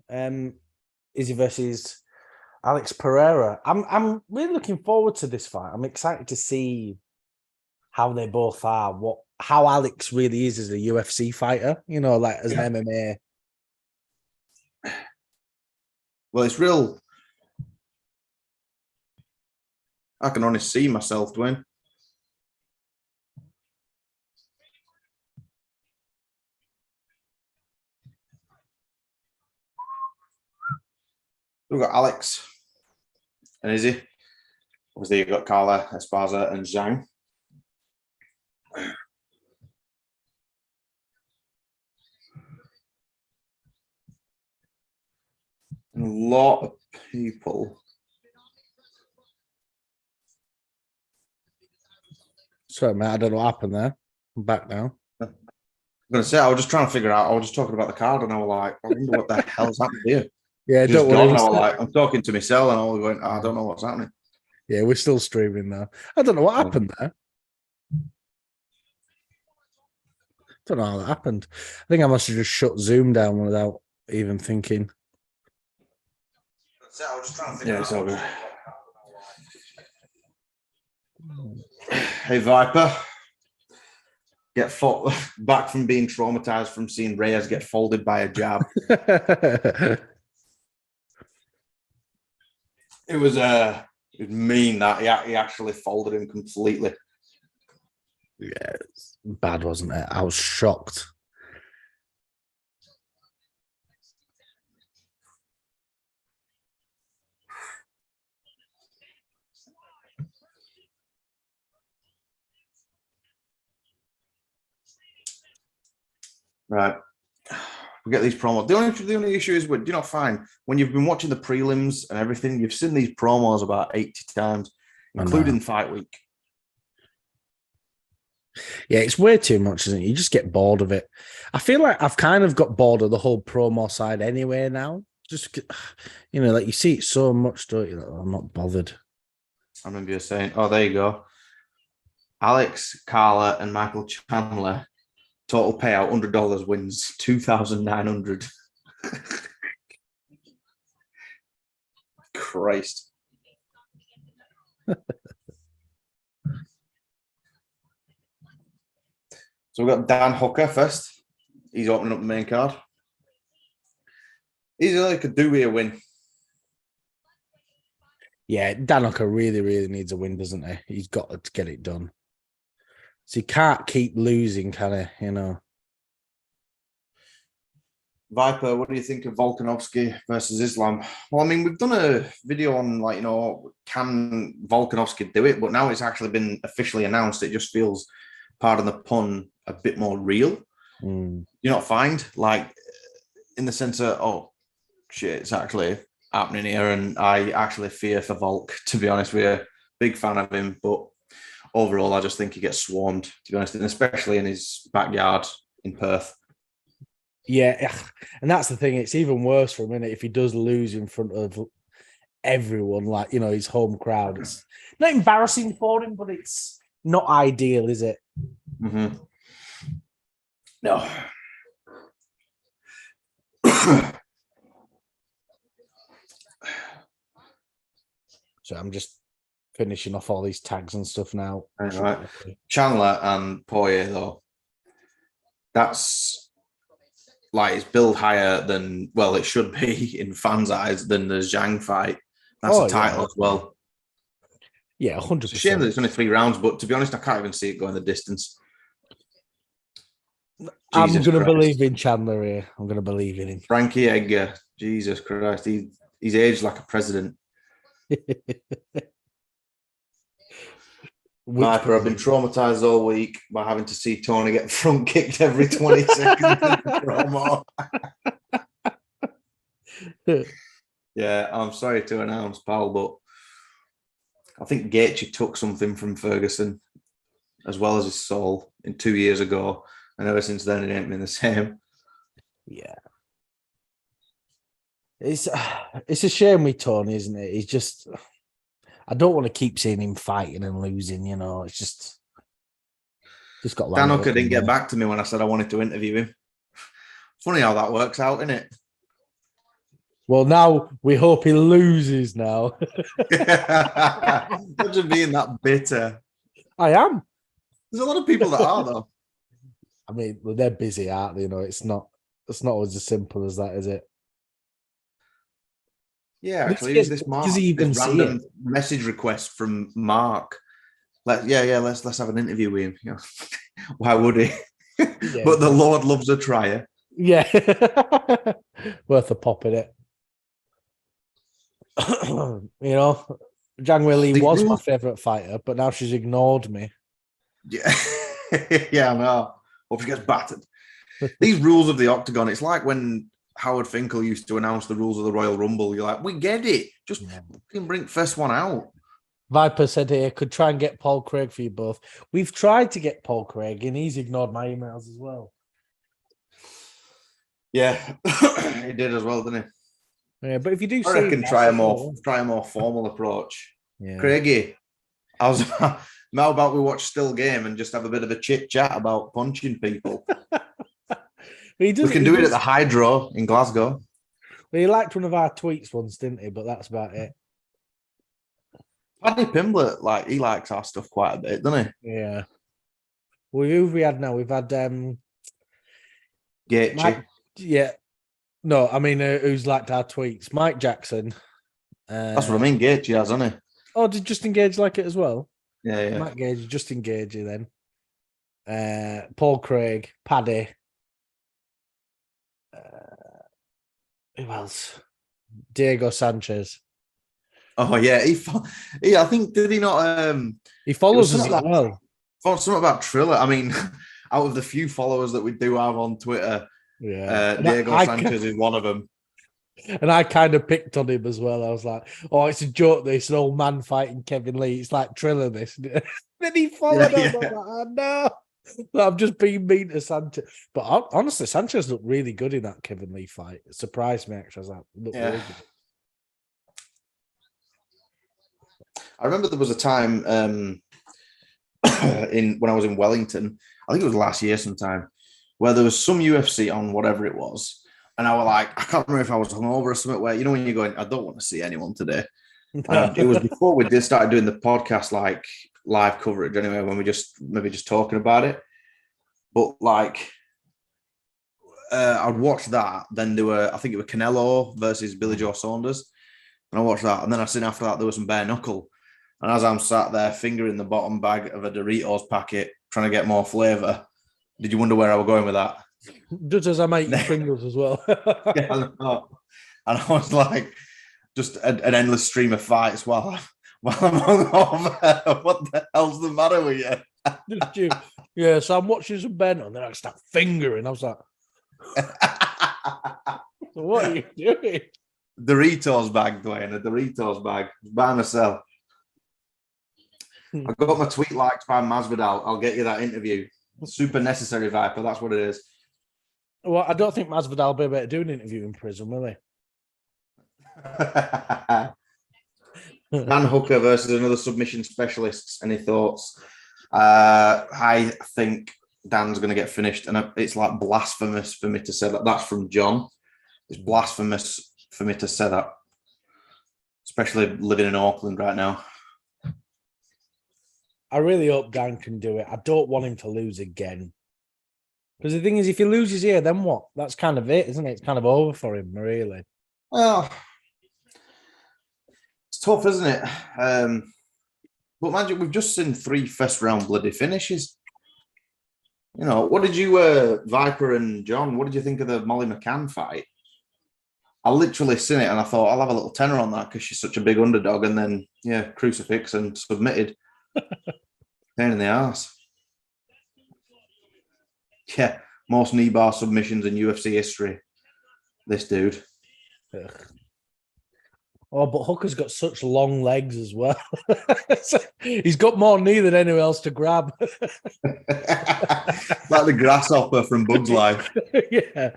Izzy versus Alex Pereira. I'm really looking forward to this fight. I'm excited to see how they both are, how Alex really is as a UFC fighter, like as an MMA. Well, it's real. I can only see myself, Dwayne. We've got Alex and Izzy. Obviously, you've got Carla, Esparza, and Zhang. And a lot of people. Sorry, mate, I don't know what happened there. I'm back now. I'm going to say, I was just trying to figure out, I was just talking about the card, and I was like, I wonder what the hell's happened here. Yeah, don't worry. And I was like, I'm talking to myself, and I was going, I don't know what's happening. Yeah, we're still streaming now. I don't know what happened there. Don't know how that happened. I think I must have just shut Zoom down without even thinking. I was just trying to figure it's all good. Hey, Viper. Get back from being traumatized from seeing Reyes get folded by a jab. It was mean that he actually folded him completely. Yeah, it's bad, wasn't it? I was shocked. Right. We get these promos. The only issue is, do you not find when you've been watching the prelims and everything, you've seen these promos about 80 times, including fight week. Yeah, it's way too much, isn't it? You just get bored of it. I feel like I've kind of got bored of the whole promo side anyway now. Just, like you see it so much, don't you? Like, I'm not bothered. I remember you saying, oh, there you go. Alex, Carla, and Michael Chandler. Total payout, $100 wins, $2,900. Christ. So we've got Dan Hooker first. He's opening up the main card. He's only could do with a win. Yeah, Dan Hooker really, really needs a win, doesn't he? He's got to get it done. So he can't keep losing, can he? Viper, what do you think of Volkanovski versus Islam? Well, I mean, we've done a video on, can Volkanovski do it? But now it's actually been officially announced. It just feels, pardon the pun, a bit more real. You not find? In the sense of, oh, shit, it's actually happening here. And I actually fear for Volk, to be honest with you. Big fan of him, but overall, I just think he gets swarmed, to be honest, and especially in his backyard in Perth. Yeah, and that's the thing. It's even worse for him, if he does lose in front of everyone, his home crowd. It's not embarrassing for him, but it's not ideal, is it? Mm-hmm. No. So I'm just finishing off all these tags and stuff now. Right. Chandler and Poirier, though, that's it's billed higher than, well, it should be in fans' eyes than the Zhang fight. That's a title as well. Yeah, 100%. It's a shame that it's only 3 rounds, but to be honest, I can't even see it going the distance. I'm going to believe in Chandler here. I'm going to believe in him. Frankie Edgar, Jesus Christ, he's aged like a president. Viper, I've been traumatized all week by having to see Tony get front kicked every 20 seconds in the promo. Yeah, I'm sorry to announce, pal, but I think Gaethje took something from Ferguson as well as his soul 2 years ago, and ever since then it ain't been the same. Yeah. It's a shame with Tony, isn't it? He's just... I don't want to keep seeing him fighting and losing, It's just got... Dan Hooker didn't get back to me when I said I wanted to interview him. Funny how that works out, isn't it? Well, now we hope he loses now. Imagine being that bitter. I am. There's a lot of people that are, though. I mean, they're busy, aren't they? It's not always as simple as that, is it? Yeah, actually, who's this Mark? Does he even this see random it? message request from Mark. Let's have an interview with him. Yeah. Why would he? Yeah. But the Lord loves a trier. Yeah. Worth a pop in it. Zhang Weili was my favorite fighter, but now she's ignored me. Yeah, yeah, I know. Hope she gets battered. These rules of the octagon, it's like when Howard Finkel used to announce the rules of the Royal Rumble. You're like, we get it. Just bring first one out. Viper said here, could try and get Paul Craig for you both. We've tried to get Paul Craig, and he's ignored my emails as well. Yeah, he did as well, didn't he? Yeah, but if you do, I reckon try a more formal approach. Yeah. Craigie, how about we watch Still Game and just have a bit of a chit chat about punching people? We can do it at the Hydro in Glasgow. Well, he liked one of our tweets once, didn't he? But that's about it. Paddy Pimblett, he likes our stuff quite a bit, doesn't he? Yeah. Well, who have we had now? We've had Gaethje. Yeah. No, I mean, who's liked our tweets? Mike Jackson. That's what I mean. Gaethje has, hasn't he? Oh, did Justin Gage like it as well? Yeah. Mike Gage, Justin Gage, then. Paul Craig, Paddy. Who else? Diego Sanchez. Oh yeah, I think did he not? He follows us as well. Something about Triller. I mean, out of the few followers that we do have on Twitter, Diego Sanchez is one of them. And I kind of picked on him as well. I was like, "Oh, it's a joke. This an old man fighting Kevin Lee. It's like Triller. This." Then he followed us. Yeah. Like, oh, no. I'm just being mean to Sanchez. But honestly, Sanchez looked really good in that Kevin Lee fight. It surprised me, actually. I was like, looked really good. I remember there was a time when I was in Wellington, I think it was last year sometime, where there was some UFC on, whatever it was. And I was like, I can't remember if I was hungover or something, where, when you're going, I don't want to see anyone today. It was before we started doing the podcast, live coverage anyway, when we maybe just talking about it. But I'd watch that. Then I think it was Canelo versus Billy Joe Saunders. And I watched that. And then I seen after that there was some bare knuckle. And as I'm sat there fingering the bottom bag of a Doritos packet, trying to get more flavor, did you wonder where I was going with that? Just as I make Pringles as well. Yeah, I know. And I was like, just an endless stream of fights while I'm hungover. What the hell's the matter with you? Yeah, so I'm watching some Ben, and then I start fingering. I was like, what are you doing? Doritos bag, Dwayne, a Doritos bag. Buy and sell. I got my tweet liked by Masvidal. I'll get you that interview. Super necessary, Viper. That's what it is. Well, I don't think Masvidal will be able to do an interview in prison, will he? Dan Hooker versus another submission specialist. Any thoughts? I think Dan's going to get finished, and it's like blasphemous for me to say that. That's from John. It's blasphemous for me to say that, especially living in Auckland right now. I really hope Dan can do it. I don't want him to lose again. Because the thing is, if he loses here, then what? That's kind of it, isn't it? It's kind of over for him, really. Well, it's tough, isn't it? But imagine we've just seen 3 first-round bloody finishes. What did you, Viper and John, what did you think of the Molly McCann fight? I literally seen it and I thought, I'll have a little tenner on that because she's such a big underdog. And then, crucifix and submitted. Pain in the ass. Yeah, most knee bar submissions in UFC history. This dude. Ugh. Oh, but Hooker's got such long legs as well. He's got more knee than anyone else to grab. Like the grasshopper from Bug's Life. Yeah.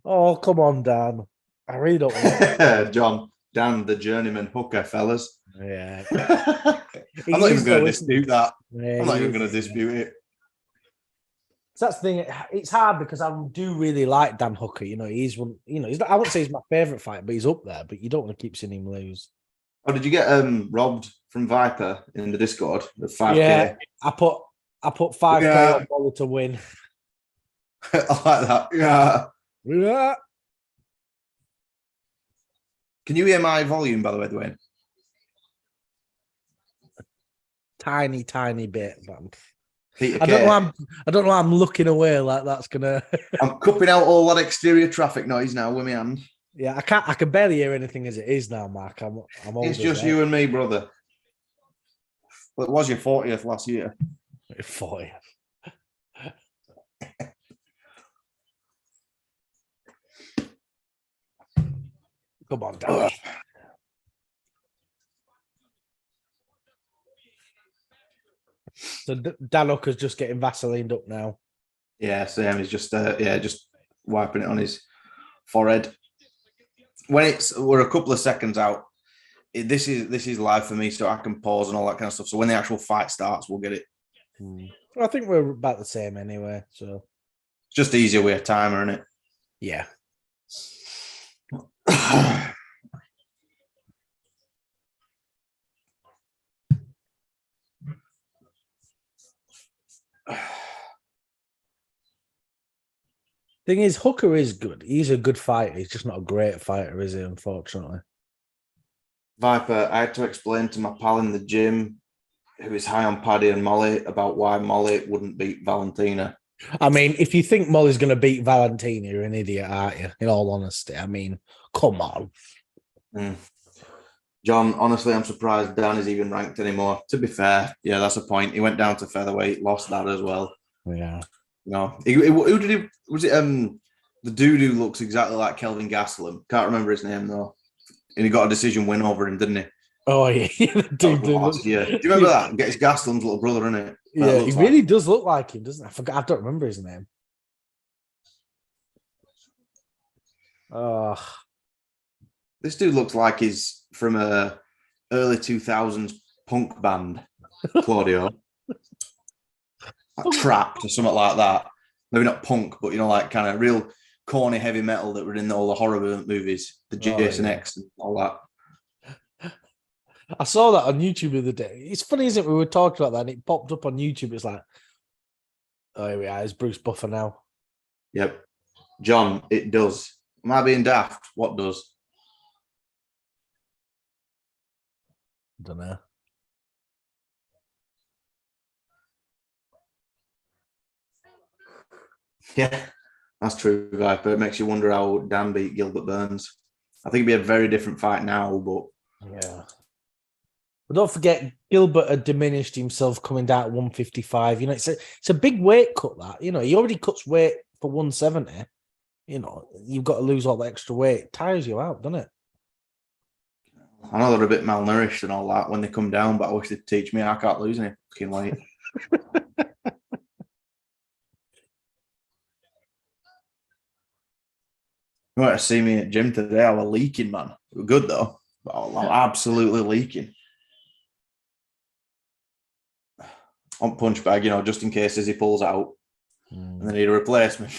Oh, come on, Dan. I really don't want John, Dan, the journeyman Hooker, fellas. Yeah. I'm not even going to dispute that. Yeah, I'm not even going to dispute it. So that's the thing. It's hard because I do really like Dan Hooker. You know, he's one. You know, I wouldn't say he's my favorite fighter, but he's up there. But you don't want to keep seeing him lose. Oh, did you get robbed from Viper in the Discord of 5K? Yeah, I put 5K on Molly to win. I like that. Yeah. Yeah. Can you hear my volume, by the way, Dwayne? Tiny bit. But Peter I don't Kay. know. I don't know. I'm looking away like that's gonna. I'm cupping out all that exterior traffic noise now with my hand. Yeah, I can't. I can barely hear anything as it is now, Mark. I'm old. It's just you and me, brother. Well, it was your 40th last year. 40th. Come on, Danny. So Dan Hooker's just getting Vaselined up now. Yeah, same. He's just just wiping it on his forehead. When we're a couple of seconds out, this is live for me, so I can pause and all that kind of stuff. So when the actual fight starts, we'll get it. I think we're about the same anyway. So it's just easier with a timer, isn't it? Yeah. Thing is, Hooker is good. He's a good fighter. He's just not a great fighter, is he? Unfortunately. Viper, I had to explain to my pal in the gym, who is high on Paddy and Molly, about why Molly wouldn't beat Valentina. I mean, if you think Molly's going to beat Valentina, you're an idiot, aren't you? In all honesty, I mean, come on. John, honestly, I'm surprised Dan is even ranked anymore. To be fair, yeah, that's a point. He went down to featherweight, lost that as well. Yeah. No, who did he? Was it the dude who looks exactly like Kelvin Gastelum? Can't remember his name though. And he got a decision win over him, didn't he? Oh yeah, dude, last year. Do you remember that? It's Gastelum's little brother, isn't it? Yeah, he really does look like him, doesn't he? I forgot. I don't remember his name. This dude looks like he's from a early 2000s punk band, Claudio. Like Trapped or something like that. Maybe not punk, but like kind of real corny heavy metal that were in all the horror movies, the Jason X and all that. I saw that on YouTube the other day. It's funny, isn't it? We were talking about that and it popped up on YouTube. It's like, oh, here we are. It's Bruce Buffer now. Yep. John, it does. Am I being daft? What does? I don't know. Yeah, that's true, Viper. It makes you wonder how Dan beat Gilbert Burns. I think it'd be a very different fight now, but yeah. But don't forget, Gilbert had diminished himself coming down at 155. You know, it's a big weight cut, that. You know, he already cuts weight for 170. You know, you've got to lose all the extra weight. It tires you out, doesn't it? I know they're a bit malnourished and all that when they come down, but I wish they'd teach me. I can't lose any fucking weight. You might have seen me at gym today. I was leaking, man. We were good though. But I was absolutely leaking. On punch bag, just in case as he pulls out. And they need a replacement.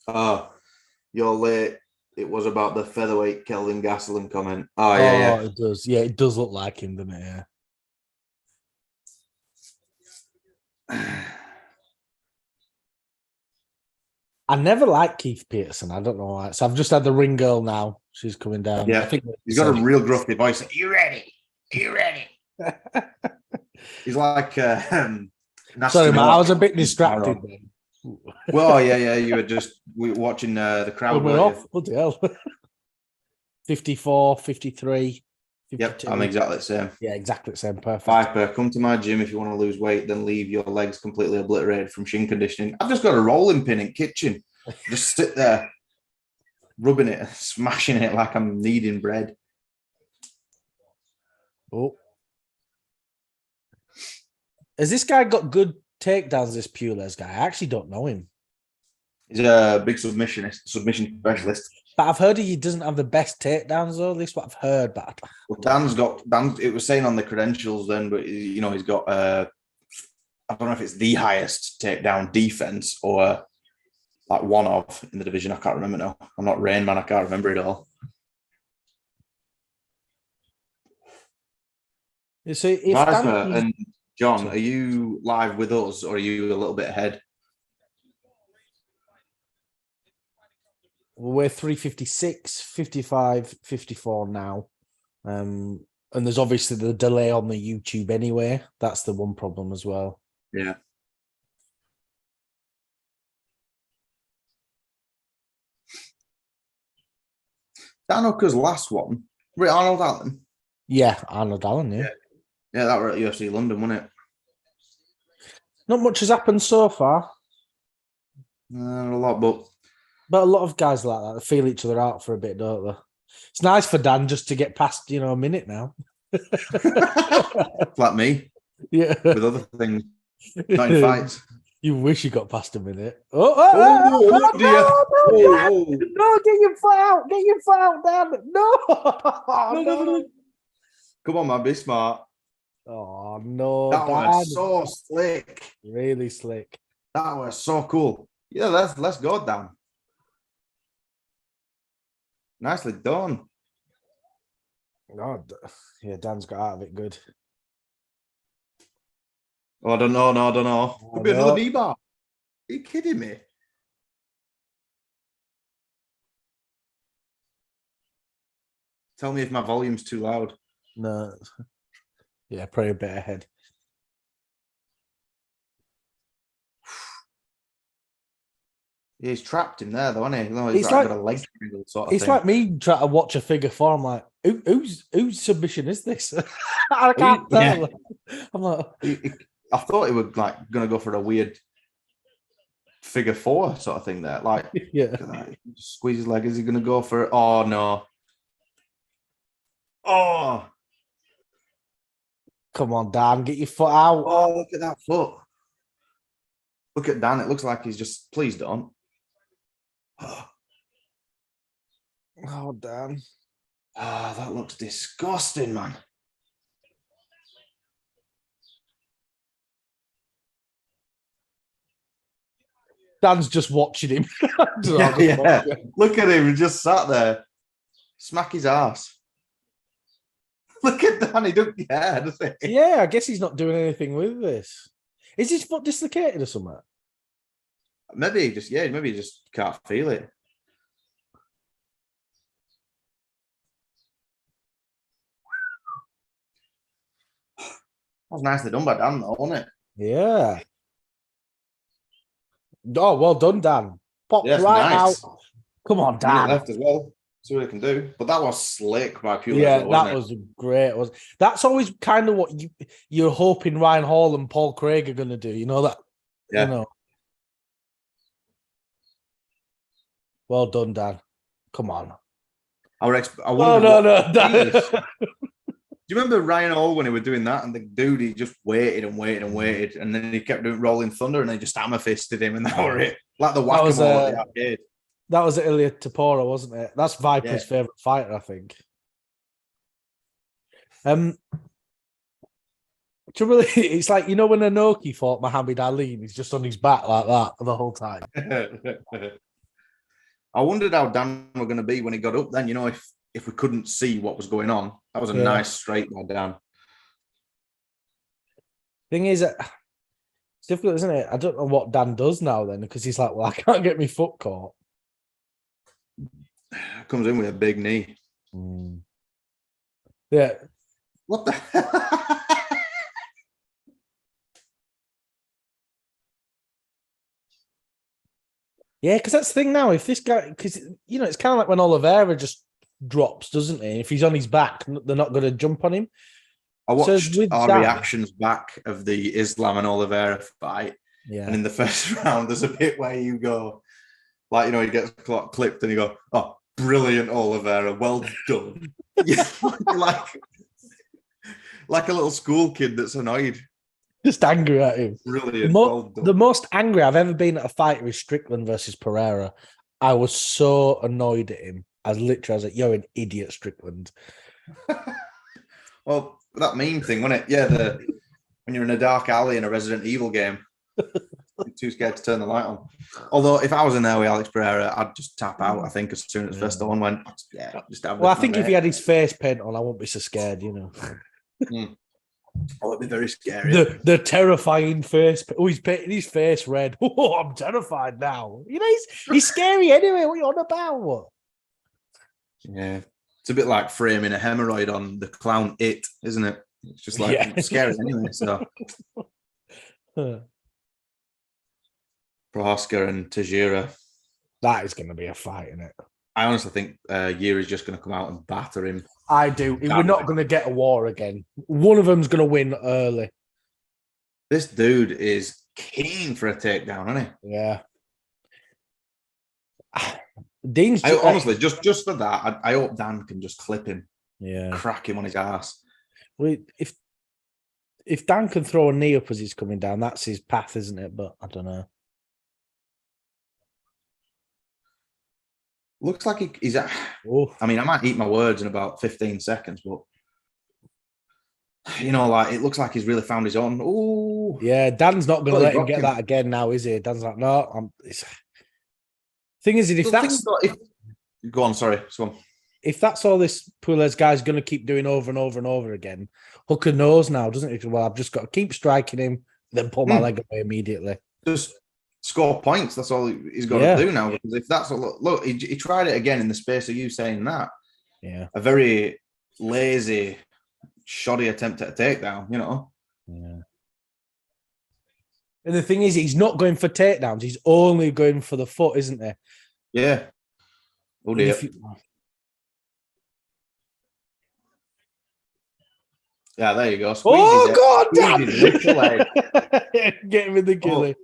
Oh, you're late. It was about the featherweight Kelvin Gastelum comment. Oh, yeah. It does. Yeah, it does look like him, doesn't it? Yeah. I never liked Keith Peterson. I don't know why. So I've just had the ring girl now. She's coming down. Yeah, I think he's got a real gruffy voice. Are you ready? Are you ready? He's like sorry, man. I was a bit distracted. Well, yeah. You were just watching the crowd. We're off. Bloody hell. 54, 53. 52. Yep, I'm exactly the same. Yeah, exactly the same. Perfect. Viper, come to my gym if you want to lose weight, then leave your legs completely obliterated from shin conditioning. I've just got a rolling pin in kitchen. Just sit there, rubbing it, smashing it like I'm kneading bread. Oh. Has this guy got good takedowns, this Puelles guy? I actually don't know him. He's a big submission specialist. But I've heard he doesn't have the best takedowns though. This is what I've heard. But Well, Dan. It was saying on the credentials then, but you know he's got. I don't know if it's the highest takedown defense or like one of in the division. I can't remember now. I'm not Rain Man. I can't remember it all. so if Viper Dan, and John, are you live with us or are you a little bit ahead? we're 356, 55, 54 now. And there's obviously the delay on the YouTube anyway. That's the one problem as well. Yeah. Dan Hooker's last one. Right, Arnold Allen. Yeah, Arnold Allen, yeah. Yeah, that were at UFC London, wasn't it? Not much has happened so far. Not a lot, but a lot of guys like that, they feel each other out for a bit, don't they? It's nice for Dan just to get past, a minute now. like me. Yeah. With other things. Not in fights. You wish you got past a minute. Dear. No, get your foot out. Get your foot out, Dan. No. Come on, man, be smart. Oh, no. That Dan. was so slick. Really slick. That was so cool. Yeah, let's go, Dan. Nicely done. Oh, yeah, Dan's got out of it good. Oh, I don't know. Could be another knee bar. Are you kidding me? Tell me if my volume's too loud. No. Yeah, probably a bit ahead. Yeah, he's trapped him there, though, isn't he? No, It's like got a leg sort of it's thing. like me trying to watch a figure four. I'm like, whose submission is this? I can't tell. Yeah. I'm like, I thought he was like going to go for a weird figure four sort of thing there. Like, yeah, squeeze his leg. Is he going to go for it? Oh no! Oh, come on, Dan, get your foot out. Oh, look at that foot. Look at Dan. It looks like he's just. Please don't. Oh, Dan. Oh, that looks disgusting, man. Dan's just watching him. yeah. Look at him. He just sat there. Smack his ass. Look at Dan. He doesn't care, does he? Yeah, I guess he's not doing anything with this. Is his foot dislocated or something? Maybe he just can't feel it. That was nicely done by Dan, though, wasn't it? Yeah. Oh, well done, Dan. Pop right nice. out. Come on, Dan. Left as well. See what he can do. But that was slick by Puelles. Yeah, that was great. That's always kind of what you're hoping Ryan Hall and Paul Craig are going to do. You know that? Yeah. Well done, Dan. Come on. No. Do you remember Ryan Hall when he was doing that? And the dude, he just waited and waited and waited. And then he kept doing Rolling Thunder and they just hammer fisted him. And that was it. Like the whack-a-mole at the arcade. That was Ilya Tapora, wasn't it? That's Viper's favourite fighter, I think. It's like, when Inoki fought Muhammad Ali, he's just on his back like that the whole time. I wondered how Dan were going to be when he got up then, if we couldn't see what was going on. That was a nice straight by Dan. Thing is, it's difficult, isn't it? I don't know what Dan does now then, because he's like, well, I can't get my foot caught. Comes in with a big knee. Yeah. What the? Yeah, because that's the thing now. If this guy, because it's kind of like when Oliveira just drops, doesn't he? If he's on his back, they're not going to jump on him. I watched reactions back of the Islam and Oliveira fight. Yeah. And in the first round, there's a bit where you go, like, he gets clipped and you go, oh, brilliant, Oliveira, well done. Yeah, like a little school kid that's annoyed. Just angry at him. Brilliant. The most angry I've ever been at a fighter is Strickland versus Pereira. I was so annoyed at him. I was like, "You're an idiot, Strickland." Well, that meme thing, wasn't it? Yeah, when you're in a dark alley in a Resident Evil game, you're too scared to turn the light on. Although, if I was in there with Alex Pereira, I'd just tap out. I think as soon as first one went, just have. Well, I think if he had his face paint on, I wouldn't be so scared. Oh, it'd be very scary. The terrifying face. Oh, he's painting his face red. Oh, I'm terrified now. He's scary anyway. What are you on about? What? Yeah, it's a bit like framing a hemorrhoid on the clown It, isn't it? It's just like scary anyway. So, Prohaska and Tajira. That is going to be a fight, isn't it? I honestly think Yuri's just going to come out and batter him. I do. We're not going to get a war again. One of them's going to win early. This dude is keen for a takedown, isn't he? Yeah. Dean's honestly, just for that, I hope Dan can just clip him. Yeah. Crack him on his ass. Well, if Dan can throw a knee up as he's coming down, that's his path, isn't it? But I don't know. Looks like he's at. I mean, I might eat my words in about 15 seconds, but it looks like he's really found his own. Oh, yeah. Dan's not going to let him get that again now, is he? Dan's like, no. Thing is, go on, sorry, if that's all this Puelles guy's going to keep doing over and over and over again, Hooker knows now, doesn't he? Well, I've just got to keep striking him, then pull my leg away immediately. Just score points. That's all he's got to do now. Because if that's look, he tried it again in the space of you saying that. Yeah, a very lazy, shoddy attempt at a takedown. Yeah. And the thing is, he's not going for takedowns. He's only going for the foot, isn't he? Yeah. Oh dear. Yeah, there you go. God, damn! Get him in the gilly.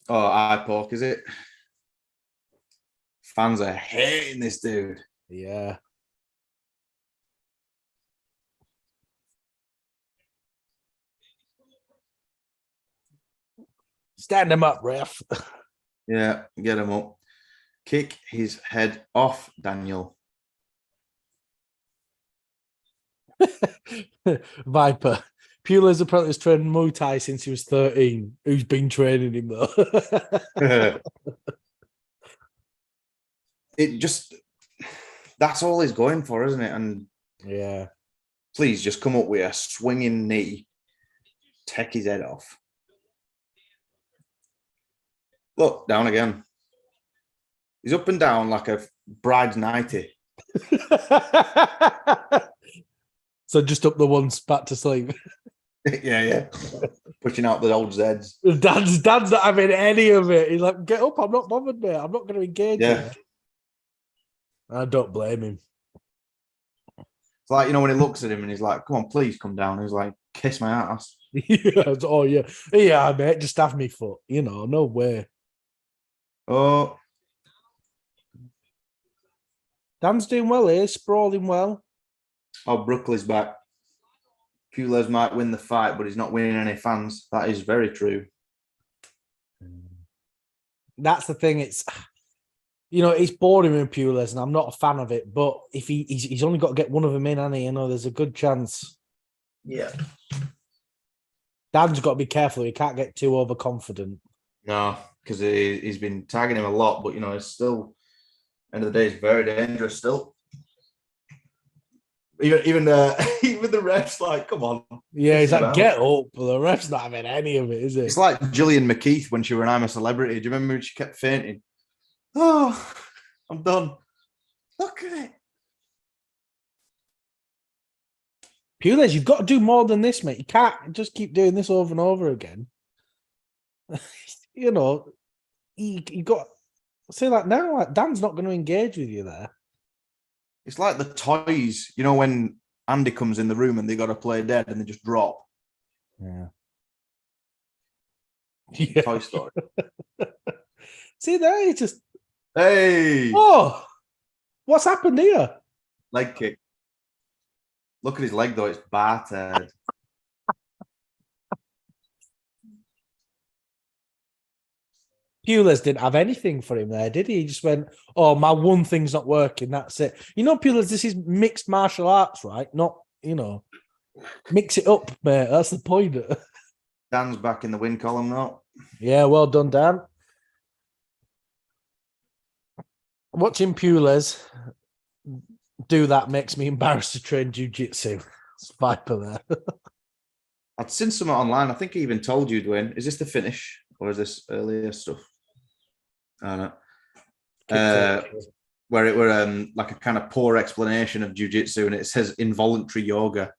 Eye poke, is it? Fans are hating this dude. Yeah. Stand him up, ref. Yeah, get him up. Kick his head off, Daniel. Viper. Puelles apparently has trained Muay Thai since he was 13. Who's been training him, though? That's all he's going for, isn't it? And yeah. Please just come up with a swinging knee, take his head off. Look, down again. He's up and down like a bride's nightie. So just up the ones back to sleep. Yeah. Pushing out the old Zeds. Dad's not having any of it. He's like, get up, I'm not bothered, mate. I'm not going to engage you. I don't blame him. It's like, when he looks at him and he's like, come on, please come down. He's like, kiss my ass. Yeah, mate, just have me foot. No way. Oh. Dan's doing well here, sprawling well. Oh, Brooklyn's back. Puelles might win the fight, but he's not winning any fans. That is very true. That's the thing. It's boring with Puelles, and I'm not a fan of it. But if he's only got to get one of them in, hasn't he? There's a good chance. Yeah. Dan's got to be careful. He can't get too overconfident. No, because he's been tagging him a lot, but it's still, end of the day, it's very dangerous still. Even the refs like, come on. Yeah, he's like, get up. But the ref's not having any of it, is it? It's like Gillian McKeith when she were in I'm a Celebrity. Do you remember when she kept fainting? Oh, I'm done. Look at it. Puelles, you've got to do more than this, mate. You can't just keep doing this over and over again. You got say that now. Like, Dan's not going to engage with you there. It's like the toys, when Andy comes in the room and they got to play dead and they just drop. Yeah. Toy Story. See there, he just. Hey. Oh, what's happened here? Leg kick. Look at his leg though; it's battered. Puelles didn't have anything for him there, did he? He just went, "Oh, my one thing's not working. That's it." Puelles, this is mixed martial arts, right? Not, mix it up, mate. That's the point. Dan's back in the win column now. Yeah, well done, Dan. Watching Puelles do that makes me embarrassed to train jiu-jitsu. It's Viper there. I'd seen something online. I think he even told you, Dwayne. Is this the finish or is this earlier stuff? I don't know. Where it were like a kind of poor explanation of jiu-jitsu, and it says involuntary yoga.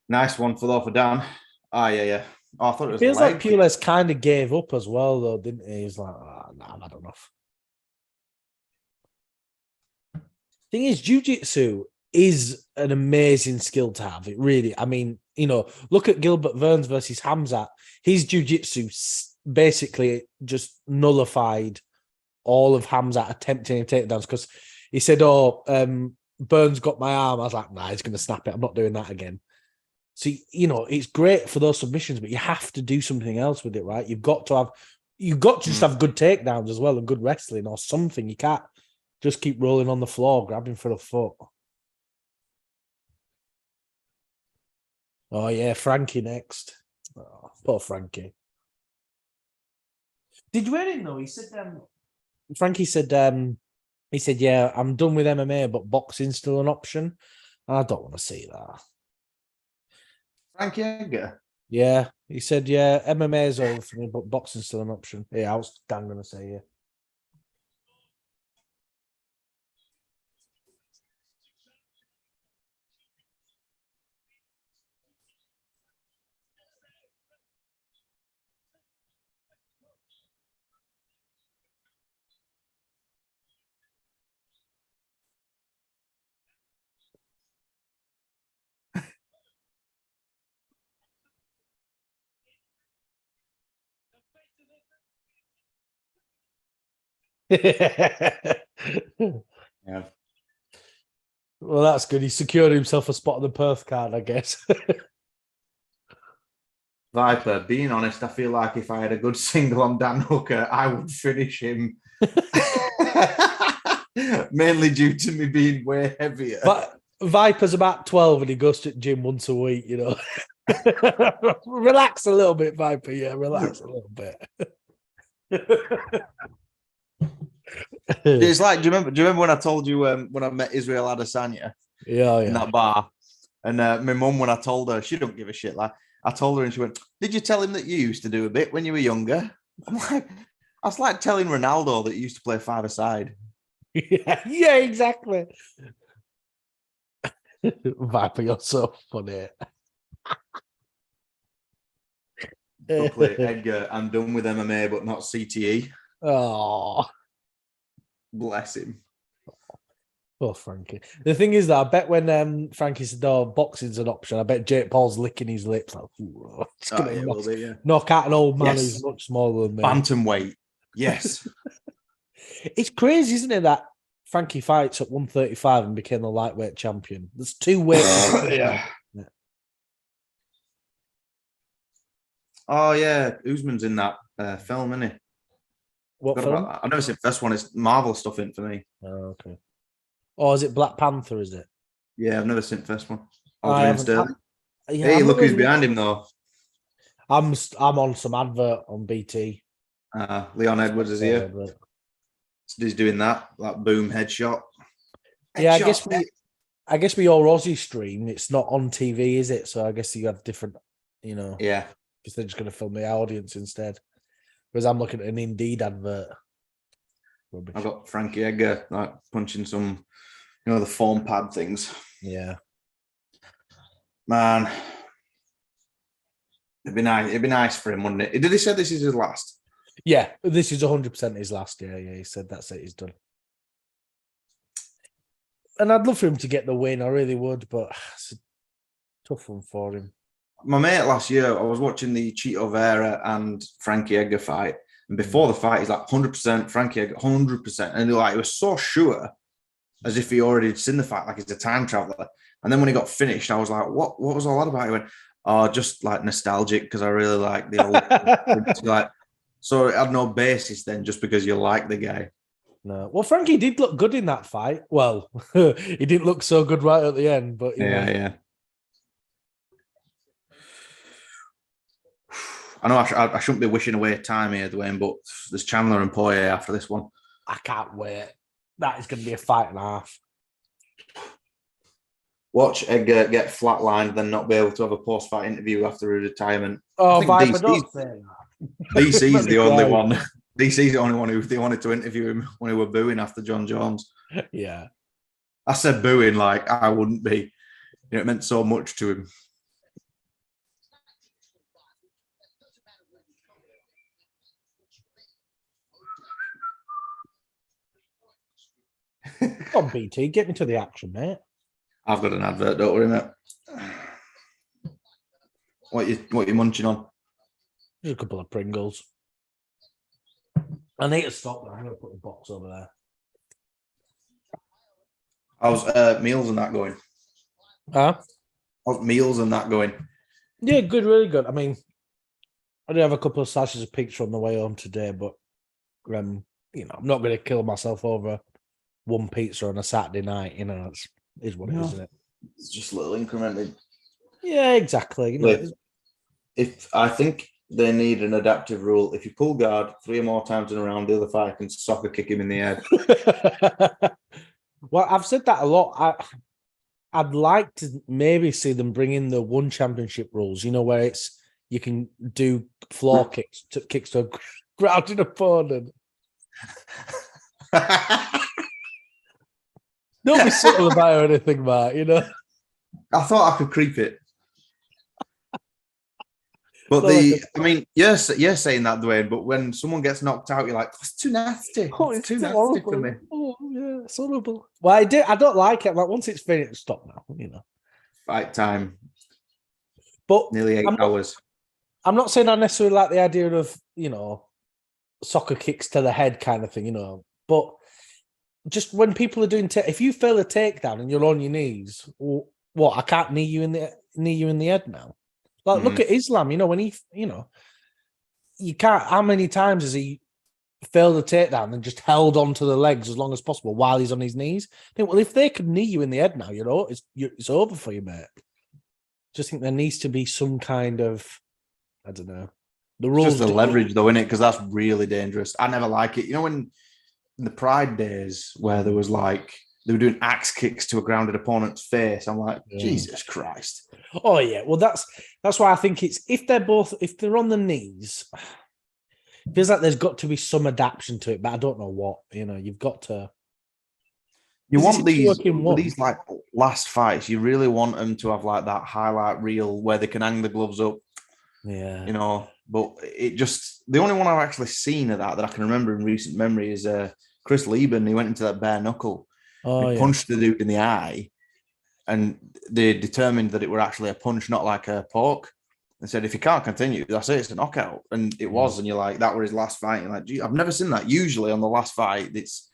Nice one for Dan. Oh, yeah. Oh, I thought it was. It feels like Puelles kind of gave up as well, though, didn't he? He's like, nah, I've had enough. Thing is, jiu-jitsu is an amazing skill to have. It really, look at Gilbert Burns versus Hamzat. His jiu-jitsu basically just nullified all of Hamzat attempting takedowns because he said, Burns got my arm. I was like, nah, he's going to snap it. I'm not doing that again. So, it's great for those submissions, but you have to do something else with it, right? You've got to just have good takedowns as well and good wrestling or something. You can't just keep rolling on the floor, grabbing for the foot. Oh, yeah, Frankie next. Oh, poor Frankie. Did you hear him, though? He said, Frankie said, yeah, I'm done with MMA, but boxing's still an option. I don't want to see that. Frankie Edgar? Yeah, he said, yeah, MMA is over for me, but boxing's still an option. Yeah, I was damn going to say, yeah. Yeah. Well, that's good. He secured himself a spot on the Perth card, I guess. Viper, being honest, I feel like if I had a good single on Dan Hooker, I would finish him. Mainly due to me being way heavier. But Viper's about 12 and he goes to the gym once a week, Relax a little bit, Viper. Yeah, relax a little bit. It's like, do you remember when I told you when I met Israel Adesanya in that bar? And my mum, when I told her, she don't give a shit. Like, I told her and she went, "Did you tell him that you used to do a bit when you were younger?" I'm like, that's like telling Ronaldo that you used to play five-a-side. Yeah, exactly. Viper, you're so funny. Luckily, Edgar, I'm done with MMA, but not CTE. Oh, bless him. Oh, Frankie. The thing is that I bet when Frankie said, "Oh, boxing's an option," I bet Jake Paul's licking his lips like, it's gonna knock out an old man who's much smaller than me. Bantamweight. Yes. It's crazy, isn't it, that Frankie fights at 135 and became the lightweight champion? There's two weights. Yeah. Oh, yeah. Usman's in that film, isn't he? What film? I've never seen the first one. It's Marvel stuff in for me. Oh, okay. Or is it Black Panther, is it? Yeah, I've never seen the first one. Hey, look who's behind him, though. I'm on some advert on BT. Leon Edwards is here. He's doing that boom headshot. Yeah, I guess we all Aussie stream. It's not on TV, is it? So I guess you have different, Yeah. Because they're just going to film the audience instead. Whereas I'm looking at an Indeed advert. Rubbish. I've got Frankie Edgar punching some, the foam pad things. Yeah. Man. It'd be nice for him, wouldn't it? Did he say this is his last? Yeah, this is 100% his last. Yeah, he said that's it. He's done. And I'd love for him to get the win. I really would, but it's a tough one for him. My mate last year, I was watching the Chito Vera and Frankie Edgar fight, And before the fight, he's like 100%, Frankie, 100%. And like, he was so sure, as if he already had seen the fight, like he's a time traveler. And then when he got finished, I was like, what was all that about? He went, oh, just like nostalgic, because I really like the old like, so it had no basis then, just because you like the guy. No. Well, Frankie did look good in that fight. Well, he didn't look so good right at the end, but yeah. I know I shouldn't be wishing away time here, Dwayne, but there's Chandler and Poirier after this one. I can't wait. That is going to be a fight and a half. Watch Edgar get flatlined, then not be able to have a post-fight interview after his retirement. Oh, Viper, don't say that. DC's the only one. DC's the only one who they wanted to interview him when he were booing after John Jones. Yeah. I said booing like I wouldn't be. You know, it meant so much to him. Come on, BT, get me to the action, mate. I've got an advert, don't worry, mate. What you munching on? Just a couple of Pringles. I need to stop that. I'm going to put the box over there. How's meals and that going? Huh? How's meals and that going? Yeah, good, really good. I mean, I did have a couple of slashes of pizza on the way home today, but I'm not going to kill myself over one pizza on a Saturday night. You know, is what it is, isn't it? It's just a little incremented. Yeah, exactly. If I think they need an adaptive rule, if you pull guard 3 or more times in a round, the other fighter can soccer kick him in the head. Well, I've said that a lot. I'd like to maybe see them bring in the one championship rules, where it's you can do floor kicks to a grounded opponent. Don't be subtle about it or anything, Mark, I thought I could creep it. But you're saying that, Dwayne, but when someone gets knocked out, you're like, that's too nasty. Oh, it's too nasty horrible for me. Oh, yeah, it's horrible. Well, I don't like it. Like, once it's finished, stop now, Fight time. But nearly 8 hours. I'm not saying I necessarily like the idea of, soccer kicks to the head kind of thing, but just when people are doing, if you fail a takedown and you're on your knees, what? I can't knee you in the head now. Like, look at Islam, when he, you can't. How many times has he failed a takedown and just held onto the legs as long as possible while he's on his knees? I think, well, if they could knee you in the head now, it's over for you, mate. Just think there needs to be some kind of, I don't know. The rules just the leverage, though, innit? Because that's really dangerous. I never like it. When in the Pride days where there was like they were doing axe kicks to a grounded opponent's face, I'm like, Jesus Christ. Oh yeah, well that's why I think it's if they're on the knees, it feels like there's got to be some adaptation to it, but I don't know what. You've got to. You want these like last fights. You really want them to have like that highlight reel where they can hang the gloves up. Yeah. But it just the only one I've actually seen of that I can remember in recent memory is Chris Lieben. He went into that bare knuckle. He punched the dude in the eye, and they determined that it were actually a punch, not like a poke. And said, if you can't continue, that's it. It's a knockout, and it was. And you're like, that was his last fight. You're like, gee, I've never seen that. Usually on the last fight, it's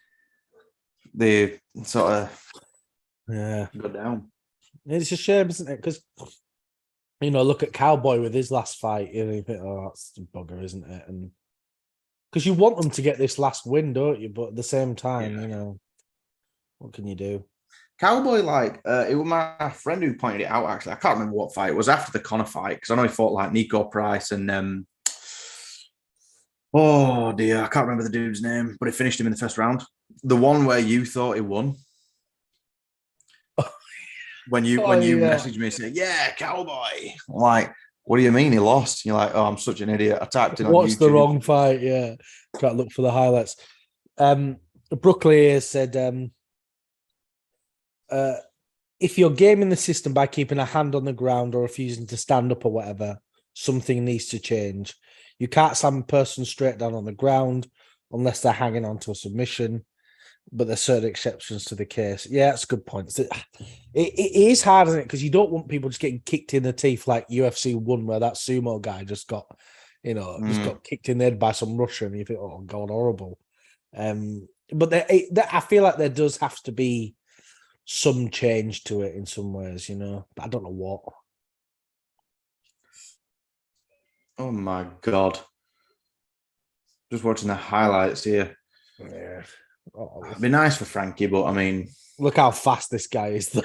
they sort of go down. It's a shame, isn't it? Because look at Cowboy with his last fight. You think, oh, that's a bugger, isn't it? And because you want them to get this last win, don't you? But at the same time, what can you do? Cowboy, it was my friend who pointed it out, actually. I can't remember what fight. It was after the Conor fight, because I know he fought like Nico Price and oh dear, I can't remember the dude's name, but he finished him in the first round. The one where you thought he won. When you messaged me saying, yeah, Cowboy. I'm like, what do you mean he lost? You're like, oh, I'm such an idiot. I typed in on What's YouTube. the wrong fight? Yeah. Try to look for the highlights. Brooklyn has said, if you're gaming the system by keeping a hand on the ground or refusing to stand up or whatever, something needs to change. You can't slam a person straight down on the ground unless they're hanging on to a submission, but there's certain exceptions to the case. Yeah, that's a good point. It is hard, isn't it? Because you don't want people just getting kicked in the teeth like UFC 1, where that sumo guy just got Just got kicked in the head by some Russian. And you think, oh God, horrible. But I feel like there does have to be some change to it in some ways, but I don't know what. Oh my God. Just watching the highlights here. Yeah. It'd be nice for Frankie, but I mean, look how fast this guy is, though.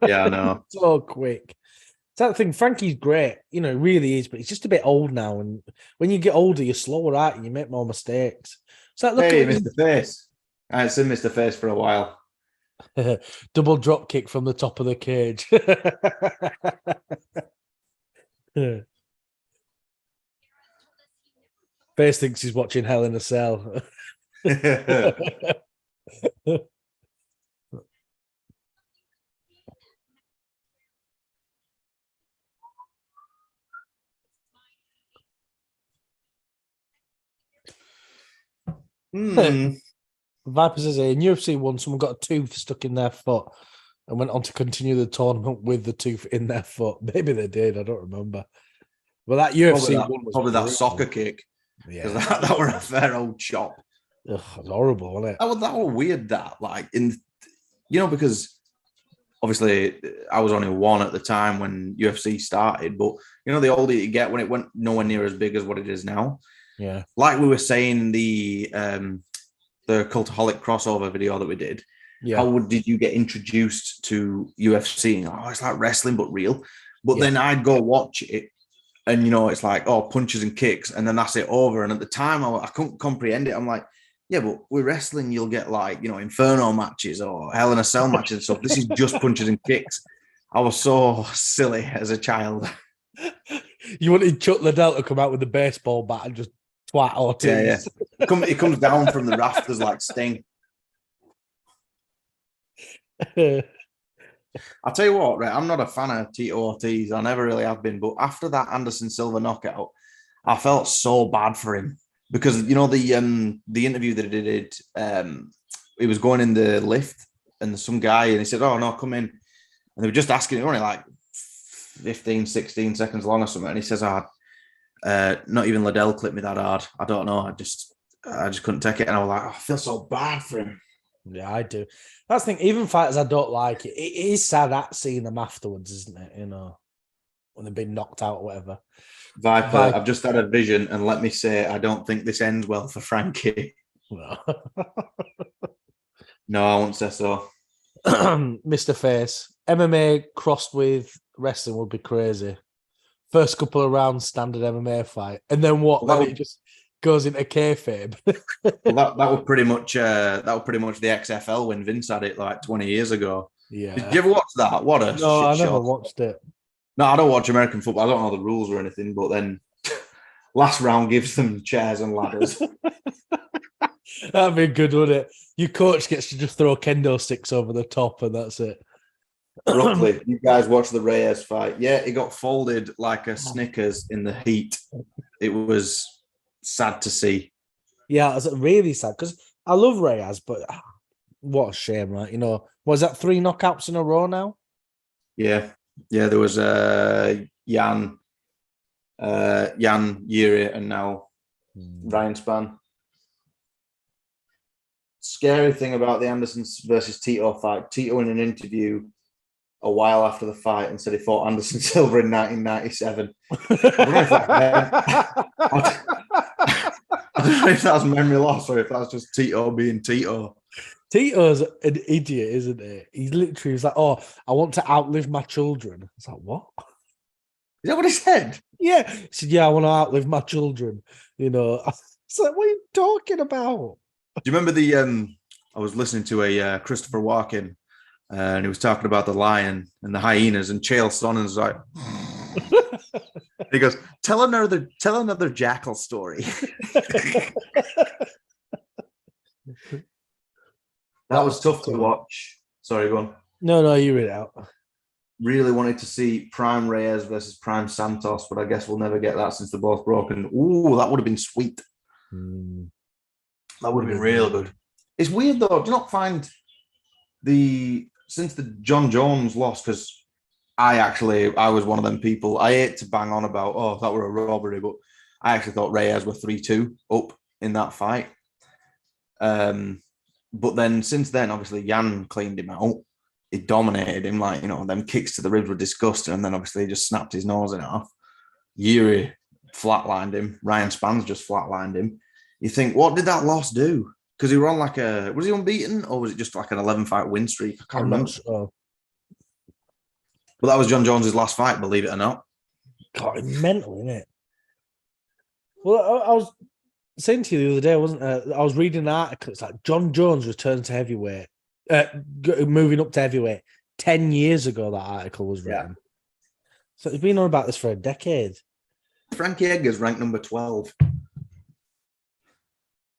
Yeah, I know. So quick. It's that thing. Frankie's great, he really is, but he's just a bit old now. And when you get older, you're slower, right? And you make more mistakes. So look hey, Mr. Face. I haven't seen Mr. Face for a while. Double drop kick from the top of the cage. Face thinks he's watching Hell in a Cell. Viper says in UFC 1, someone got a tooth stuck in their foot and went on to continue the tournament with the tooth in their foot. Maybe they did. I don't remember. Well, that UFC one was probably that soccer kick. Yeah, that were a fair old chop. Ugh, it was horrible, wasn't it? That was weird. That because obviously I was only 1 at the time when UFC started, but the older you get, when it went nowhere near as big as what it is now. Yeah, like we were saying, the Cultaholic crossover video that we did. Yeah. How did you get introduced to UFC? Oh, it's like wrestling but real. But then I'd go watch it, and it's like, oh, punches and kicks, and then that's it over. And at the time, I couldn't comprehend it. I'm like, yeah, but with wrestling, you'll get like Inferno matches or Hell in a Cell matches and stuff. This is just punches and kicks. I was so silly as a child. You wanted Chuck Liddell to come out with a baseball bat and just twat Ortiz. Yeah. It comes down from the rafters like Sting. I'll tell you what, right? I'm not a fan of Tito Ortiz. I never really have been. But after that Anderson Silva knockout, I felt so bad for him because the interview that he did, he was going in the lift and some guy, and he said, "Oh no, come in," and they were just asking him, only like 15, 16 seconds long or something, and he says, not even Liddell clipped me that hard. I don't know. I just couldn't take it. And I was like, I feel so bad for him. Yeah, I do. That's the thing. Even fighters I don't like, it is sad at seeing them afterwards, isn't it? When they've been knocked out or whatever. Viper, I've just had a vision, and let me say, I don't think this ends well for Frankie. No, no, I won't say so. Mr. Face, MMA crossed with wrestling would be crazy. First couple of rounds, standard MMA fight, and then what? Well, then it just goes into kayfabe. Well, that was pretty much the XFL when Vince had it like 20 years ago. Yeah. Did you ever watch that? What a no, I never watched it. No, I don't watch American football. I don't know the rules or anything. But then last round gives them chairs and ladders. That'd be good, wouldn't it? Your coach gets to just throw kendo sticks over the top, and that's it. Roughly, you guys watch the Reyes fight. Yeah, it got folded like a Snickers in the heat. It was sad to see. Yeah, it was really sad because I love Reyes, but what a shame, right? Was that 3 knockouts in a row now? Yeah. There was Jan, Yuri, and now Ryan Spann. Scary thing about the Anderson versus Tito fight, Tito in an interview a while after the fight and said he fought Anderson Silva in 1997. I don't know if that's memory loss or if that's just Tito being Tito. Tito's an idiot, isn't he? He literally was like, "Oh, I want to outlive my children." I was like, "What?" Is that what he said? Yeah. He said, "Yeah, I want to outlive my children." It's like, what are you talking about? Do you remember I was listening to a Christopher Walken, and he was talking about the lion and the hyenas, and Chael Sonnen's like, he goes, tell another jackal story. That was tough to watch. Sorry, go on. No, you read it out. Really wanted to see Prime Reyes versus Prime Santos, but I guess we'll never get that since they're both broken. Ooh, that would have been sweet. That would have been real good. It's weird though. Do you not find since the John Jones loss, because I was one of them people. I hate to bang on about, oh, that were a robbery, but I actually thought Reyes were 3-2 up in that fight. But then since then, obviously, Jan cleaned him out. He dominated him, like, them kicks to the ribs were disgusting. And then obviously he just snapped his nose in half. Yuri flatlined him. Ryan Spann's just flatlined him. You think, what did that loss do? Because he were on was he unbeaten or was it just like an 11-fight win streak? I can't remember. Sure. But that was John Jones's last fight, believe it or not. God, it's mental, isn't it? Well, I was saying to you the other day, wasn't I was reading an article. It's like John Jones returns to heavyweight, moving up to heavyweight 10 years ago. That article was written. Yeah. So it's been on about this for a decade. Frankie Edgar's ranked number 12.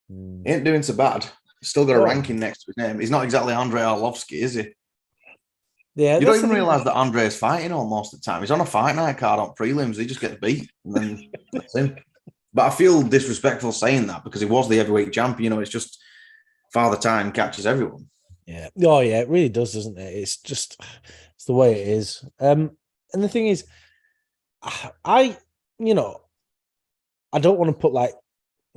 He ain't doing so bad. He's still got a ranking next to his name. He's not exactly Andrei Arlovsky, is he? Yeah, you don't even realise that Andrei's fighting almost at the time. He's on a fight night card on prelims. He just gets beat, and then that's him. But I feel disrespectful saying that because he was the heavyweight champion. It's just Father Time catches everyone. Yeah. Oh, yeah, it really does, doesn't it? It's the way it is. And the thing is, I don't want to put like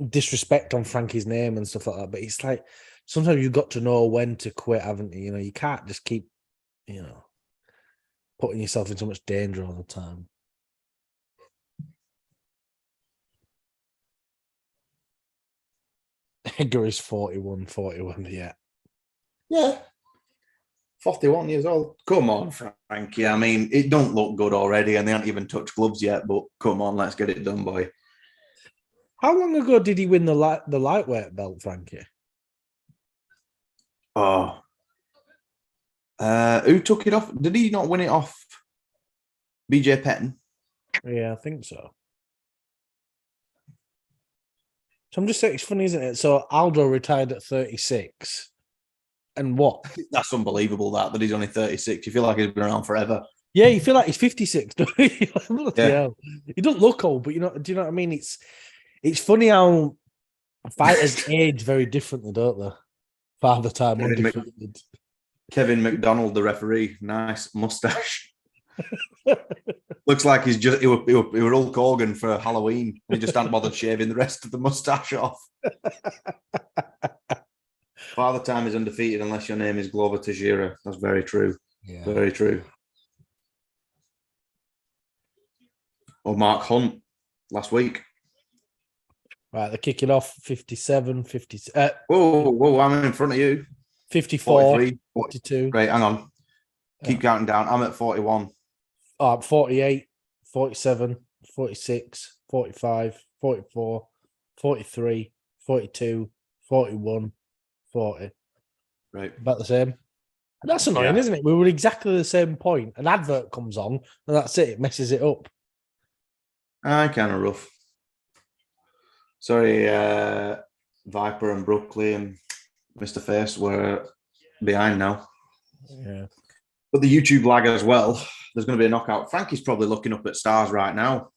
disrespect on Frankie's name and stuff like that, but it's like sometimes you've got to know when to quit, haven't you? You can't just keep, putting yourself in so much danger all the time. Edgar is 41, yeah. Yeah. 41 years old. Come on, Frankie. I mean, it don't look good already, and they haven't even touched gloves yet, but come on, let's get it done, boy. How long ago did he win the lightweight belt, Frankie? Oh. Who took it off? Did he not win it off BJ Penn? Yeah, I think so. So I'm just saying, it's funny, isn't it? So Aldo retired at 36. And what? That's unbelievable, that he's only 36. You feel like he's been around forever. Yeah, you feel like he's 56, don't you? Yeah. He doesn't look old, but do you know what I mean? It's funny how fighters age very differently, don't they? Father Time undefeated. Kevin McDonald, the referee, nice mustache. Looks like he were Hulk Hogan for Halloween. He just hadn't bothered shaving the rest of the mustache off. Father Time is undefeated unless your name is Glover Teixeira. That's very true. Yeah. Very true. Or Mark Hunt last week. Right, they're kicking off 57, 50. Whoa, I'm in front of you. 54, 43, 42. Great, hang on. Keep counting down. I'm at 41. Oh, 48, 47, 46, 45, 44, 43, 42, 41, 40. Right. About the same. And that's annoying, isn't it? We were exactly the same point. An advert comes on, and that's it. It messes it up. Kind of rough. Sorry, Viper and Brooklyn and Mr. Face were behind now. Yeah. But the YouTube lag as well. There's going to be a knockout. Frankie's probably looking up at stars right now.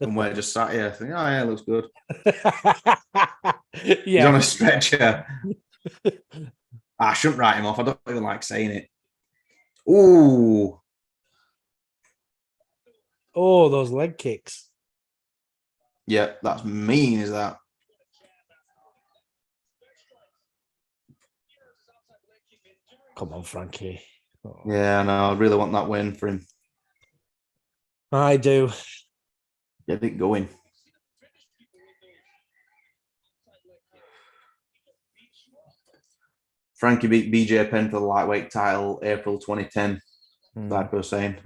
And we're just sat here thinking, oh, yeah, looks good. He's on a stretcher. I shouldn't write him off. I don't even like saying it. Ooh. Oh, those leg kicks. Yeah, that's mean, is that? Come on, Frankie. Oh. Yeah, no, I really want that win for him. I do. Get it going. Frankie beat BJ Penn for the lightweight title April 2010. Like I was saying.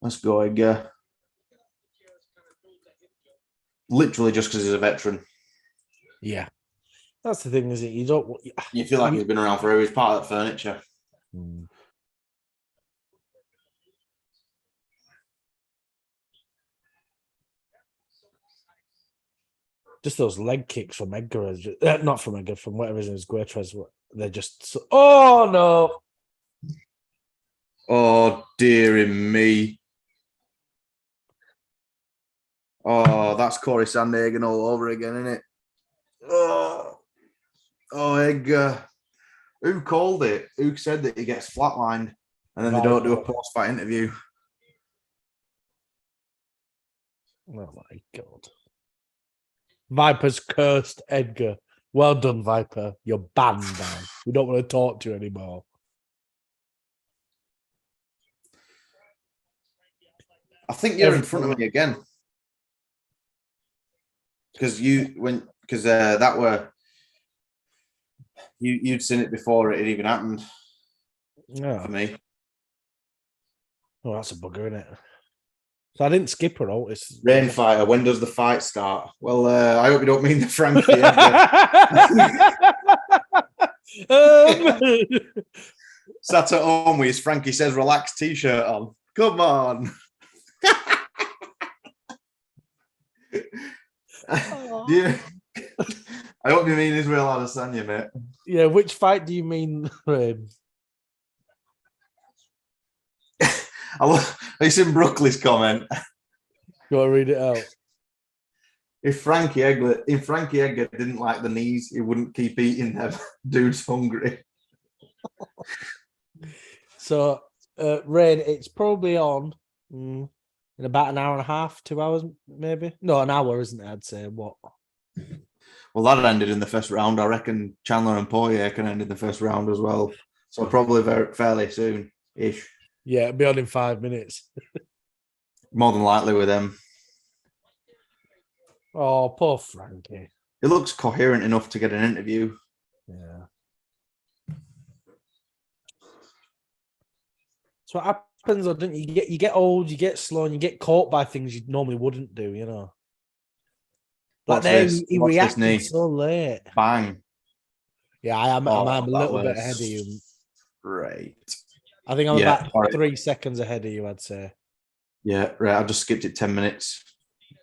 Let's go, Edgar. Literally just because he's a veteran. Yeah. That's the thing, is it? You feel like he's been around forever. He's part of that furniture. Just those leg kicks from Edgar, not from Edgar, from whatever his name is, Guetres. They're just oh no! Oh dearie me! Oh, that's Corey Sandhagen all over again, isn't it? Oh, Edgar. Who called it? Who said that he gets flatlined and then they don't do a post-fight interview? Oh my God. Viper's cursed Edgar. Well done, Viper. You're banned now. We don't want to talk to you anymore. I think you're in front of me again. Because that were you'd seen it before it even happened. Yeah. For me. Oh, that's a bugger, isn't it? So I didn't skip her out. Rain Fighter, when does the fight start? Well, I hope you don't mean the Frankie. Sat at home with his Frankie Says Relax t-shirt on. Come on. Yeah. I hope you mean Israel Adesanya, mate. Yeah, which fight do you mean, Rain? It's in Brooklyn's comment. You want to read it out? If Frankie Edgar didn't like the knees, he wouldn't keep eating them. Dude's hungry. So, Rain, it's probably on in about an hour and a half, 2 hours, maybe. No, an hour, isn't it? I'd say. What? Well, that ended in the first round. I reckon Chandler and Poirier can end in the first round as well. So probably fairly soon-ish. Yeah, it'll be on in 5 minutes. More than likely with them. Oh, poor Frankie. It looks coherent enough to get an interview. Yeah. So what happens, though, don't you? You get old, you get slow, and you get caught by things you normally wouldn't do, you know? Like there, he reacted so late. Bang. Yeah, I'm a little bit ahead of you. Right. I think I'm about 3 seconds ahead of you, I'd say. Yeah, right. I just skipped it 10 minutes.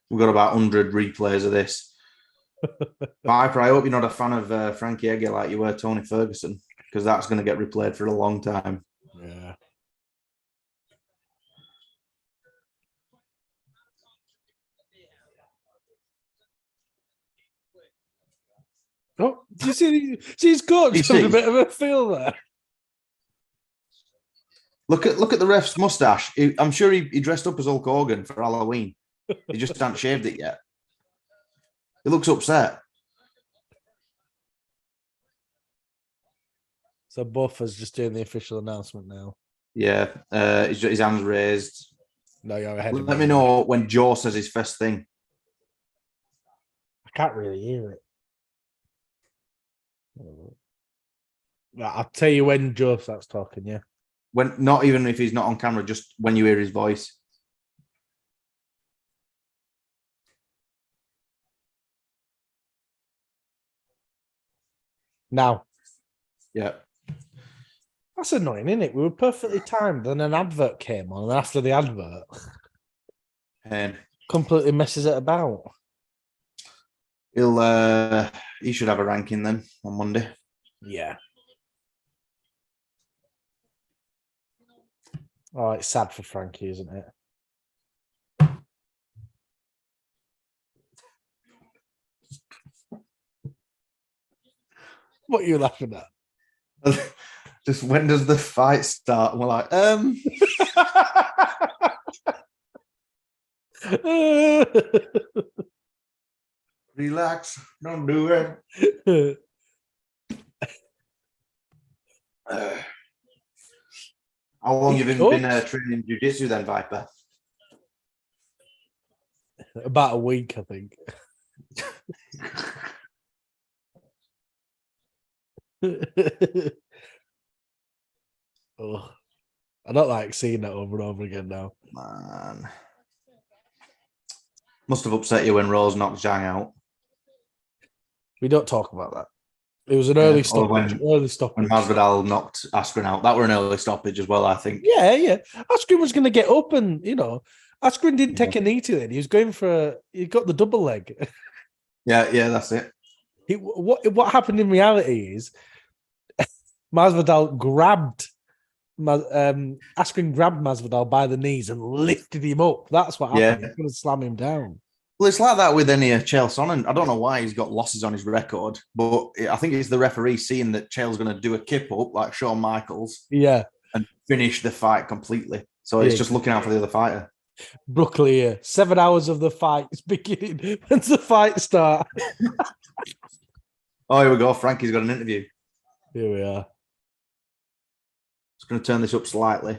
We've got about 100 replays of this. Viper, I hope you're not a fan of Frankie Edgar like you were Tony Ferguson, because that's going to get replayed for a long time. Yeah. Oh, do you see his coach having a bit of a feel there? Look at the ref's mustache. I'm sure he dressed up as Hulk Hogan for Halloween. He just hasn't shaved it yet. He looks upset. So Buffer's just doing the official announcement now. Yeah, his hands raised. No, you're ahead. Let me know when Joe says his first thing. I can't really hear it. I'll tell you when Joe starts talking, yeah. When, not even if he's not on camera, just when you hear his voice. Now. Yeah. That's annoying, isn't it? We were perfectly timed, then an advert came on, and after the advert, completely messes it about. He should have a ranking then on Monday. Yeah. Oh, it's sad for Frankie, isn't it? What are you laughing at? Just when does the fight start? And we're like, relax, don't do it. How long have you been training jiu-jitsu then, Viper? About a week, I think. Oh, I don't like seeing that over and over again now. Man. Must have upset you when Rose knocked Zhang out. We don't talk about that. It was an early stoppage. When Masvidal knocked Askren out. That were an early stoppage as well, I think. Yeah. Askren was going to get up and, Askren didn't take a knee to it. He was going he got the double leg. Yeah, that's it. What happened in reality is Masvidal grabbed Askren grabbed Masvidal by the knees and lifted him up. That's what happened. He was going to slam him down. Well, it's like that with any Chael Sonnen. I don't know why he's got losses on his record, but I think it's the referee seeing that Chael's going to do a kip up like Shawn Michaels Yeah. and finish the fight completely. So Yeah. it's just looking out for the other fighter. Brooklyn here. 7 hours of the fight is beginning. When's the fight start? Oh, here we go. Frankie's got an interview. Here we are. Just going to turn this up slightly.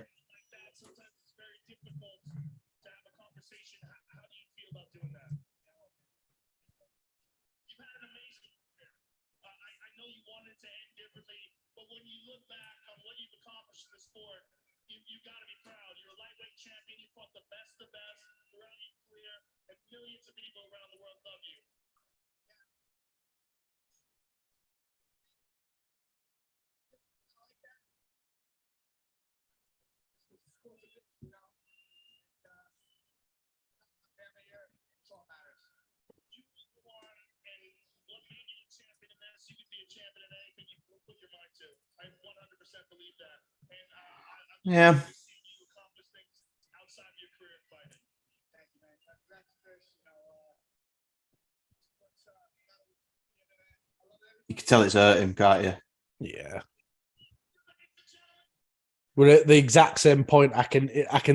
Yeah. You can tell it's hurt him, can't you? Yeah. We're at the exact same point. I can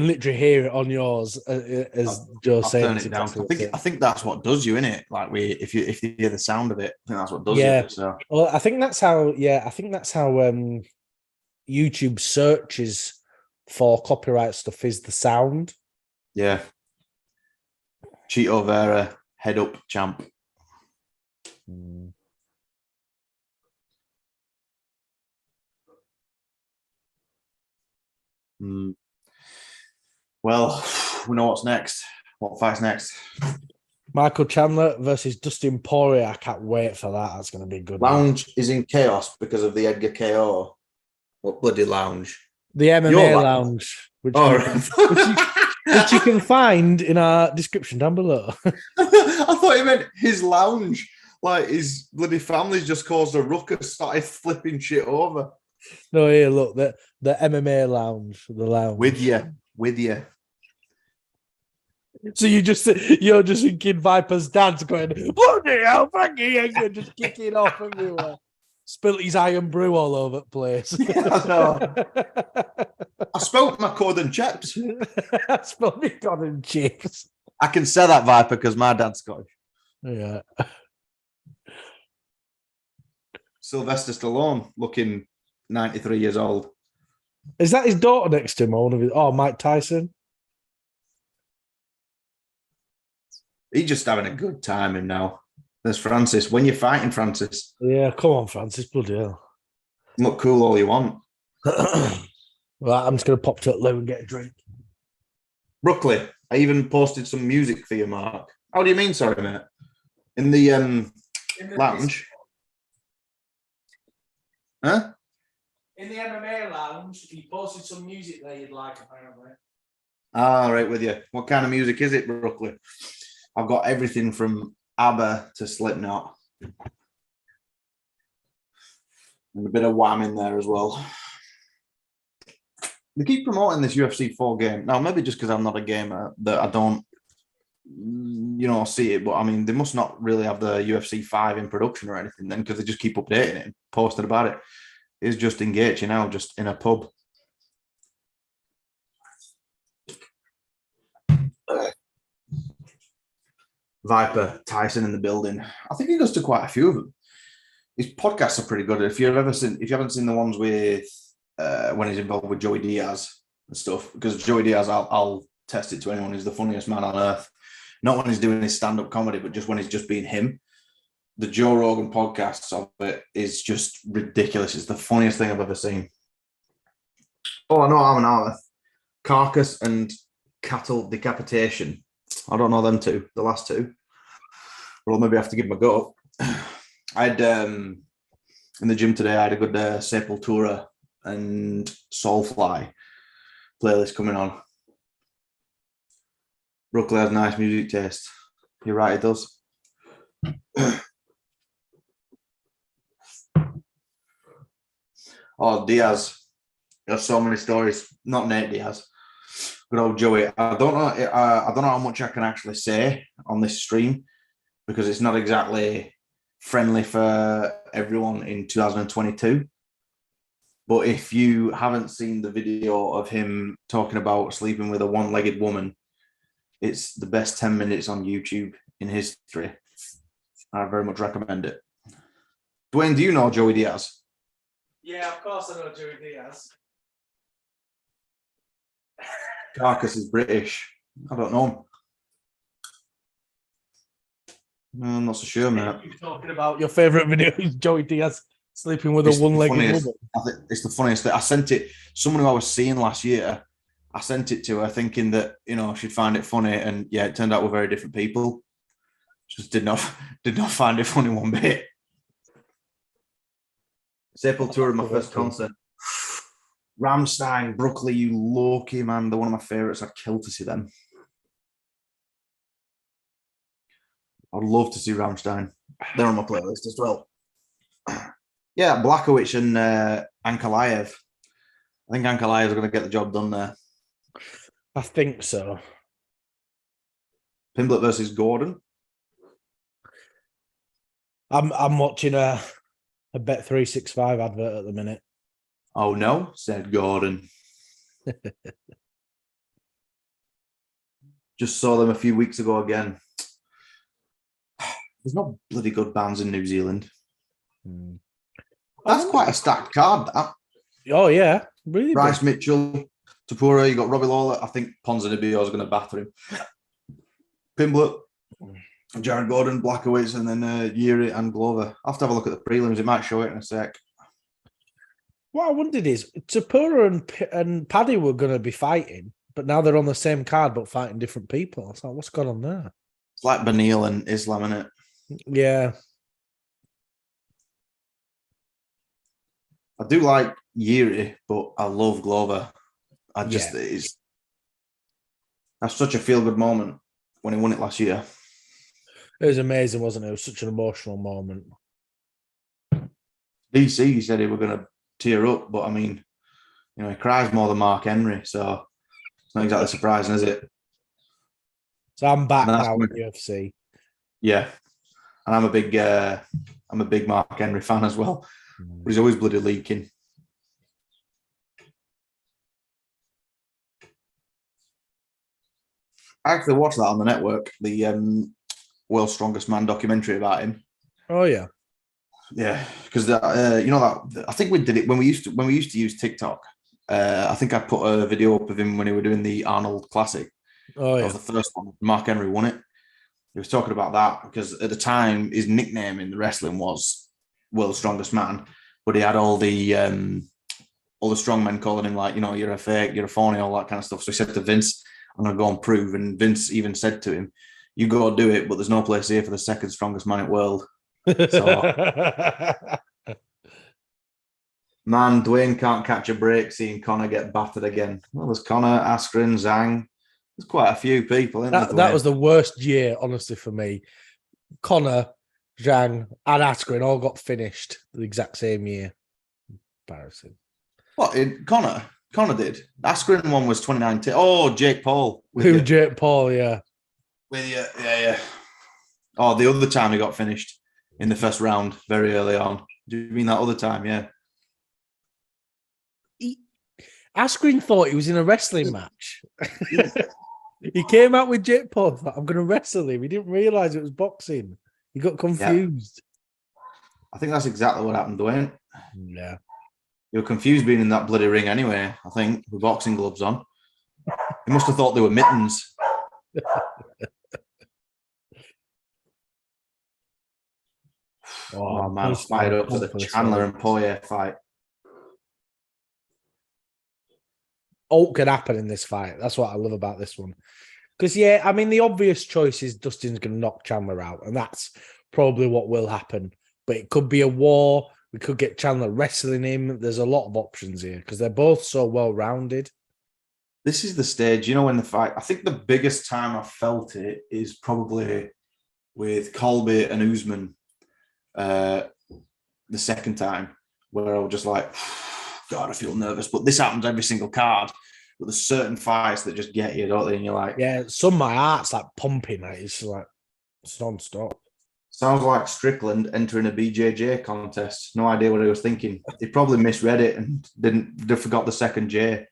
literally hear it on yours as Joe saying. Turn it down. I think that's what does you, innit? Like if you hear the sound of it, I think that's what does you. So. Well, I think that's how. Yeah, I think that's how YouTube searches for copyright stuff is the sound. Yeah. Cheeto Vera, head up champ. Well, we know what's next. What fight's next? Michael Chandler versus Dustin Poirier. I can't wait for that. That's going to be good. Lounge is in chaos because of the Edgar KO. What bloody lounge? The MMA lounge, which you can find in our description down below. I thought he meant his lounge. Like his bloody family's just caused a ruckus, started flipping shit over. No, here, look, the MMA lounge, the lounge. With you. So you're just thinking Viper's dad's going, bloody hell, Frankie, and just kicking off everywhere. Spilt his iron brew all over the place. Yeah, I know. I spilled my cod and chips. I spilled my cod and chips. I can say that, Viper, because my dad's Scottish. Yeah. Sylvester Stallone, looking 93 years old. Is that his daughter next to him? Or one of his? Oh, Mike Tyson. He's just having a good time him now. There's Francis. When you're fighting, Francis. Yeah, come on, Francis. Bloody hell. Look cool all you want. Right, I'm just going to pop to Lou and get a drink. Brooklyn, I even posted some music for you, Mark. How do you mean, sorry, mate? In the lounge? Huh? In the MMA lounge, he posted some music there you'd like, apparently. Ah, right with you. What kind of music is it, Brooklyn? I've got everything from ABBA to Slipknot. And a bit of Wham in there as well. They keep promoting this UFC 4 game. Now, maybe just because I'm not a gamer that I don't, see it. But, I mean, they must not really have the UFC 5 in production or anything then because they just keep updating it and posting about it. It's just engaged, just in a pub. Viper, Tyson in the building. I think he goes to quite a few of them. His podcasts are pretty good. If you haven't seen the ones with when he's involved with Joey Diaz and stuff, because Joey Diaz, I'll test it to anyone, he's the funniest man on earth. Not when he's doing his stand-up comedy, but just when he's just being him. The Joe Rogan podcasts of it is just ridiculous. It's the funniest thing I've ever seen. Oh, I know I'm an artist. Carcass and Cattle Decapitation. I don't know them two, the last two. Well, maybe I have to give them a go. I had in the gym today, I had a good Sepultura and Soulfly playlist coming on. Brooklyn has nice music taste. You're right, it does. Oh, Diaz. There's so many stories. Not Nate Diaz. Good old Joey. I don't know. I don't know how much I can actually say on this stream because it's not exactly friendly for everyone in 2022. But if you haven't seen the video of him talking about sleeping with a one-legged woman, it's the best 10 minutes on YouTube in history. I very much recommend it. Dwayne, do you know Joey Diaz? Yeah, of course I know Joey Diaz. Carcass is British. I don't know. No, I'm not so sure, mate. You're talking about your favourite video is Joey Diaz sleeping with a one-legged woman. I think it's the funniest thing. I sent it, someone who I was seeing last year, I sent it to her thinking that, she'd find it funny. And yeah, it turned out we're very different people. Just did not find it funny one bit. Sepultura, my first concert. Rammstein, Brooklyn, you lucky man. They're one of my favourites. I'd kill to see them. I'd love to see Rammstein. They're on my playlist as well. Yeah, Blachowicz and Ankalaev. I think Ankalaev is going to get the job done there. I think so. Pimblett versus Gordon. I'm watching a Bet365 advert at the minute. Oh no, said Gordon. Just saw them a few weeks ago again. There's no bloody good bands in New Zealand. That's quite a stacked card, that. Oh, yeah. Really Bryce big. Mitchell, Tapura, you got Robbie Lawler. I think Ponzinibbio is going to batter him. Pimblett, Jared Gordon, Blachowicz, and then Yuri and Glover. I'll have to have a look at the prelims. It might show it in a sec. What I wondered is, Tapura and Paddy were going to be fighting, but now they're on the same card but fighting different people. It's like, what's going on there? It's like Benil and Islam, isn't it? Yeah. I do like Yuri, but I love Glover. That's such a feel-good moment when he won it last year. It was amazing, wasn't it? It was such an emotional moment. DC said he were going to tear up, but I mean, he cries more than Mark Henry, so it's not exactly surprising, is it? So I'm back now at UFC. Yeah, and I'm a big Mark Henry fan as well, but he's always bloody leaking. I actually watched that on the network, the World's Strongest Man documentary about him. Oh yeah, yeah, because that I think we did it when we used to use TikTok. I think I put a video up of him when he were doing the Arnold Classic. Oh yeah, that was the first one. Mark Henry won it. He was talking about that because at the time his nickname in the wrestling was World's Strongest Man, but he had all the strongmen calling him like, you're a fake, you're a phony, all that kind of stuff. So he said to Vince, I'm going to go and prove. And Vince even said to him, you go do it, but there's no place here for the second strongest man in the world. So, man, Dwayne can't catch a break seeing Conor get battered again. Well, there's Conor, Askren, Zhang. There's quite a few people. That was the worst year, honestly, for me. Conor, Zhang, and Askren all got finished the exact same year. Embarrassing. What, Conor? Conor did. Askren one was 2019. Oh, Jake Paul. Jake Paul, yeah. With you, yeah. Oh, the other time he got finished in the first round, very early on. Do you mean that other time? Yeah. Askren thought he was in a wrestling match. He came out with Jake Paul. Thought, I'm going to wrestle him. He didn't realize it was boxing. He got confused. Yeah. I think that's exactly what happened, Dwayne. Yeah. You were confused being in that bloody ring anyway, I think, with boxing gloves on. He must have thought they were mittens. Oh man, I was fired up for the Chandler and Poirier fight. All could happen in this fight. That's what I love about this one. Because, yeah, I mean, the obvious choice is Dustin's going to knock Chandler out, and that's probably what will happen. But it could be a war. We could get Chandler wrestling him. There's a lot of options here because they're both so well-rounded. This is the stage, when the fight, I think the biggest time I felt it is probably with Colby and Usman the second time, where I was just like, God, I feel nervous. But this happens every single card But there's certain fights that just get you, don't they? And you're like, Yeah, some of my heart's like pumping. It's like it's non-stop. sounds like Strickland entering a BJJ contest. No idea what he was thinking. He probably misread it and forgot the second J.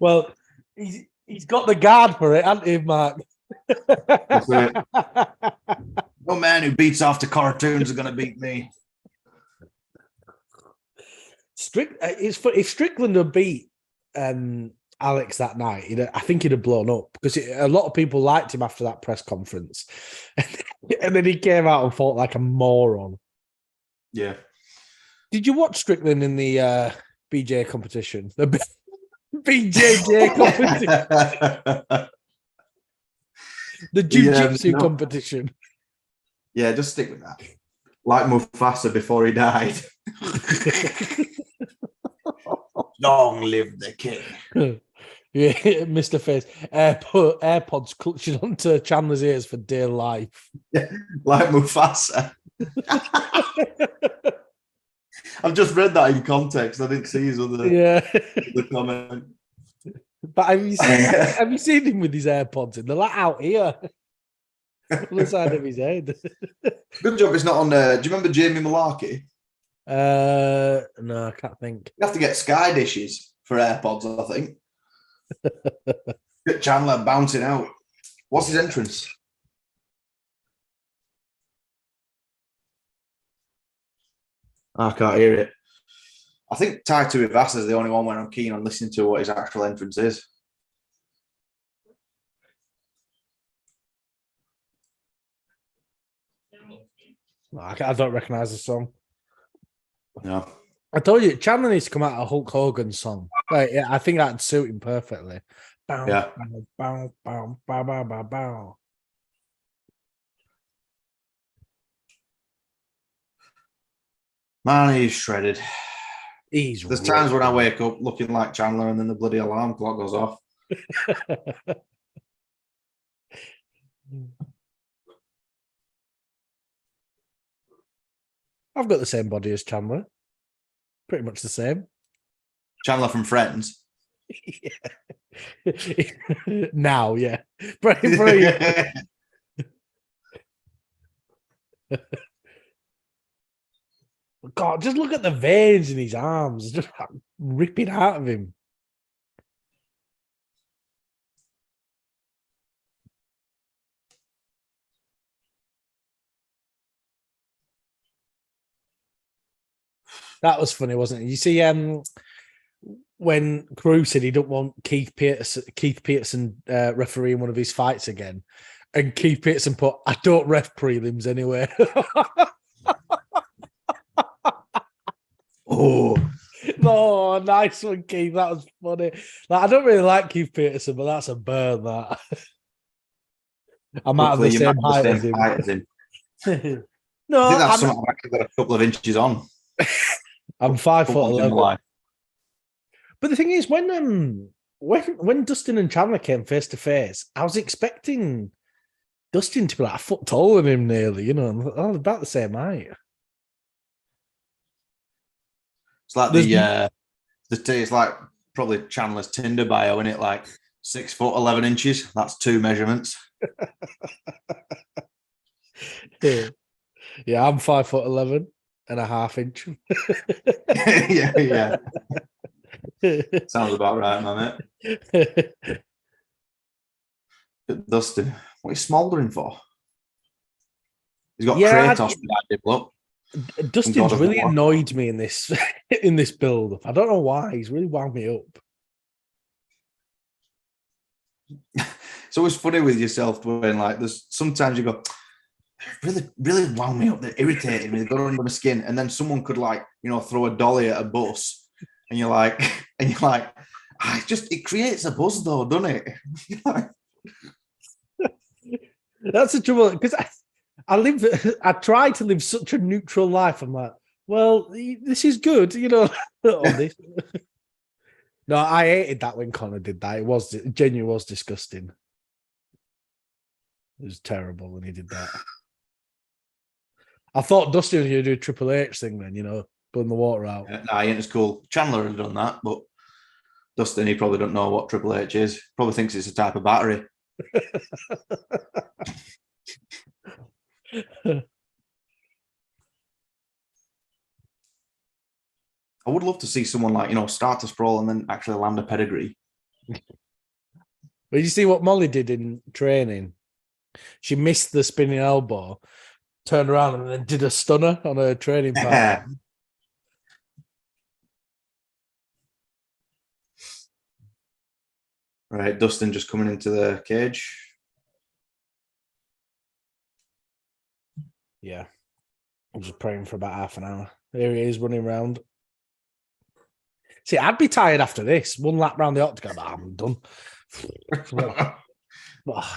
Well, he's got the guard for it, hasn't he, Mark? That's it. No man who beats off the cartoons is going to beat me. If Strickland had beat Alex that night, I think he'd have blown up because a lot of people liked him after that press conference. And then he came out and fought like a moron. Yeah. Did you watch Strickland in the BJ competition? The BJJ competition? The jiu-jitsu competition. Yeah, just stick with that. Like Mufasa before he died. Long live the king. Yeah, Mr. Face. AirPods clutching onto Chandler's ears for dear life. Yeah, like Mufasa. I've just read that in context. I didn't see his other comment. But have you seen him with his AirPods in? They're like out here. On the side of his head. Good job it's not on there. Do you remember Jamie Malarkey? No, I can't think. You have to get Sky dishes for AirPods, I think. Get Chandler bouncing out. What's his entrance? I can't hear it. I think Taito Ivasa is the only one where I'm keen on listening to what his actual entrance is. I don't recognise the song. No. I told you, Chandler needs to come out a Hulk Hogan song. Like, yeah, I think that'd suit him perfectly. Bow, yeah. Bow, bow, bow, bow, bow, bow. Man, he's shredded. There's times when I wake up looking like Chandler and then the bloody alarm clock goes off. I've got the same body as Chandler. Pretty much the same. Chandler from Friends. Now, yeah. Brilliant. God, just look at the veins in his arms. Just ripping out of him. That was funny, wasn't it? You see, when Crew said he don't want Keith Peterson refereeing one of his fights again, and Keith Peterson put, "I don't ref prelims anyway." Oh, nice one, Keith. That was funny. Like, I don't really like Keith Peterson, but that's a burn. That I'm out of the same height as him. No, I think that's something I've actually got a couple of inches on. I'm 5'11". But the thing is, when Dustin and Chandler came face to face, I was expecting Dustin to be like a foot taller than him, nearly. About the same height. It's like it's like probably Chandler's Tinder bio, isn't it? Like 6 foot 11 inches. That's 2 measurements. Yeah, I'm 5'11.5 inches. yeah. Sounds about right, my mate. Dustin, what are you smouldering for? He's got Kratos behind him, look. Dustin's really annoyed me in this build-up. I don't know why. He's really wound me up. It's always funny with yourself when, like, there's sometimes you go, really, really wound me up. They're irritating me. They got under my skin, and then someone could, like, throw a dolly at a bus, and you're like, it creates a buzz though, doesn't it? That's the trouble, because I try to live such a neutral life. I'm like, well, this is good, on this. No, I hated that when Connor did that. It genuinely was disgusting. It was terrible when he did that. I thought Dustin was going to do a Triple H thing then, pulling the water out. Nah, he ain't as cool. Chandler had done that, but Dustin, he probably don't know what Triple H is. Probably thinks it's a type of battery. I would love to see someone like, start to sprawl and then actually land a pedigree. But you see what Molly did in training? She missed the spinning elbow, turned around and then did a stunner on her training partner. Right, Dustin just coming into the cage. Yeah. I'm just praying for about half an hour. Here he is running around. See, I'd be tired after this. One lap round the octagon, I'm done.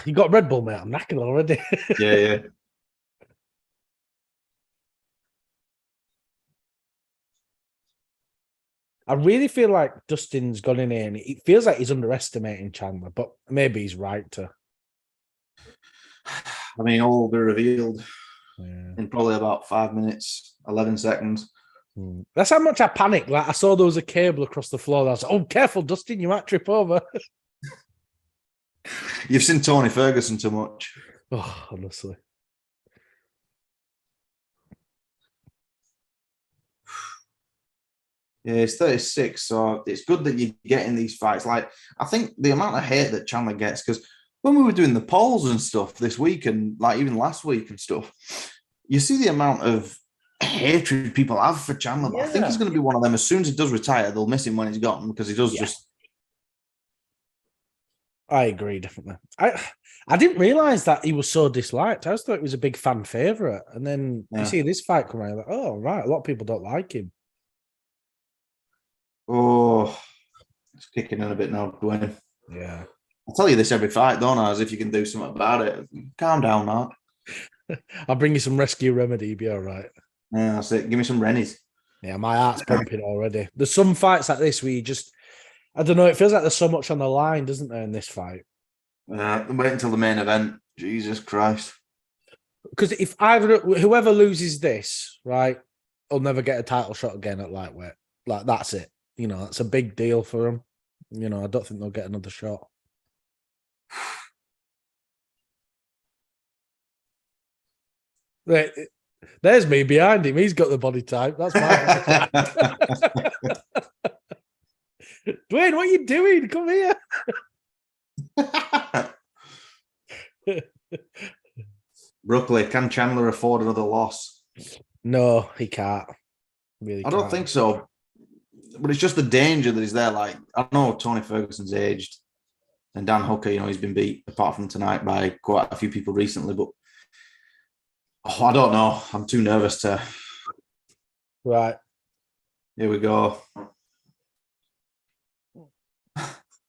You got Red Bull, mate. I'm knackered already. Yeah. I really feel like Dustin's gone in here and it feels like he's underestimating Chandler, but maybe he's right to. I mean, all will be revealed in probably about 5 minutes, 11 seconds. That's how much I panicked. Like I saw there was a cable across the floor. I was like, "Oh, careful, Dustin! You might trip over." You've seen Tony Ferguson too much. Oh, honestly. Yeah, he's 36, so it's good that you're getting these fights. Like, I think the amount of hate that Chandler gets, because when we were doing the polls and stuff this week and like even last week and stuff, you see the amount of hatred people have for Chandler. But I think he's going to be one of them. As soon as he does retire, they'll miss him when he's gone because he does just. I agree, definitely. I didn't realize that he was so disliked. I just thought he was a big fan favorite, and then you see this fight come around, like, oh right, a lot of people don't like him. Oh, it's kicking in a bit now, Dwayne. Yeah. I tell you this every fight, don't I? As if you can do something about it. Calm down, Mark. I'll bring you some rescue remedy. You'll be all right. Yeah, that's it. Give me some Rennies. Yeah, my heart's pumping already. There's some fights like this where you just, I don't know, it feels like there's so much on the line, doesn't there, in this fight? Wait until the main event. Jesus Christ. Because if whoever loses this, right, will never get a title shot again at lightweight. Like, that's it. It's a big deal for them. I don't think they'll get another shot. There's me behind him. He's got the body type. That's my Dwayne, what are you doing? Come here. Brooklyn, can Chandler afford another loss? No, he can't. Really, I don't think so. But it's just the danger that is there. Like, I know Tony Ferguson's aged, and Dan Hooker, he's been beat apart from tonight by quite a few people recently. But I don't know. I'm too nervous to. Right. Here we go.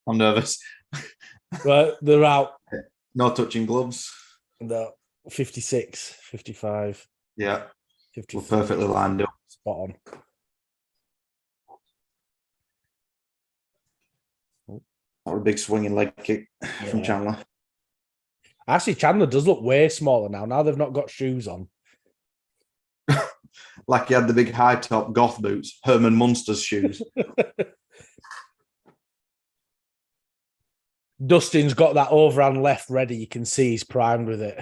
I'm nervous. Right, they're out. No touching gloves. No, 56, 55. Yeah. 54. We're perfectly lined up. Spot on. Or a big swinging leg kick from Chandler. Actually, Chandler does look way smaller now. Now they've not got shoes on. Like he had the big high top goth boots, Herman Munster's shoes. Dustin's got that overhand left ready. You can see he's primed with it.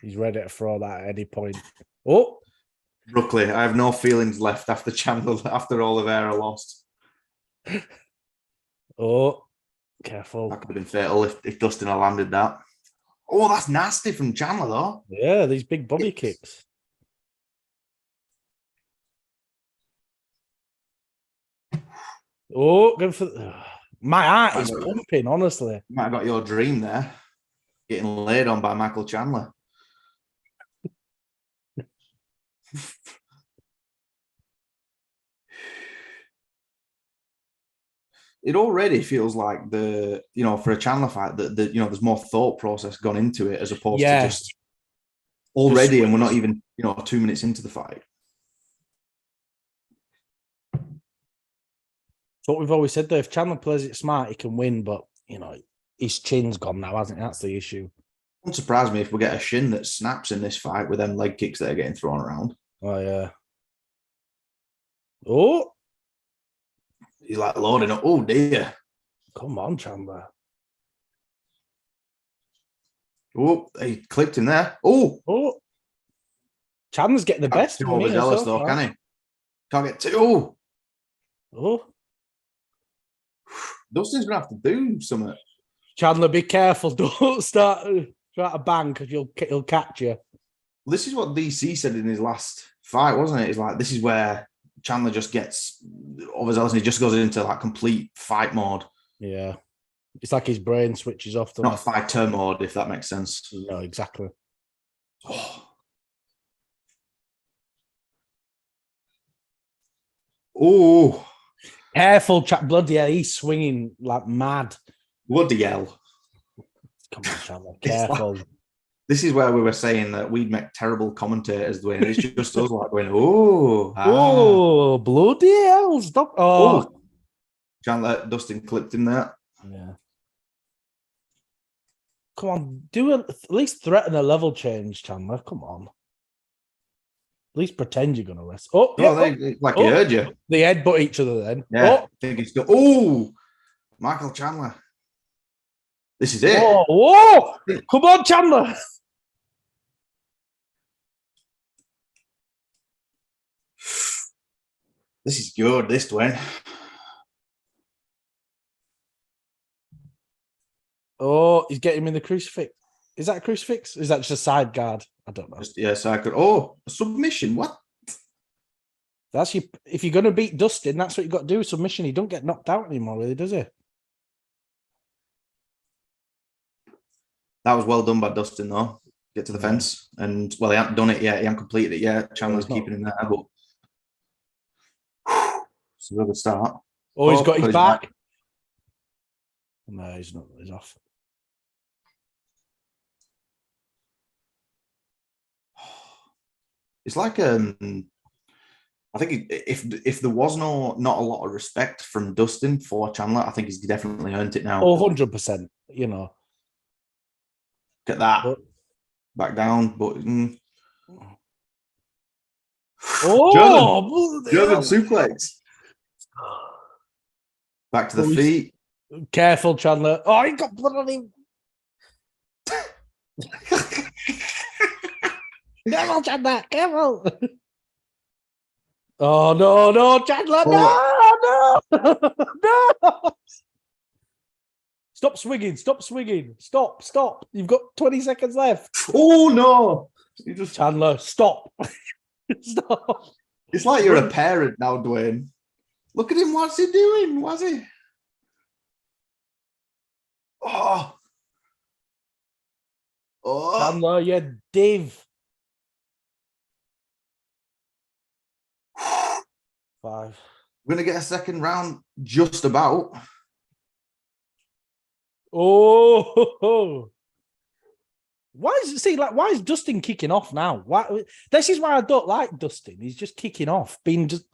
He's ready to throw that at any point. Oh, Brooklyn, I have no feelings left after Chandler, after Oliveira lost. Oh, careful. That could have been fatal if Dustin had landed that. Oh, that's nasty from Chandler, though. Yeah, these big body kicks. Oh, good for... My heart is pumping, honestly. You might have got your dream there. Getting laid on by Michael Chandler. It already feels like for a Chandler fight that there's more thought process gone into it as opposed to just already, and we're not even 2 minutes into the fight. It's what we've always said though. If Chandler plays it smart, he can win. But his chin's gone now, hasn't it? That's the issue. Wouldn't surprise me if we get a shin that snaps in this fight with them leg kicks that are getting thrown around. Oh yeah. Oh. He's like loading up. Oh, dear. Come on, Chandler. Oh, he clipped him there. Oh. Chandler's getting the best Too of him here overzealous, so though, far. can he? Can't get too. Oh. Dustin's going to have to do something. Chandler, be careful. Don't start try to bang because he'll catch you. This is what DC said in his last fight, wasn't it? It's like, this is where Chandler just gets overzealous and he just goes into like complete fight mode. Yeah. It's like his brain switches off. Not fighter mode, if that makes sense. No, exactly. Oh. Careful, chap. Bloody hell, he's swinging like mad. Bloody hell. Come on, Chandler. Careful. This is where we were saying that we'd make terrible commentators, Dwayne. It's just us like going, oh. Oh, bloody hell. Stop. Oh. Chandler, Dustin clipped in there. Yeah. Come on, at least threaten a level change, Chandler. Come on. At least pretend you're going to wrestle. Oh, yeah. Like he heard you. They headbutt each other then. Yeah. I think it's good. Oh, Michael Chandler. This is it. Whoa. Come on, Chandler. This is good, this, Dwayne. Oh, he's getting him in the crucifix. Is that a crucifix? Is that just a side guard? I don't know. Yes, I could. Oh, a submission. What? That's if you're going to beat Dustin, that's what you got to do. Submission. He don't get knocked out anymore, really, does he? That was well done by Dustin, though. Get to the fence. And, well, he hasn't done it yet. He hasn't completed it yet. Chandler's keeping him there, but it's a good start. Oh, he's got his back. No, he's not. He's off. It's like I think if there was not a lot of respect from Dustin for Chandler, I think he's definitely earned it now. Oh, 100%. You know. Get that. Back down, but German suplex. Back to the feet. Careful, Chandler. Oh, he got blood on him. Careful, Chandler. Careful. Oh, no, Chandler. Oh. No. Stop swinging. Stop. You've got 20 seconds left. Oh, no. Chandler, stop. Stop. It's like you're a parent now, Dwayne. Look at him. What's he doing? What's he? Oh. Chandler, you div. 5. We're going to get a second round just about. Oh. Why is Dustin kicking off now? Why? This is why I don't like Dustin. He's just kicking off, being just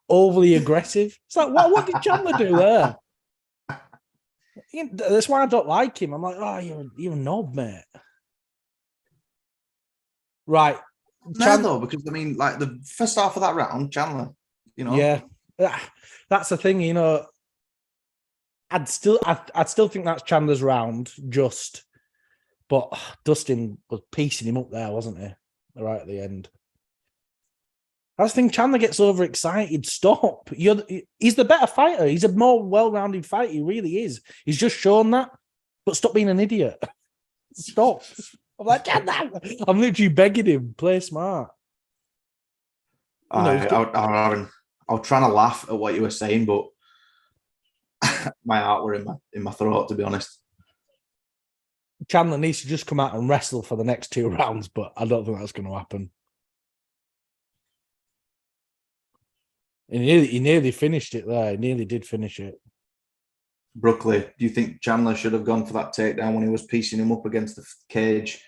overly aggressive. It's like, what did Chandler do there? That's why I don't like him. I'm like, oh, you're a knob, mate. Right. No, because I mean, like the first half of that round, Chandler, you know. Yeah. That's the thing, you know. I'd still think that's Chandler's round, but Dustin was piecing him up there, wasn't he? Right at the end. I just think Chandler gets overexcited. Stop. He's the better fighter. He's a more well-rounded fighter. He really is. He's just shown that. But stop being an idiot. Stop. I'm like, Chandler. I'm literally begging him, play smart. I was trying to laugh at what you were saying, but my heart were in my throat, to be honest. Chandler needs to just come out and wrestle for the next 2 rounds, but I don't think that's going to happen. He nearly finished it there. He nearly did finish it. Brooklyn, do you think Chandler should have gone for that takedown when he was piecing him up against the cage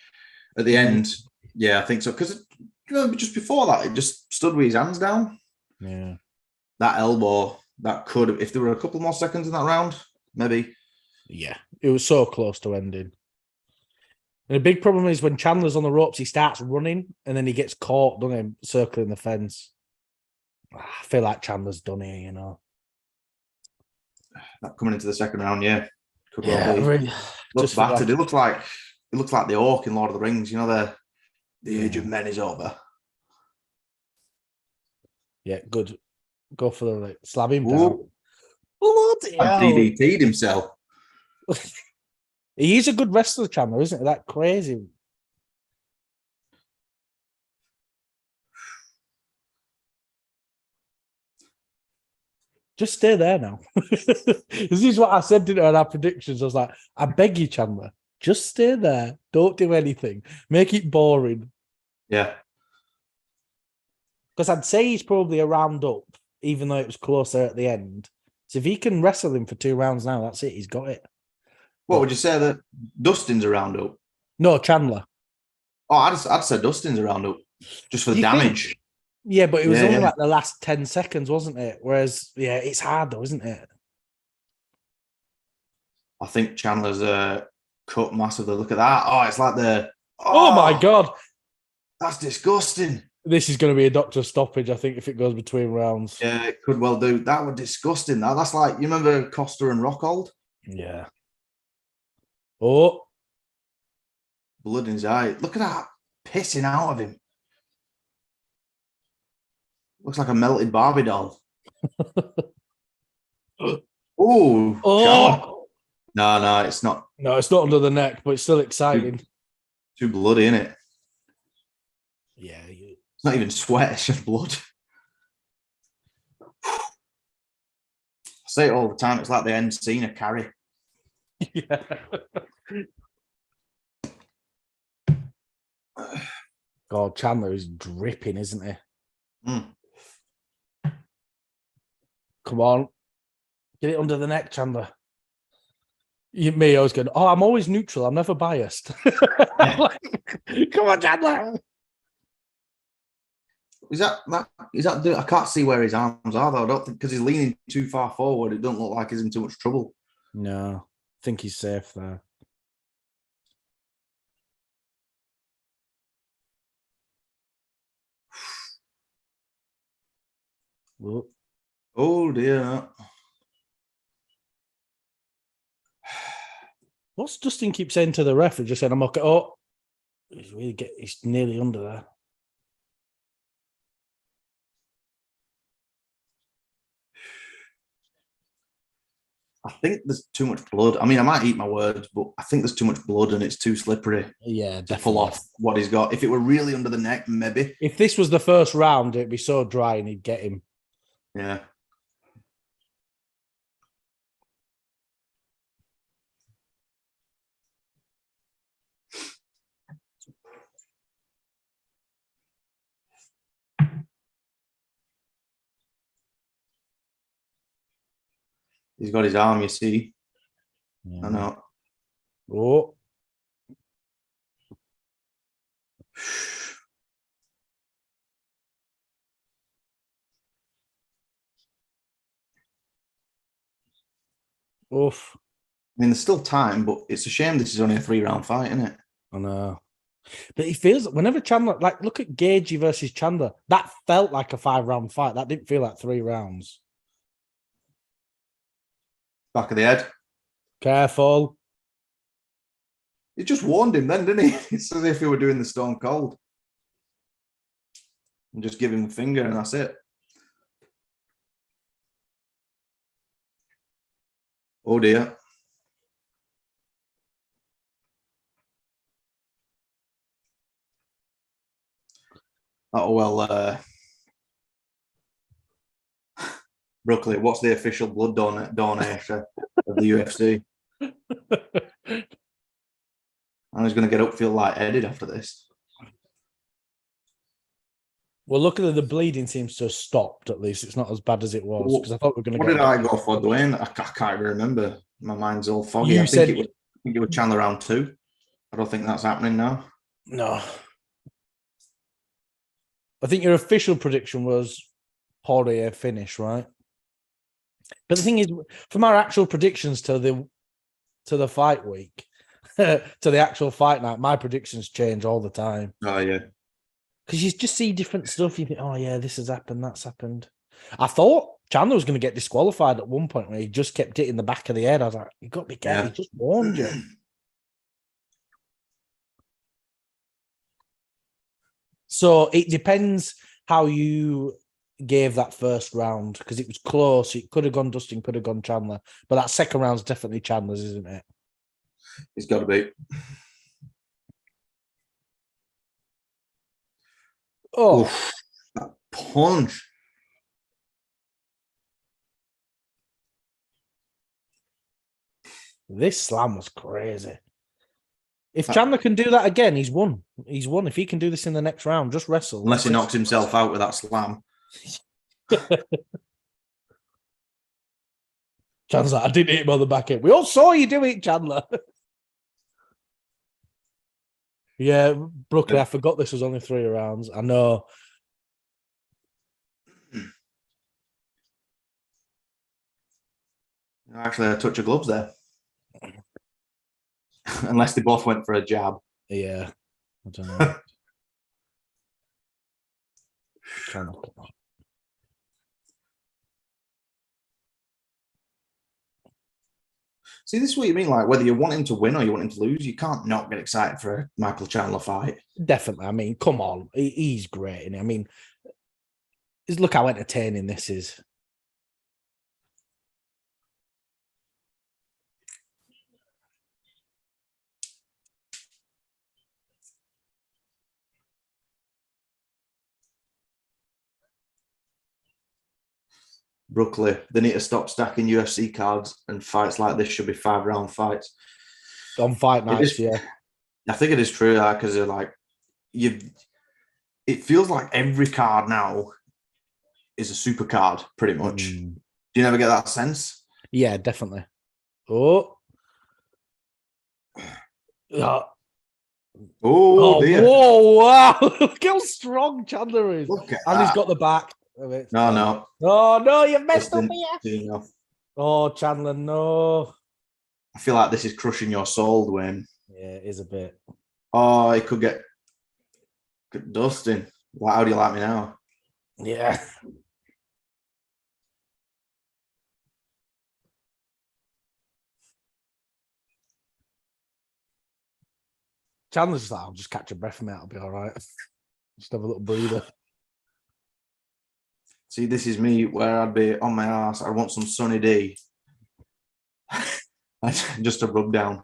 at the end? Yeah, I think so. Because just before that, it just stood with his hands down. Yeah. That elbow, that could have, if there were a couple more seconds in that round, maybe. Yeah, it was so close to ending. And the big problem is when Chandler's on the ropes, he starts running and then he gets caught, doesn't he, circling the fence. I feel like Chandler's done here, you know. coming into the second round, yeah. Could well Yeah, be. really. Looks Just battered. It looks like the orc in Lord of the Rings. You know, the age of men is over. Yeah, good. Go for the like, slab him down. Ooh, Bloody and hell. DDT'd himself. He is a good wrestler, Chandler, isn't it? That crazy. Just stay there now. This is what I said in our predictions. I was like, I beg you, Chandler, just stay there. Don't do anything. Make it boring. Yeah. Because I'd say he's probably a round up, even though it was closer at the end. So if he can wrestle him for 2 rounds now, that's it. He's got it. What would you say that Dustin's a round up? No, Chandler. Oh, I'd say Dustin's a round up just for the damage. Yeah, but it was only like the last 10 seconds, wasn't it? Whereas, yeah, it's hard though, isn't it? I think Chandler's cut massively. Look at that. Oh, it's like the... Oh my God. That's disgusting. This is going to be a doctor stoppage, I think, if it goes between rounds. Yeah, it could well do. That was disgusting. That's like, you remember Costa and Rockhold? Yeah. Oh. Blood in his eye. Look at that. Pissing out of him. Looks like a melted Barbie doll. Oh. No, it's not. No, it's not under the neck, but it's still exciting. Too bloody, isn't it? Yeah. It's not even sweat, it's just blood. I say it all the time. It's like the end scene of Carrie. Yeah. God, Chandler is dripping, isn't he? Come on. Get it under the neck, Chandler. Me, I was going, I'm always neutral. I'm never biased. Yeah. Come on, Chandler. Is that I can't see where his arms are, though. I don't think, because he's leaning too far forward, it doesn't look like he's in too much trouble. No, I think he's safe there. Whoa. Oh dear. What's Dustin keep saying to the ref? He just said, I'm okay. Oh, he's nearly under there. I think there's too much blood. I mean, I might eat my words, but I think there's too much blood and it's too slippery. Yeah, to pull off what he's got. If it were really under the neck, maybe. If this was the first round, it'd be so dry and he'd get him. Yeah. He's got his arm, you see. Yeah. I know. Oh. Oof. I mean, there's still time, but it's a shame this is only a 3-round fight, isn't it? I know. But it feels, whenever Chandler, like, look at Gagey versus Chandler. That felt like a 5-round fight. That didn't feel like 3 rounds. Back of the head. Careful. He just warned him then, didn't he? It's as if he were doing the Stone Cold. And just give him the finger and that's it. Oh dear. Oh, well, Brooklyn, what's the official blood donation of the UFC? And he's going to get up, feel light-headed after this. Well, look at the bleeding seems to have stopped, at least. It's not as bad as it was. Because I thought we were going to What did I go for, Dwayne? I can't even remember. My mind's all foggy. I think it was Chandler round 2. I don't think that's happening now. No. I think your official prediction was Poirier finish, right? But the thing is, from our actual predictions to the fight week, to the actual fight night, my predictions change all the time. Oh, yeah. Because you just see different stuff. You think, oh, yeah, this has happened, that's happened. I thought Chandler was going to get disqualified at one point where he just kept hitting the back of the head. I was like, you got to be careful. Yeah. He just warned you. So it depends how you gave that first round because it was close. It could have gone Dustin, could have gone Chandler. But that second round's definitely Chandler's, isn't it? It's got to be. Oh, oof, that punch. This slam was crazy. If Chandler can do that again, he's won. He's won. If he can do this in the next round, just wrestle. Unless he knocks himself out with that slam. Chandler's like, I didn't hit him on the back end. We all saw you do it, Chandler. Yeah, Brooklyn, I forgot this was only 3 rounds. I know. Actually, a touch of gloves there. Unless they both went for a jab. Yeah. I don't know. See, this is what you mean. Like, whether you want him to win or you want him to lose, you can't not get excited for a Michael Chandler fight. Definitely. I mean, come on. He's great. I mean, look how entertaining this is. Brooklyn, they need to stop stacking UFC cards, and fights like this should be 5-round fights. On fight nights, yeah. I think it is true because they're like it feels like every card now is a super card, pretty much. Do you never get that sense? Yeah, definitely. Oh, dear. Whoa, wow. Look how strong Chandler is. Look at and that. He's got the back of it. No. Oh, no, you've messed up here. You know. Oh, Chandler, no. I feel like this is crushing your soul, Dwayne. Yeah, it is a bit. Oh, it could get Dustin. How do you like me now? Yeah. Chandler's just like, I'll just catch a breath from it. I'll be all right. Just have a little breather. See, this is me where I'd be on my ass. I want some Sunny D. Just a rub down.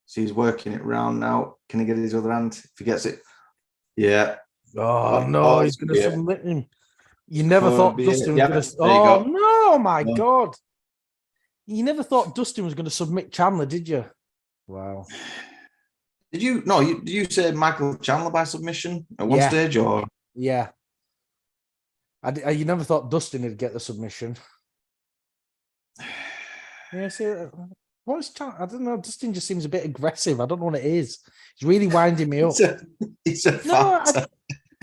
See, he's working it round now. Can he get his other hand? If he gets it. Yeah. Oh, no, he's going to submit him. You never thought Dustin was going to... Oh, no, my God. You never thought Dustin was going to submit Chandler, did you? Wow. Did you? No, did you say Michael Chandler by submission at one stage? Or yeah. You never thought Dustin would get the submission. Yeah, see, what's I don't know. Dustin just seems a bit aggressive. I don't know what it is. He's really winding me up. He's a fighter.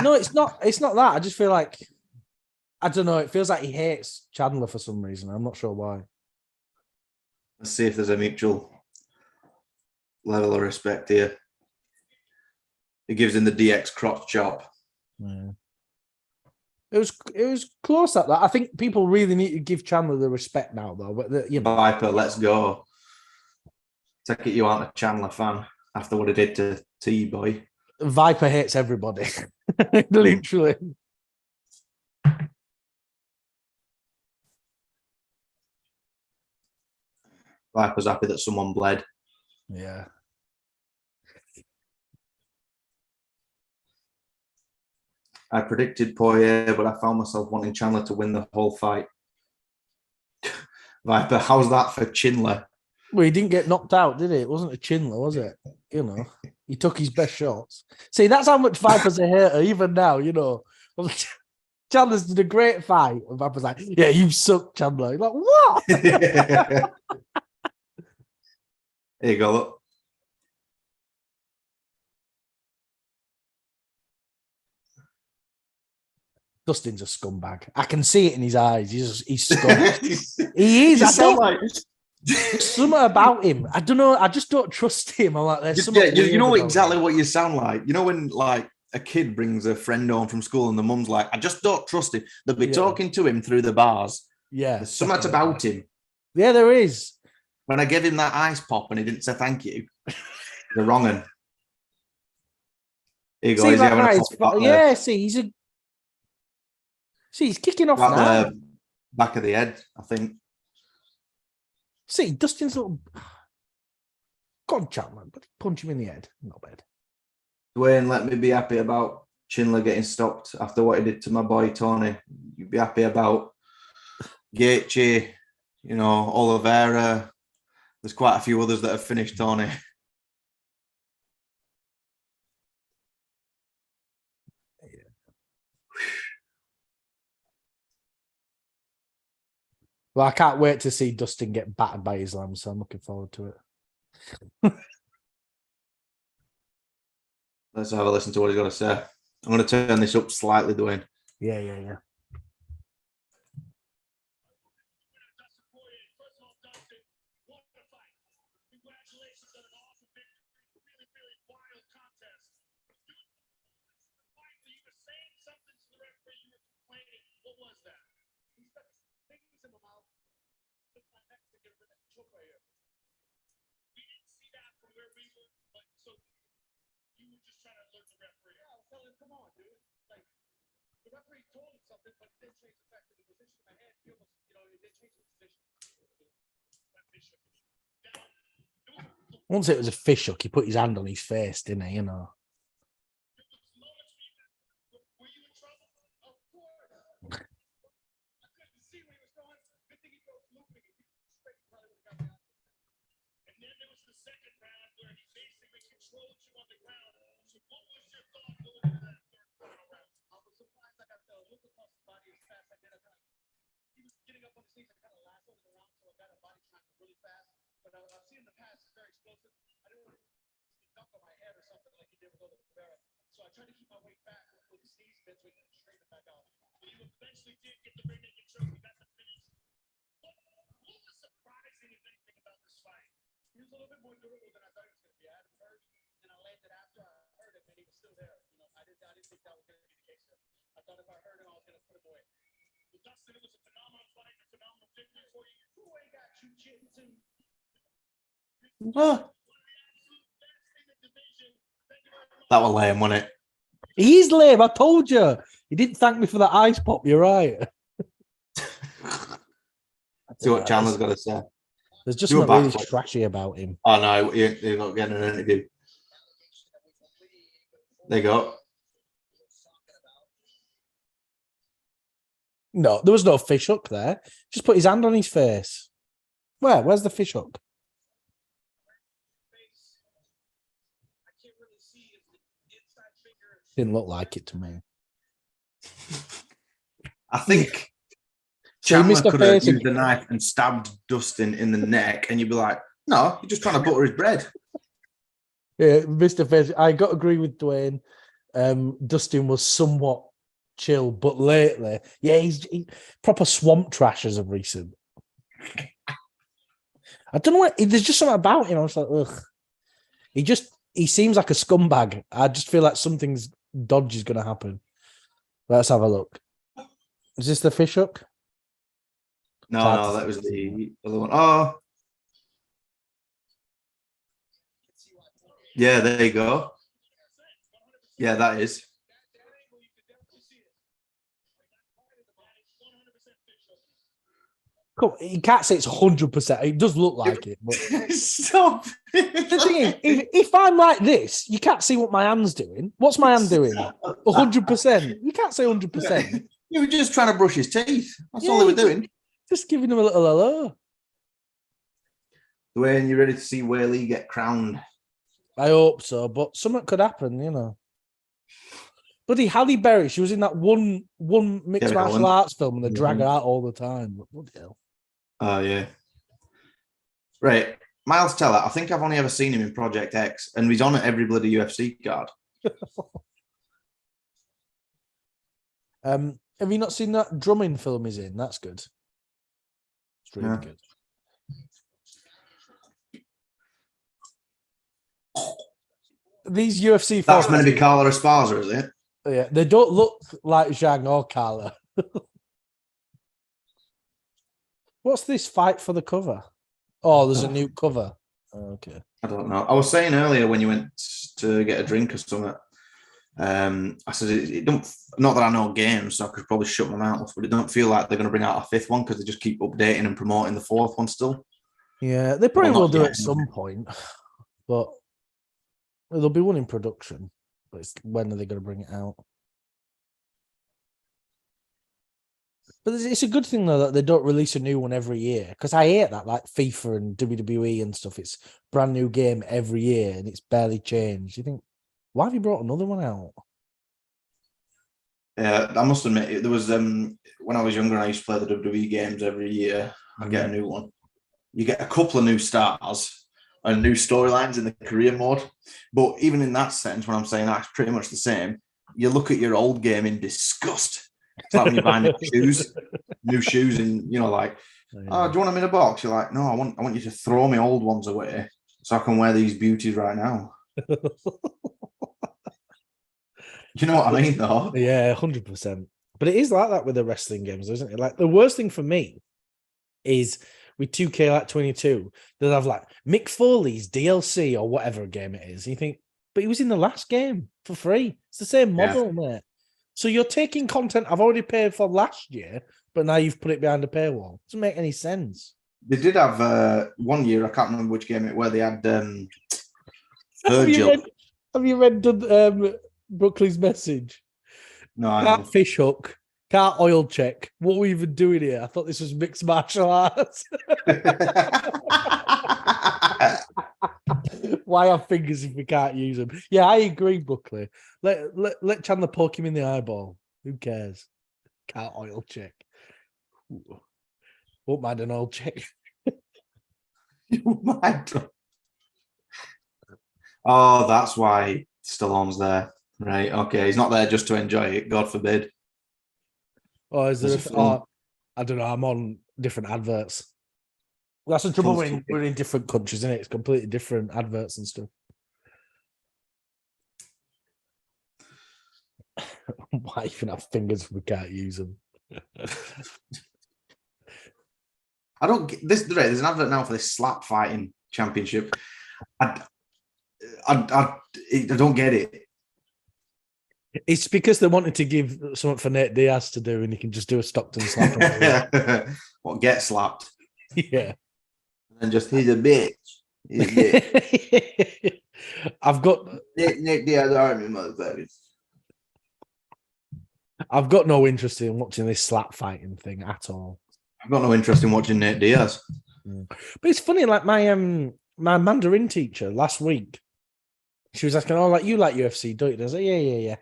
No, it's not. It's not that. I just feel like I don't know. It feels like he hates Chandler for some reason. I'm not sure why. Let's see if there's a mutual level of respect here. He gives him the DX crotch chop. Yeah. It was close at that. I think people really need to give Chandler the respect now, though. But Viper, let's go. Take it you aren't a Chandler fan after what he did to you, boy. Viper hates everybody. Literally. Viper's happy that someone bled. Yeah. I predicted Poirier, but I found myself wanting Chandler to win the whole fight. Viper, how's that for Chandler? Well, he didn't get knocked out, did he? It wasn't a Chandler, was it? You know, he took his best shots. See, that's how much Viper's a hater, even now, you know. Chandler's did a great fight. And Viper's like, yeah, you suck, Chandler. You're like, what? Here you go, look. Dustin's a scumbag. I can see it in his eyes. He's scum. He is. There's something about him. I don't know. I just don't trust him. I'm like, there's something. You know exactly what you sound like. You know when like a kid brings a friend home from school and the mum's like, I just don't trust him. They'll be Yeah. talking to him through the bars. Yeah. There's something about him. Yeah, there is. When I gave him that ice pop and he didn't say thank you, the wrong one. Here you go. See, yeah, see, he's kicking off now. Back of the head, I think. See, Dustin's little. Go on, Chandler. Punch him in the head. Not bad. Dwayne, let me be happy about Chandler getting stopped after what he did to my boy Tony. You'd be happy about Gaethje, Oliveira. There's quite a few others that have finished Tony. Well, I can't wait to see Dustin get battered by Islam, so I'm looking forward to it. Let's have a listen to what he's got to say. I'm going to turn this up slightly, Dwayne. Yeah. Once it was a fish hook, he put his hand on his face, didn't he? That was lame, wasn't it? He's lame. I told you. He didn't thank me for that ice pop. You're right. See what Chandler's got to say. There's just something really trashy about him. Oh, no, you're not getting an interview. There you go. No, there was no fish hook there. Just put his hand on his face. Where's the fish hook? Didn't look like it to me. I think Chandler could have used the knife and stabbed Dustin in the neck, and you'd be like, no, you're just trying to butter his bread. Yeah, Mr. Face. I got to agree with Dwayne. Dustin was somewhat chill, but lately, yeah, he's proper swamp trash as of recent. I don't know what. There's just something about him. I was like, ugh. He seems like a scumbag. I just feel like something's dodgy is going to happen. Let's have a look. Is this the fish hook? No, that was the other one. Oh, yeah, there you go. Yeah, that is. Come on, you can't say it's 100%. It does look like it. But... Stop. The thing is, if I'm like this, you can't see what my hand's doing. What's my hand doing? 100%. You can't say 100%. You were just trying to brush his teeth. That's all they were doing. Just giving him a little hello. Dwayne, you ready to see Whaley get crowned? I hope so, but something could happen, Bloody Halle Berry, she was in that one mixed martial arts film and they drag her out all the time. Bloody hell. Oh, yeah. Right. Miles Teller, I think I've only ever seen him in Project X, and he's on at every bloody UFC card. Have you not seen that drumming film he's in? That's good. It's really good. these UFC That's fighters, meant to be Carla Esparza, is it? yeah, they don't look like Zhang or Carla. What's this fight for the cover? Oh, there's a new cover. Okay. I don't know. I was saying earlier when you went to get a drink or something, I said it don't. Not that I know games, so I could probably shut my mouth, but it don't feel like they're going to bring out a fifth one because they just keep updating and promoting the fourth one still. Yeah, they probably will do yet, at some point, but there'll be one in production. But it's, when are they going to bring it out? But it's a good thing, though, that they don't release a new one every year. Because I hate that, like FIFA and WWE and stuff. It's brand new game every year and it's barely changed. You think, why have you brought another one out? Yeah, I must admit, there was when I was younger, I used to play the WWE games every year. I get a new one. You get a couple of new stars and new storylines in the career mode. But even in that sense, when I'm saying that's pretty much the same, you look at your old game in disgust. It's like when you buy new shoes, and like, oh, do you want them in a box? You're like, no, I want you to throw my old ones away so I can wear these beauties right now. You know what I mean, though? Yeah, 100%. But it is like that with the wrestling games, isn't it? Like the worst thing for me is with 2K like 22, they'll have like Mick Foley's DLC or whatever game it is. And you think, but he was in the last game for free. It's the same model, mate. So you're taking content I've already paid for last year, but now you've put it behind a paywall. Doesn't make any sense. They did have 1 year, I can't remember which game it, where they had Virgil. Have you read Brooklyn's message? No, I can't fish hook, can't oil check. What are we even doing here? I thought this was mixed martial arts. Why have fingers if we can't use them? Yeah, I agree, Buckley. Let Chandler poke him in the eyeball. Who cares? Can't oil check. Ooh. Won't mind an oil check. You might. Oh, that's why Stallone's there. Right. Okay. He's not there just to enjoy it. God forbid. Oh, is there I don't know. I'm on different adverts. That's the trouble when we're in different countries, isn't it? It's completely different adverts and stuff. Why even have fingers if we can't use them? I don't get this. There's an advert now for this slap fighting championship. I don't get it. It's because they wanted to give something for Nate Diaz to do, and he can just do a Stockton slap. What, get slapped? Yeah. And just, he's a bitch. He's a bitch. I've got Nick Diaz Army, motherfuckers. I've got no interest in watching this slap fighting thing at all. I've got no interest in watching Nate Diaz. But it's funny, like my Mandarin teacher last week, she was asking, "Oh, like you like UFC, don't you?" And I was like, "Yeah."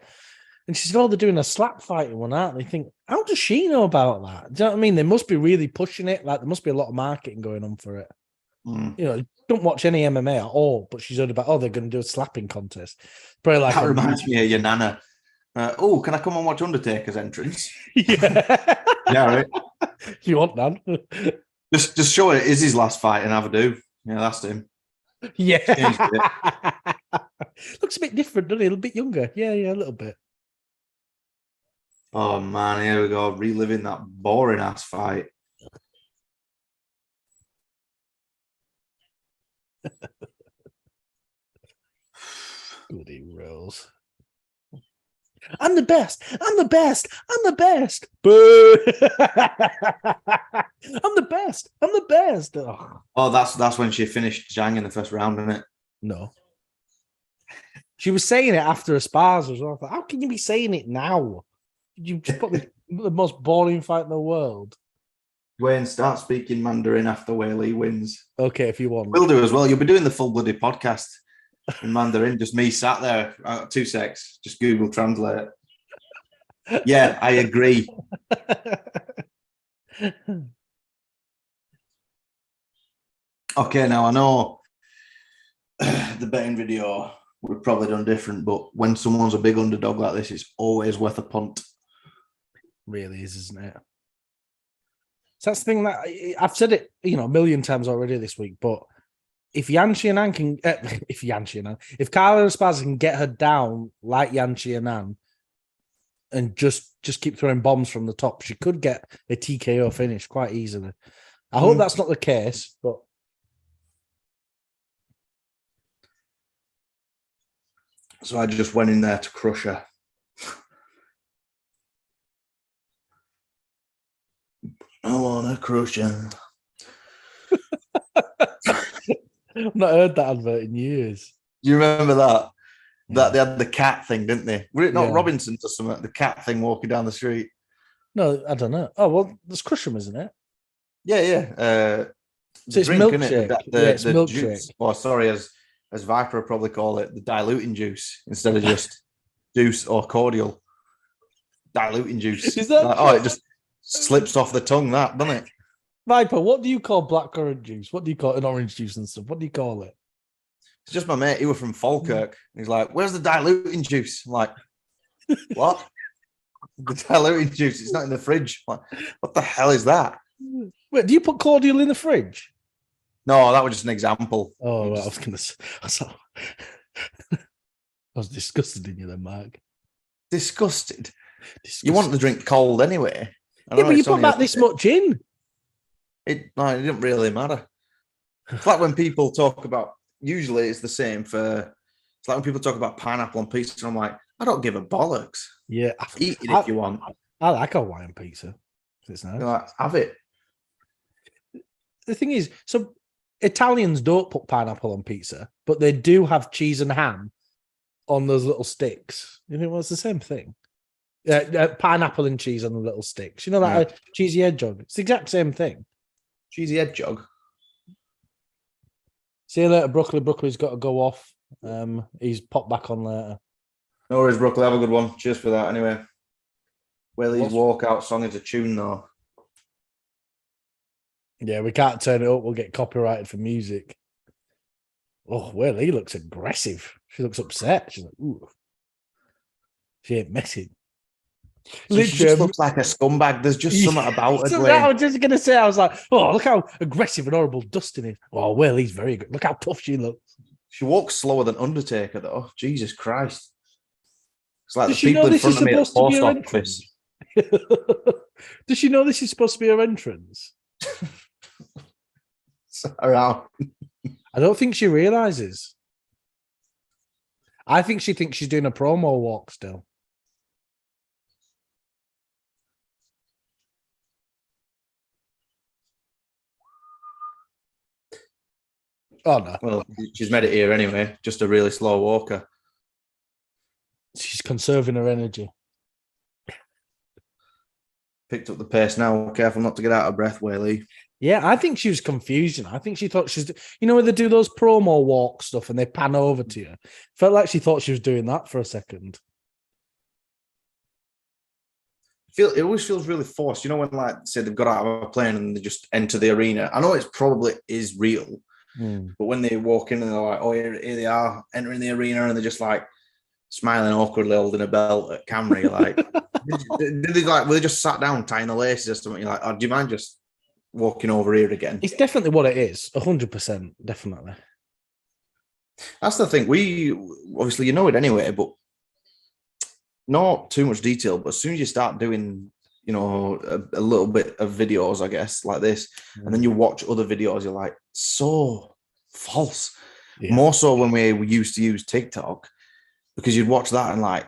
And she said, "Oh, they're doing a slap fighting one, aren't they?" Think, how does she know about that? Do you know what I mean? They must be really pushing it. Like there must be a lot of marketing going on for it. You know, don't watch any MMA at all, but she's heard about, they're going to do a slapping contest. Probably like that reminds me of your nana. Can I come and watch Undertaker's entrance? Yeah. Yeah, right. If you want that. Just show it is his last fight and have a do. Yeah, that's him. Yeah. Looks a bit different, doesn't he? A little bit younger. Yeah, a little bit. Oh man, here we go. Reliving that boring ass fight. Bloody rules. I'm the best. I'm the best. I'm the best. Boo. I'm the best. I'm the best. Oh, that's when she finished Zhang in the first round, isn't it? No. She was saying it after Esparza as well. How can you be saying it now? You just put the most boring fight in the world. Dwayne, start speaking Mandarin after Whaley wins. Okay, if you want. We'll do as well. You'll be doing the full-blooded podcast in Mandarin, just me sat there. 2 secs. Just Google Translate. Yeah, I agree. Okay, now I know the betting video would have probably done different, but when someone's a big underdog like this, it's always worth a punt. Really is, isn't it? So that's the thing that I've said it, a million times already this week, but if Yan Xianan can, if Carla Esparza can get her down like Yan Xianan and just keep throwing bombs from the top, she could get a TKO finish quite easily. I hope that's not the case, but. So I just went in there to crush her. I want to crush her. I've not heard that advert in years. Do you remember that? Yeah. That they had the cat thing, didn't they? Were it not Yeah. Robinson's or something? The cat thing walking down the street. No, I don't know. Oh, well, there's Crush'em, isn't it? Yeah. So it's drink, milkshake. innit? It's the milkshake. juice. Or sorry, as Viper would probably call it, the diluting juice instead of just juice or cordial. Diluting juice. Is that like, it just slips off the tongue, that, doesn't it? Viper, what do you call blackcurrant juice? What do you call an orange juice and stuff? What do you call it? It's just my mate. He was from Falkirk. He's like, "Where's the diluting juice?" I'm like, what? The diluting juice? It's not in the fridge. I'm like, what the hell is that? Wait, do you put cordial in the fridge? No, that was just an example. Oh, right, I was going to. I was disgusted in you then, Mark. Disgusted. You want the drink cold anyway. Yeah, but you put back this much in. It didn't really matter. It's like when people talk about. Usually, it's the same for. It's like when people talk about pineapple on pizza. And I'm like, I don't give a bollocks. Yeah, Eat it if you want. I like Hawaiian pizza. It's nice. You're like, have it. The thing is, so Italians don't put pineapple on pizza, but they do have cheese and ham on those little sticks. You know, it's the same thing. Pineapple and cheese on the little sticks. You know that cheesy hedgehog? It's the exact same thing. Cheesy hedgehog. See you later, Broccoli. Broccoli's got to go off. He's popped back on later. No worries, Broccoli. Have a good one. Cheers for that. Anyway, Willie's walkout song is a tune, though. Yeah, we can't turn it up. We'll get copyrighted for music. Oh, well, he looks aggressive. She looks upset. She's like, ooh. She ain't messing. She just looks like a scumbag. There's just something about her. I was just going to say, I was like, oh, look how aggressive and horrible Dustin is. Oh, well, he's very good. Look how tough she looks. She walks slower than Undertaker, though. Jesus Christ. It's like Does the people in front of me at the post office. Does she know this is supposed to be her entrance? Around. I don't think she realizes. I think she thinks she's doing a promo walk still. Oh, no. Well, she's made it here anyway. Just a really slow walker. She's conserving her energy. Picked up the pace now. Careful not to get out of breath, Whaley. Yeah, I think she was confused. I think she thought she's, you know, when they do those promo walk stuff and they pan over to you. Felt like she thought she was doing that for a second. It always feels really forced. You know, when, like, say they've got out of a plane and they just enter the arena. I know it's probably is real. But when they walk in and they're like, oh, here they are entering the arena, and they're just like smiling awkwardly, holding a belt at camera, you're like, were they just sat down tying the laces or something? You're like, oh, do you mind just walking over here again? It's definitely what it is. 100%, definitely. That's the thing. We obviously, you know it anyway, but not too much detail. But as soon as you start doing, you know, a little bit of videos, I guess, like this, and then you watch other videos, you're like, so false. Yeah. More so when we used to use TikTok, because you'd watch that and like,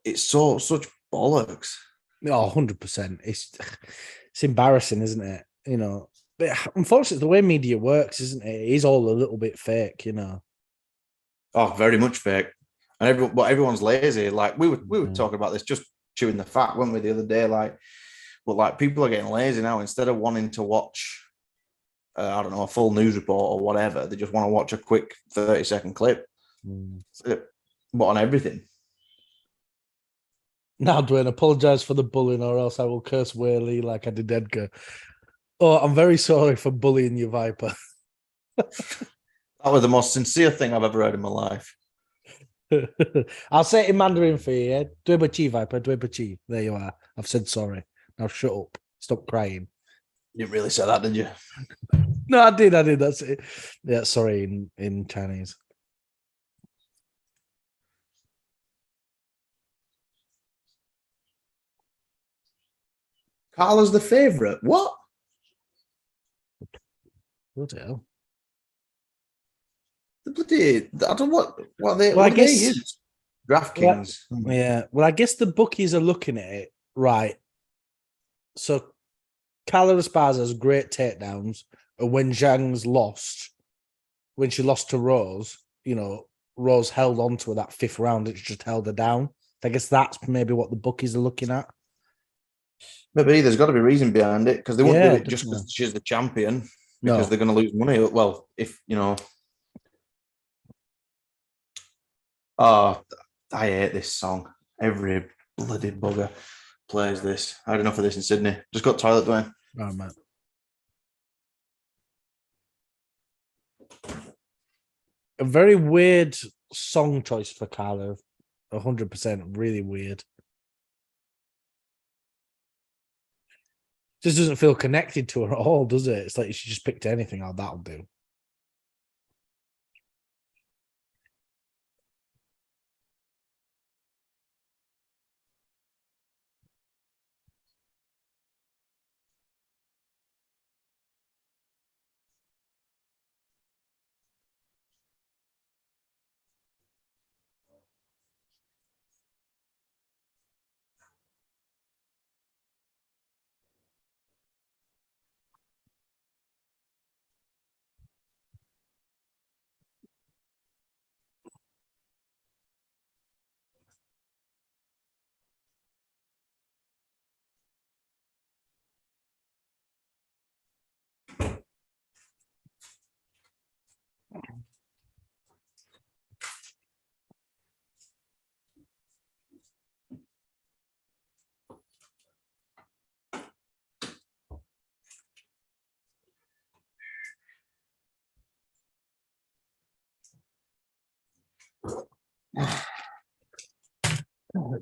it's such bollocks. Oh, 100%. It's embarrassing, isn't it? You know, but unfortunately, the way media works, isn't it? It is all a little bit fake, you know. Oh, very much fake. And everyone's lazy. Like we were talking about this, just chewing the fat, weren't we, the other day? Like, but like people are getting lazy now. Instead of wanting to watch, I don't know, a full news report or whatever, they just want to watch a quick 30-second clip. But on everything. Now, Dwayne, apologise for the bullying, or else I will curse Whaley like I did Edgar. Oh, I'm very sorry for bullying you, Viper. That was the most sincere thing I've ever heard in my life. I'll say it in Mandarin for you, yeah? Dwe bachi, Viper, dwe bachi. There you are. I've said sorry. Now shut up. Stop crying. You didn't really say that, did you? No, I did. That's it. Yeah, sorry, in Chinese. Carla's the favourite. What? Bloody hell. The bloody, I don't know what they Well, I what do they guess use? DraftKings. yeah. Well, I guess the bookies are looking at it right. So, Carla Esparza's great takedowns, and when Zhang's lost, when she lost to Rose, Rose held on to her that fifth round. It just held her down. I guess that's maybe what the bookies are looking at. Maybe there's got to be a reason behind it because they won't do it just definitely. because she's the champion. No. Because they're going to lose money. Well, if oh, I hate this song. Every bloody bugger plays this. I had enough of this in Sydney. Just got toilet doing. Oh, man. A very weird song choice for Carla. 100% really weird. Just doesn't feel connected to her at all, does it? It's like she just picked anything. Oh, that'll do.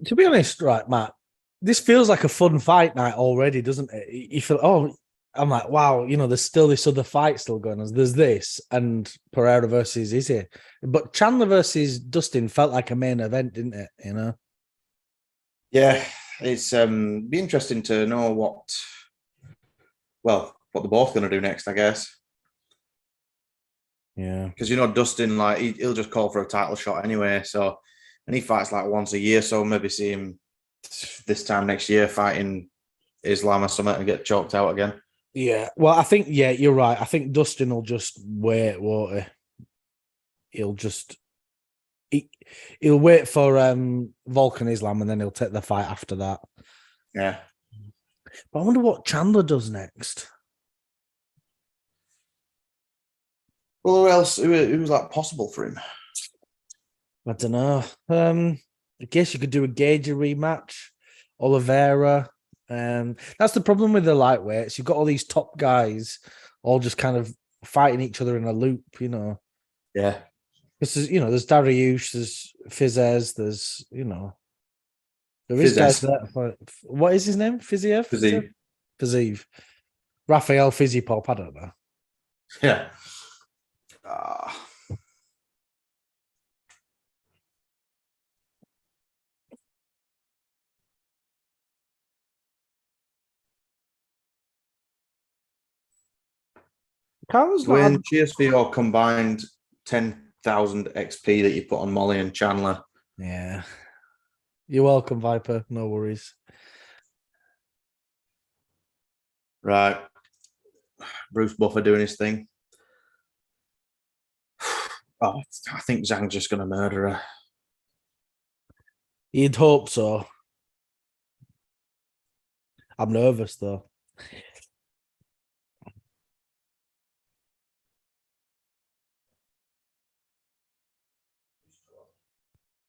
To be honest, right, Matt, this feels like a fun fight night already, doesn't it? You feel, I'm like, wow, there's still this other fight still going on. There's this and Pereira versus Izzy. But Chandler versus Dustin felt like a main event, didn't it? Yeah, it's be interesting to know what they're both going to do next, I guess. Yeah. Because Dustin, like he'll just call for a title shot anyway. So, and he fights like once a year. So maybe see him this time next year fighting Islam or something and get choked out again. Yeah. Well, I think you're right. I think Dustin will just wait, won't he? He'll wait for Volkan Islam and then he'll take the fight after that. Yeah. But I wonder what Chandler does next. Well, who else? Who's like possible for him? I don't know. I guess you could do a Gage rematch, Oliveira. That's the problem with the lightweights. You've got all these top guys all just kind of fighting each other in a loop, Yeah. Because there's Dariush, there's Fizez, there's there is guys there. What is his name? Fiziev. Fiziev. Raphael Fizzipop, I don't know. Yeah. When cheers for your combined 10,000 XP that you put on Molly and Chandler. Yeah. You're welcome, Viper. No worries. Right. Bruce Buffer doing his thing. Oh, I think Zhang's just going to murder her. You'd hope so. I'm nervous, though.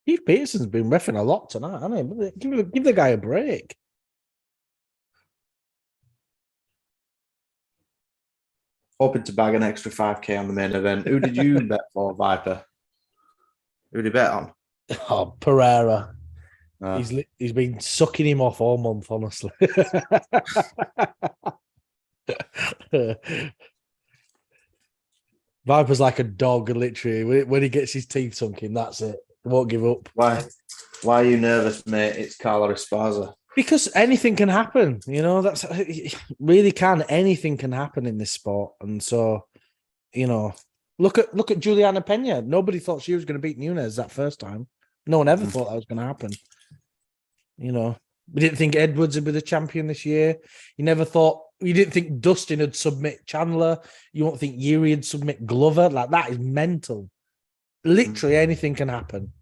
Keith Peterson's been reffing a lot tonight, hasn't he? Give the guy a break. Hoping to bag an extra 5K on the main event. Who did you bet for, Viper? Who did you bet on? Oh, Pereira. He's been sucking him off all month, honestly. Viper's like a dog, literally. When he gets his teeth sunk in, that's it. He won't give up. Why? Why are you nervous, mate? It's Carla Esparza. Because anything can happen, that's really can. Anything can happen in this sport. And so, look at Juliana Pena. Nobody thought she was going to beat Nunes that first time. No one ever thought that was going to happen. We didn't think Edwards would be the champion this year. You didn't think Dustin would submit Chandler. You won't think Yuri would submit Glover. Like, that is mental. Literally anything can happen.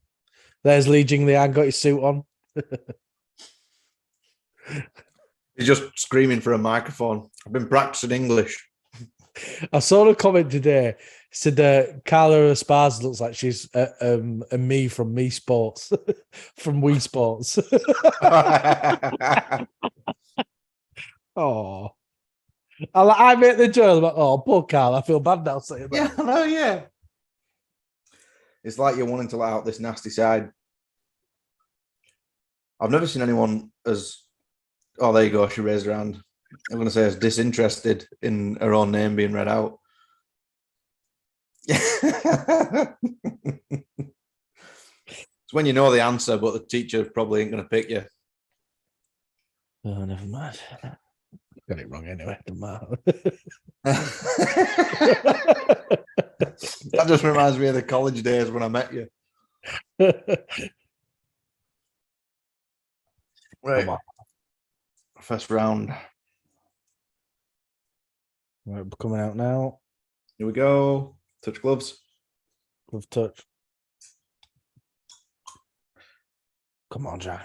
There's Li Jingliang got his suit on. He's just screaming for a microphone. I've been practicing English. I saw a comment today. Said Carla Esparza looks like she's a me from Me Sports, from Wii Sports. Oh, I make the joke about, oh, poor Carla. I feel bad now saying that. Yeah, I know, yeah. It's like you're wanting to let out this nasty side. I've never seen anyone as, oh, there you go, she raised her hand. I'm going to say as disinterested in her own name being read out. It's when you know the answer, but the teacher probably ain't going to pick you. Oh, never mind. Got it wrong anyway. Doesn't matter. That just reminds me of the college days when I met you. Right. First round. Right, coming out now. Here we go. Touch gloves. Glove touch. Come on, Zhang.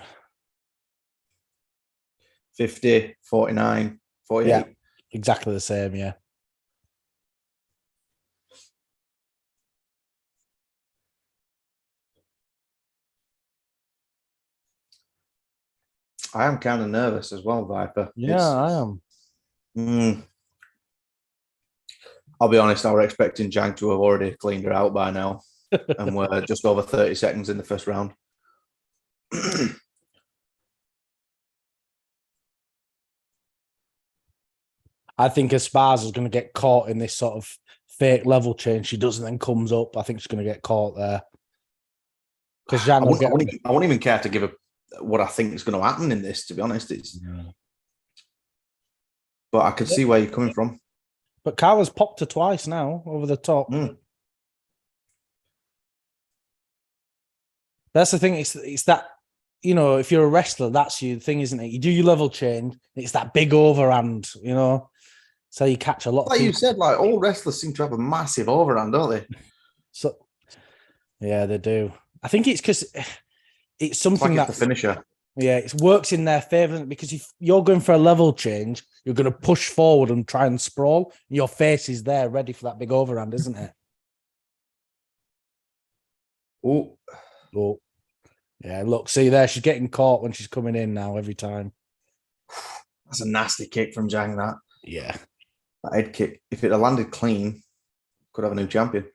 50, 49, 48. Yeah, exactly the same, yeah. I am kind of nervous as well, Viper. Yeah, I am. I'll be honest, I was expecting Zhang to have already cleaned her out by now. And we're just over 30 seconds in the first round. I think Esparza is going to get caught in this sort of fake level change. She does and then comes up. I think she's going to get caught there. Because Zhang I won't even care to give what I think is going to happen in this, to be honest. But I can see where you're coming from. But Carla's popped her twice now over the top. That's the thing. It's that, if you're a wrestler, that's your thing, isn't it? You do your level change. It's that big overhand, So you catch a lot. Like you said, like all wrestlers seem to have a massive overhand, don't they? So, yeah, they do. I think it's because it's something that's the finisher. Yeah, it works in their favor, because if you're going for a level change, you're going to push forward and try and sprawl. Your face is there, ready for that big overhand, isn't it? Oh, yeah. Look, see there, she's getting caught when she's coming in now every time. That's a nasty kick from Zhang. That that head kick. If it had landed clean, could have a new champion.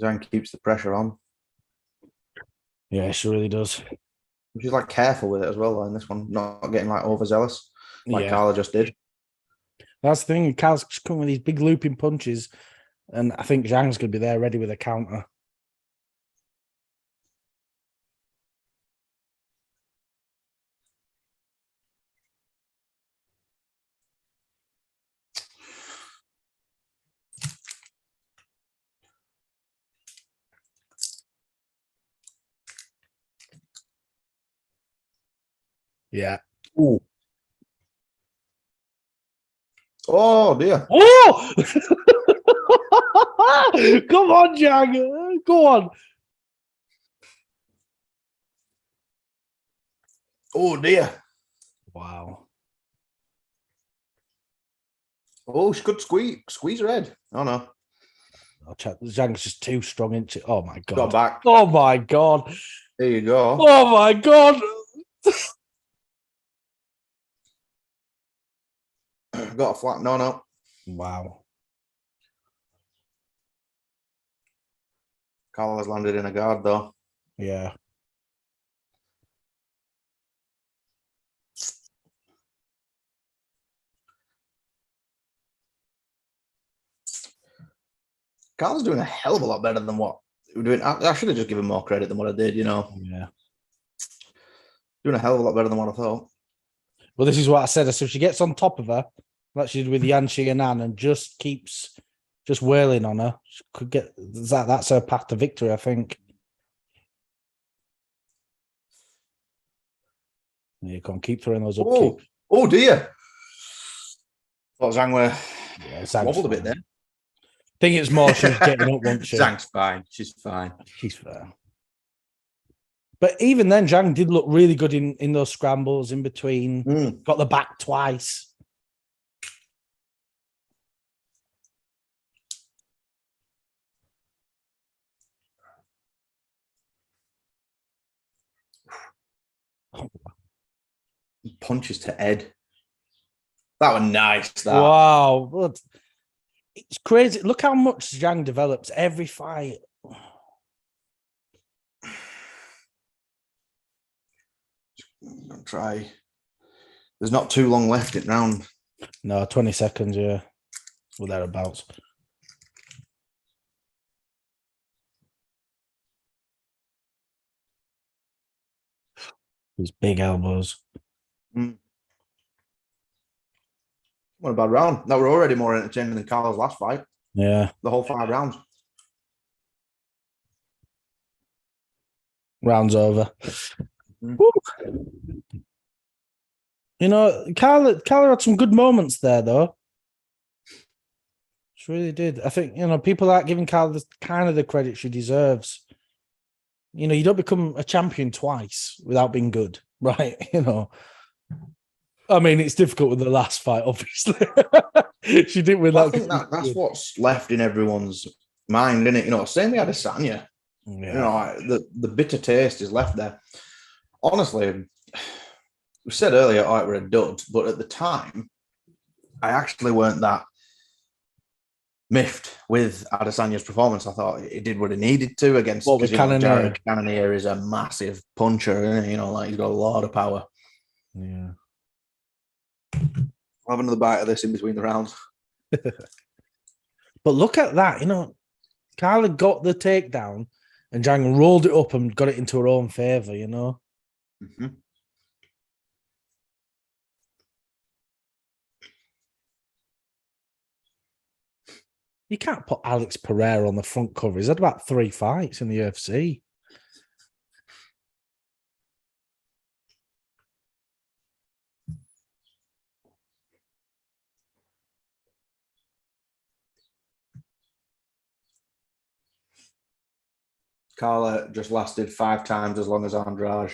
Zhang keeps the pressure on. Yeah, she really does. She's like careful with it as well in this one, not getting like overzealous like Carla just did. That's the thing. Carla's coming with these big looping punches, and I think Zhang's going to be there ready with a counter. Yeah. Ooh. Oh dear. Oh! Come on, Zhang. Go on. Oh dear. Wow. Oh, she could squeeze her head. Oh no. Zhang's just too strong into. Oh my god. Got back. Oh my god. There you go. Oh my god. Got a flat. No. Wow. Carla's landed in a guard though. Yeah. Carl's doing a hell of a lot better than what we're doing. I should have just given more credit than what I did, you know. Yeah. Doing a hell of a lot better than what I thought. Well, this is what I said. So she gets on top of her, like she did with Yanchi and Ann, and just keeps just wailing on her. She could get that's her path to victory, I think. You can keep throwing those up kicks. Oh dear. Thought Zhang were wobbled a bit there. I think it's more she was getting up, wasn't she? Zhang's fine. She's fine. She's fair. But even then, Zhang did look really good in those scrambles in between. Got the back twice. Punches to Ed. That was nice. That. Wow. It's crazy. Look how much Zhang develops every fight. I'll try. There's not too long left in round. No, 20 seconds, yeah. Or thereabouts. These big elbows. What a bad round. That were already more entertaining than Carl's last fight. Yeah. The whole 5 rounds. Round's over. You know, Carla had some good moments there, though. She really did. I think, you know, people aren't giving Carla kind of the credit she deserves. You know, you don't become a champion twice without being good, right? You know, I mean, it's difficult with the last fight, obviously. She didn't win that. I think that's what's left in everyone's mind, isn't it? You know, same with Adesanya. Yeah. You know, the bitter taste is left there. Honestly, we said earlier, it were a dud, but at the time, I actually weren't that miffed with Adesanya's performance. I thought he did what he needed to against. With Jared Cannonier is a massive puncher, and you know, like he's got a lot of power. Yeah. I'll have another bite of this in between the rounds. But look at that, you know, Carla got the takedown and Zhang rolled it up and got it into her own favor, you know. You can't put Alex Pereira on the front cover. He's had about 3 fights in the UFC. Carla just lasted 5 times as long as Andrade.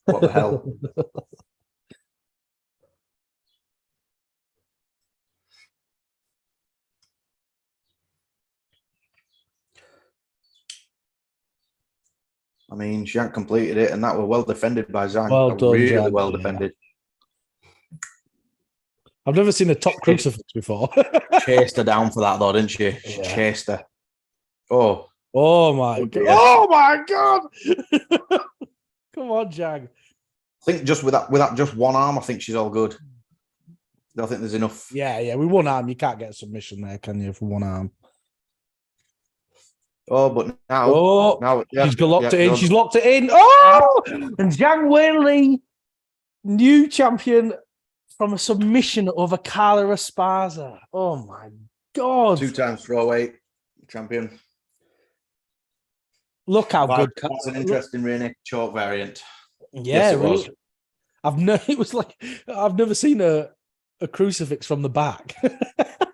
What the hell? I mean, she hadn't completed it, and that were well defended by Zhang. Well done, really Zhang, well defended. I've never seen a top crucifix before. Chased her down for that, though, didn't she? She chased her. Oh my God. Oh my God. Come on, Zhang. I think just with that just one arm, I think she's all good. I don't think there's enough. Yeah. With one arm, you can't get a submission there, can you? For one arm. Oh, but now she's locked it in. She's locked it in. Oh, and Zhang Weili, new champion from a submission over Carla Esparza. Oh my God! 2 times strawweight champion. Look how good. That's an interesting rear neck choke variant. Yeah, yes, it was. I've never seen a crucifix from the back.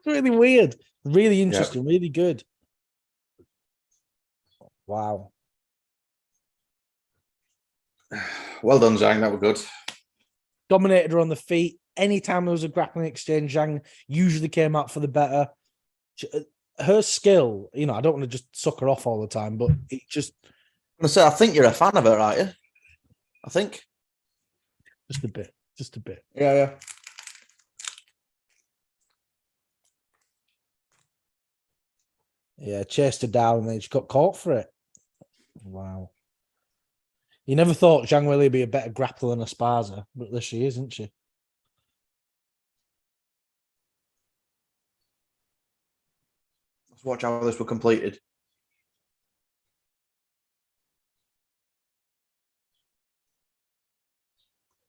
Really weird. Really interesting. Really good. Wow. Well done, Zhang. That was good. Dominated her on the feet. Anytime there was a grappling exchange, Zhang usually came out for the better. Her skill, you know, I don't want to just suck her off all the time, but it just... I'm going to say, I think you're a fan of her, aren't you? I think. Just a bit. Just a bit. Yeah. Yeah, chased her down and then she got caught for it. Wow. You never thought Zhang Weili would be a better grappler than Esparza, but there she is, isn't she? Let's watch how this was completed.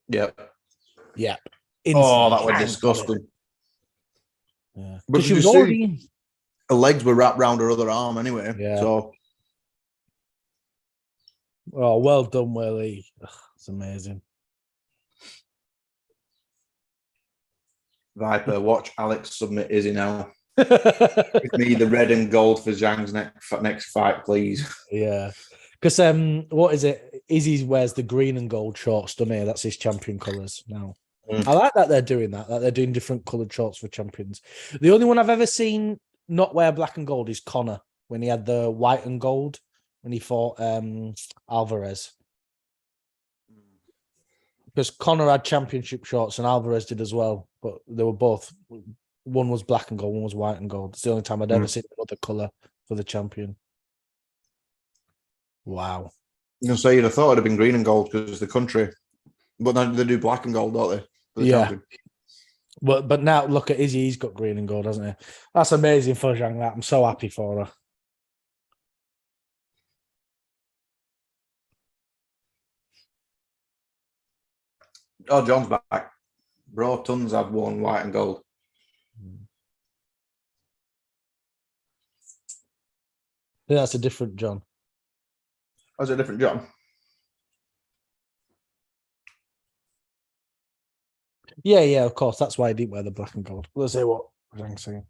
Yep. Yeah. Oh, that was disgusting. Yeah. But Because she was you already. see, her legs were wrapped around her other arm anyway. Yeah. So, Oh, well done, Weili. It's amazing. Viper, watch Alex submit Izzy now. Give me the red and gold for Zhang's next fight, please. Yeah. Because what is it? Izzy wears the green and gold shorts, doesn't he? That's his champion colours now. I like that they're doing that. Like they're doing different coloured shorts for champions. The only one I've ever seen not wear black and gold is Connor when he had the white and gold when he fought Alvarez. Because Connor had championship shorts and Alvarez did as well, but they were both. One was black and gold, one was white and gold. It's the only time I'd ever seen another colour for the champion. Wow. You know, say you'd have thought it'd have been green and gold because the country, but then they do black and gold, don't they? For the champion. But now look at Izzy, he's got green and gold, hasn't he? That's amazing for Zhang. That I'm so happy for her. Oh, John's back. Bro, tons have worn white and gold. Yeah, that's a different John. That's a different John. Yeah, of course. That's why I didn't wear the black and gold. Let's see what Zhang's saying.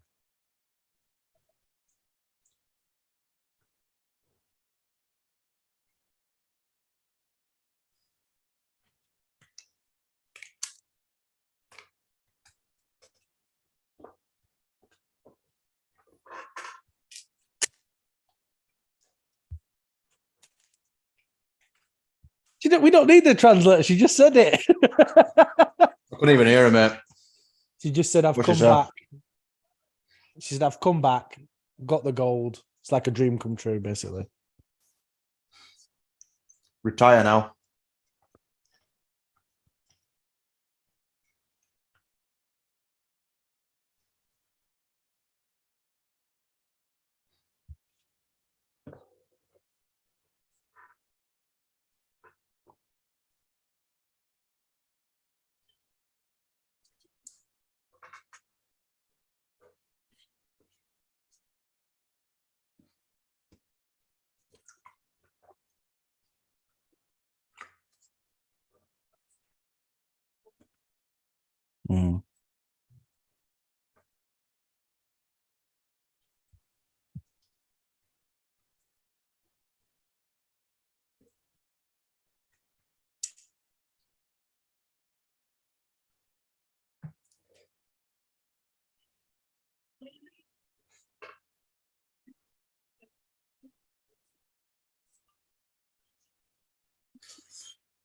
We don't need the translator. She just said it. I couldn't even hear her, mate. She just said, I've come back. She said, I've come back, got the gold. It's like a dream come true, basically. Retire now. Mm.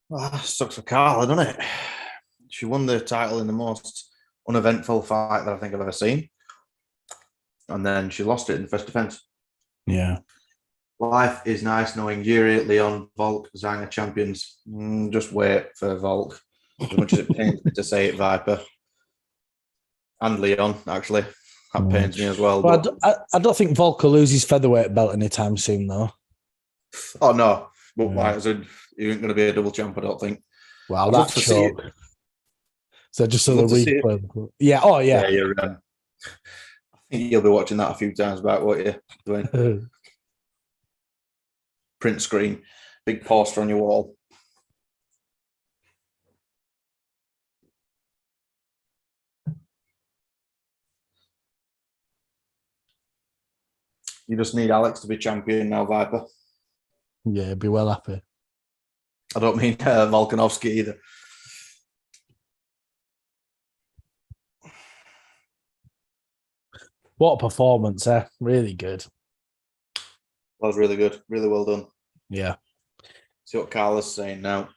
Oh, sucks for Carla, doesn't it? She won the title in the most uneventful fight that I think I've ever seen. And then she lost it in the first defense. Yeah. Life is nice knowing Yuri, Leon, Volk, Zhang are champions. Just wait for Volk. As much as it pains me to say it, Viper. And Leon, actually. That pains me as well. But I don't think Volk will lose his featherweight belt anytime soon, though. Oh, no. But like I said, he ain't going to be a double champ, I don't think. Wow, that's choke. So just so the replay. Yeah, oh, yeah. Yeah, you're I think you'll be watching that a few times back, won't you, Dwayne? Print screen, big poster on your wall. You just need Alex to be champion now, Viper. Yeah, be well happy. I don't mean Volkanovski either. What a performance, eh? Really good. That was really good. Really well done. Yeah. See what Carla's saying now.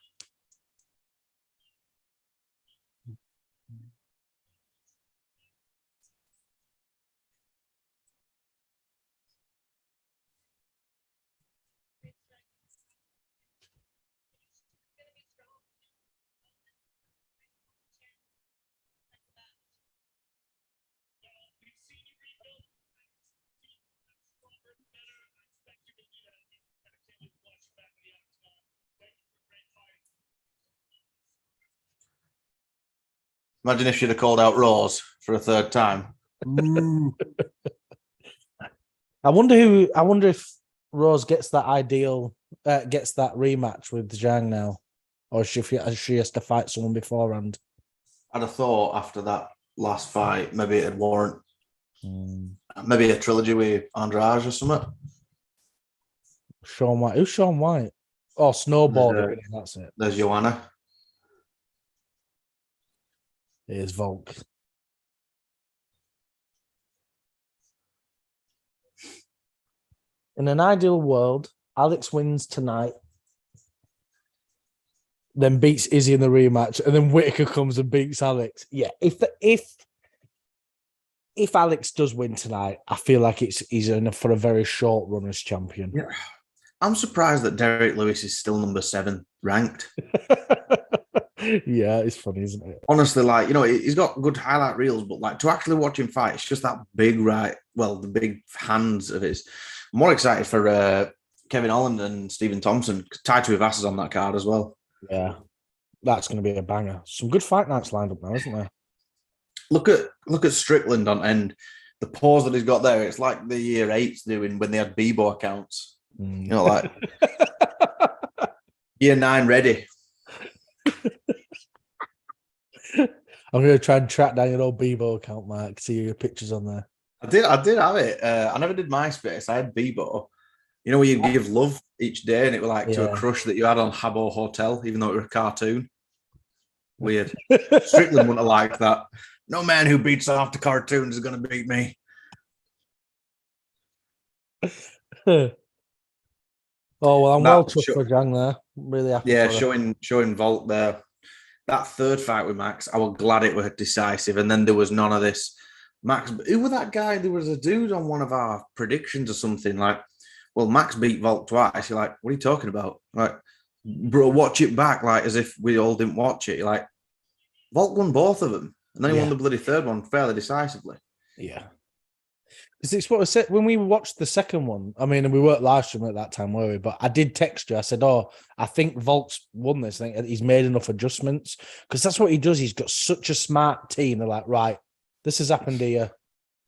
Imagine if she'd have called out Rose for a third time. I wonder if Rose gets that rematch with Zhang now, or she has to fight someone beforehand. I'd have thought after that last fight, maybe it'd warrant maybe a trilogy with Andrade or something. Shaun White. Who's Shaun White? Oh, snowboarding. That's it. There's Joanna. Here's Volk. In an ideal world, Alex wins tonight, then beats Izzy in the rematch, and then Whittaker comes and beats Alex. Yeah, if Alex does win tonight, I feel like he's in for a very short run as champion. Yeah. I'm surprised that Derek Lewis is still number 7 ranked. Yeah, it's funny, isn't it? Honestly, like, he's got good highlight reels, but like to actually watch him fight, it's just that big the big hands of his. I'm more excited for Kevin Holland and Stephen Thompson. Tai Tuivasa's on that card as well. Yeah, that's going to be a banger. Some good fight nights lined up now, isn't there? Look at Strickland on end. The pause that he's got there, it's like the year 8s doing when they had Bebo accounts. Like year 9 ready. I'm going to try and track down your old Bebo account, Mark. See your pictures on there. I did have it. I never did MySpace. I had Bebo. Where you give love each day, and it was like to a crush that you had on Habbo Hotel, even though it was a cartoon. Weird. Strickland wouldn't have liked that. No man who beats off the cartoons is going to beat me. Oh, well, I'm well chuffed for Zhang there. Really happy. Yeah, showing Volk there. That third fight with Max, I was glad it was decisive, and then there was none of this. Max, who was that guy? There was a dude on one of our predictions or something like, well, Max beat Volk twice. You're like, what are you talking about? Like, bro, watch it back, like as if we all didn't watch it. You're like, Volk won both of them, and then he won the bloody third one fairly decisively. Yeah. Because it's what I said when we watched the second one. I mean, we weren't live streaming at that time, were we? But I did text you. I said, "Oh, I think Volk's won this. I think he's made enough adjustments because that's what he does. He's got such a smart team. They're like, right, this has happened here.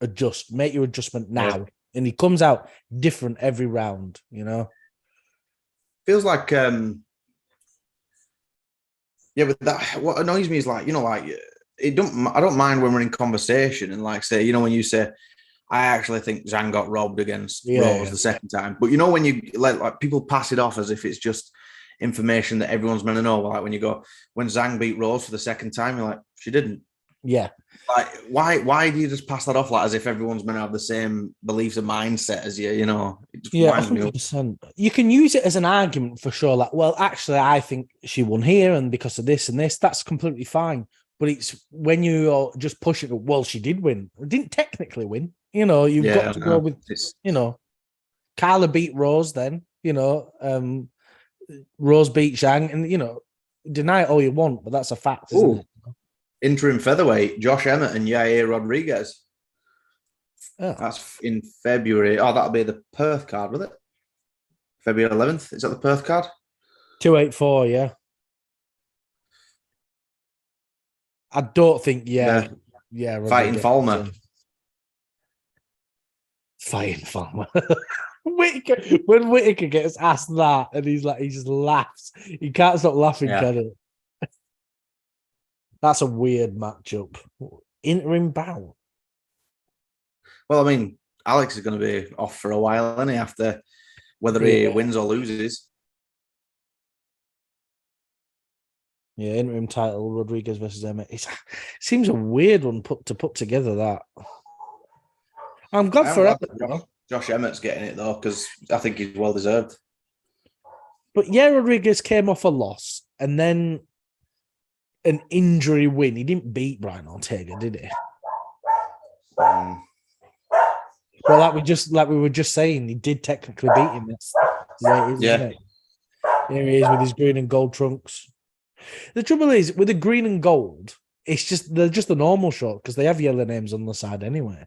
Adjust, make your adjustment now." And he comes out different every round. Feels like, with that, what annoys me is like, I don't mind when we're in conversation and like say, when you say, I actually think Zhang got robbed against Rose the second time. But when you like people pass it off as if it's just information that everyone's meant to know. Like when Zhang beat Rose for the second time, you're like, she didn't. Yeah. Like why do you just pass that off like as if everyone's meant to have the same beliefs and mindset as you? It just 100%. You can use it as an argument for sure. Like, well, actually, I think she won here, and because of this and this, that's completely fine. But it's when you just push it. Well, she did win. Didn't technically win. You've got to go with, Carla beat Rose then, Rose beat Zhang and, deny it all you want, but that's a fact, isn't it? Interim featherweight, Josh Emmett and Yair Rodriguez. Oh. That's in February. Oh, that'll be the Perth card, will it? February 11th. Is that the Perth card? 284, yeah. I don't think, yeah. Fighting Falmer. Fighting Falmer. When Whittaker gets asked that, and he just laughs. He can't stop laughing, can he? That's a weird matchup. Interim bout. Well, I mean, Alex is going to be off for a while, isn't he? After whether he wins or loses. Yeah, interim title, Rodriguez versus Emmett. It seems a weird one to put together. That I'm glad for Emmett. Josh Emmett's getting it though, because I think he's well deserved. But yeah, Rodriguez came off a loss and then an injury win. He didn't beat Brian Ortega, did he? Well, like we were just saying, he did technically beat him. That's the way it is, isn't it? Here he is with his green and gold trunks. The trouble is, with the green and gold, they're just the normal short because they have yellow names on the side anyway.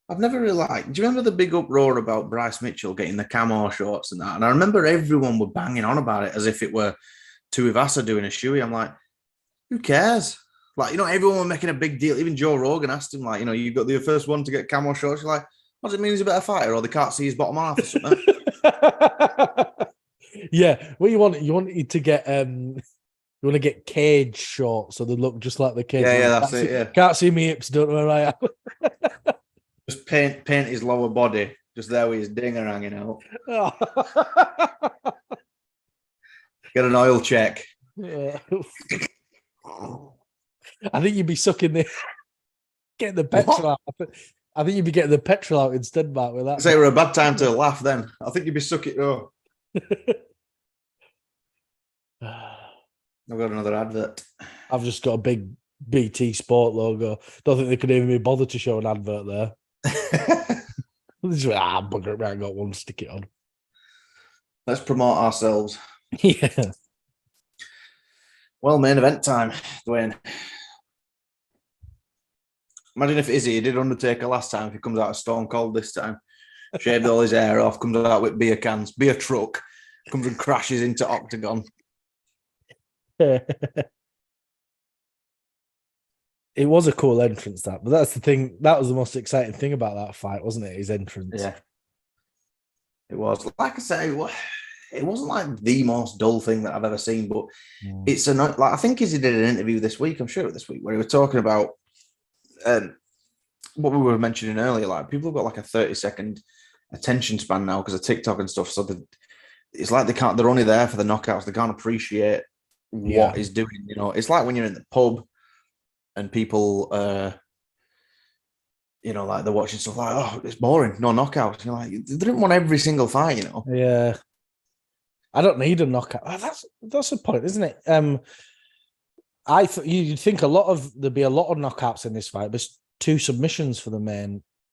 I've never really liked. Do you remember the big uproar about Bryce Mitchell getting the camo shorts and that? And I remember everyone were banging on about it as if it were Tuivasa doing a shoey. I'm like, who cares? Like, everyone was making a big deal. Even Joe Rogan asked him, like, you got the first one to get camo shorts. You're like, what does it mean he's a better fighter, or they can't see his bottom half or something? Yeah, what you want it to get you want to get cage shorts so they look just like the cage. Yeah, that's it. Yeah, can't see me hips, don't know where I am. just paint his lower body just there with his dinger hanging out. Get an oil check. Yeah. I think you'd be getting the petrol out. I think you'd be getting the petrol out instead, Mark, with that. Say we're a bad time to laugh then. I think you'd be sucking. Oh. I've got another advert. I've just got a big BT Sport logo. Don't think they could even be bothered to show an advert there. Bugger it, I got one, stick it on. Let's promote ourselves. Yeah. Well, main event time, Dwayne. Imagine if Izzy did Undertaker last time, if he comes out of Stone Cold this time, shaved all his hair off, comes out with beer cans, beer truck, comes and crashes into Octagon. It was a cool entrance, but that's the thing. That was the most exciting thing about that fight, wasn't it? His entrance. Yeah, it was. Like I say, it wasn't like the most dull thing that I've ever seen, but it's like I think Izzy did an interview this week. I'm sure this week where he was talking about what we were mentioning earlier. Like people have got like a 30-second attention span now because of TikTok and stuff. So it's like they're only there for the knockouts. They can't appreciate what he's doing. It's like when you're in the pub and people, like they're watching stuff like, oh, it's boring, no knockouts. You're like, they didn't want every single fight, Yeah. I don't need a knockout. That's the point, isn't it? You'd think there'd be a lot of knockouts in this fight. There's 2 submissions for the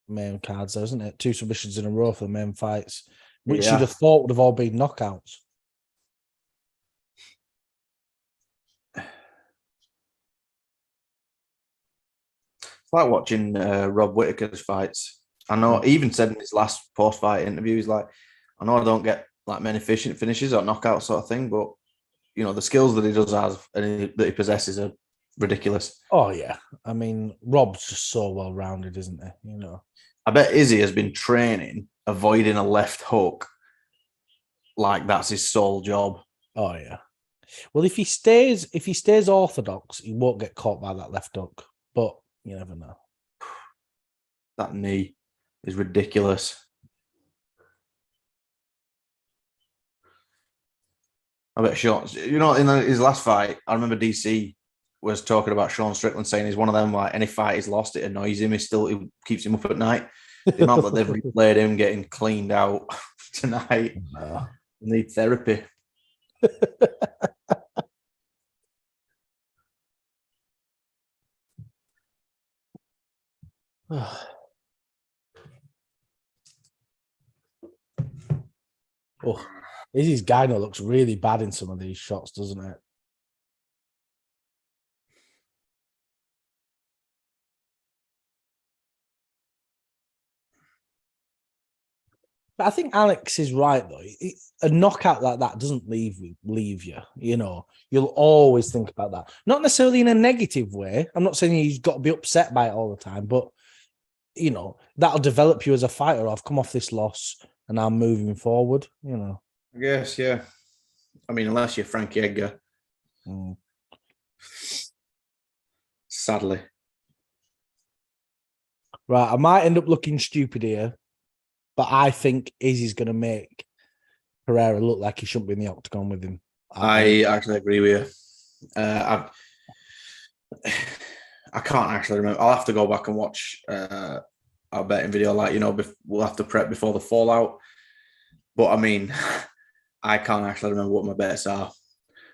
main cards, though, isn't it? 2 submissions in a row for the main fights, which you'd have thought would have all been knockouts. It's like watching Rob Whittaker's fights. I know he even said in his last post-fight interview, he's like, I know I don't get like many finishes or knockouts sort of thing, but the skills that he does have and that he possesses are ridiculous. Oh yeah, I mean Rob's just so well-rounded, isn't he? I bet Izzy has been training avoiding a left hook like that's his sole job. Oh yeah. Well, if he stays orthodox, he won't get caught by that left hook. But you never know. That knee is ridiculous. I bet Sean, in his last fight, I remember DC was talking about Sean Strickland saying he's one of them, like any fight he's lost, it annoys him. It keeps him up at night. The amount that they've replayed him getting cleaned out tonight. Need therapy. Oh, Izzy's gyno looks really bad in some of these shots, doesn't it? But I think Alex is right, though. A knockout like that doesn't leave you. You'll always think about that. Not necessarily in a negative way. I'm not saying you've got to be upset by it all the time, but, that'll develop you as a fighter. I've come off this loss and I'm moving forward, I guess, yeah. I mean, unless you're Frankie Edgar. Sadly. Right, I might end up looking stupid here, but I think Izzy's going to make Pereira look like he shouldn't be in the octagon with him. I actually agree with you. I can't actually remember. I'll have to go back and watch our betting video. We'll have to prep before the fallout. But I mean, I can't actually remember what my bets are.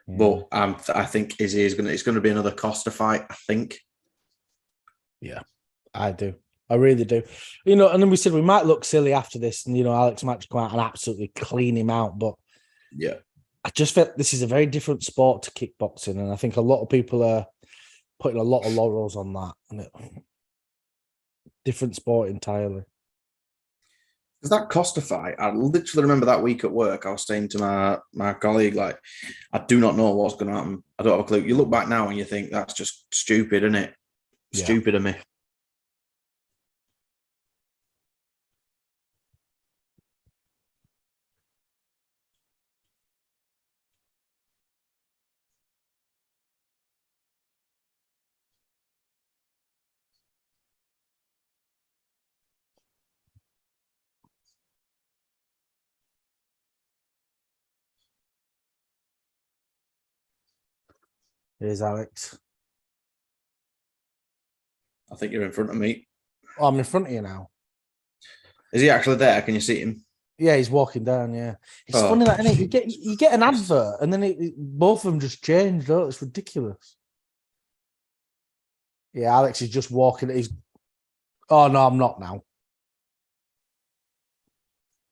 Yeah. But I think Izzy it's going to be another Costa fight, I think. Yeah, I do. I really do. And then we said we might look silly after this, and Alex might come out and absolutely clean him out. But yeah, I just felt this is a very different sport to kickboxing, and I think a lot of people are putting a lot of laurels on that. Different sport entirely. Does that cost a fight? I literally remember that week at work, I was saying to my colleague, like, I do not know what's going to happen. I don't have a clue. You look back now and you think that's just stupid, isn't it? Yeah. Stupid of me. Here's Alex. I think you're in front of me. Oh, I'm in front of you now. Is he actually there? Can you see him? Yeah, he's walking down. Yeah, it's funny that, isn't it? You get an advert, and then both of them just changed. Oh, it's ridiculous. Yeah, Alex is just walking. He's. Oh no, I'm not now.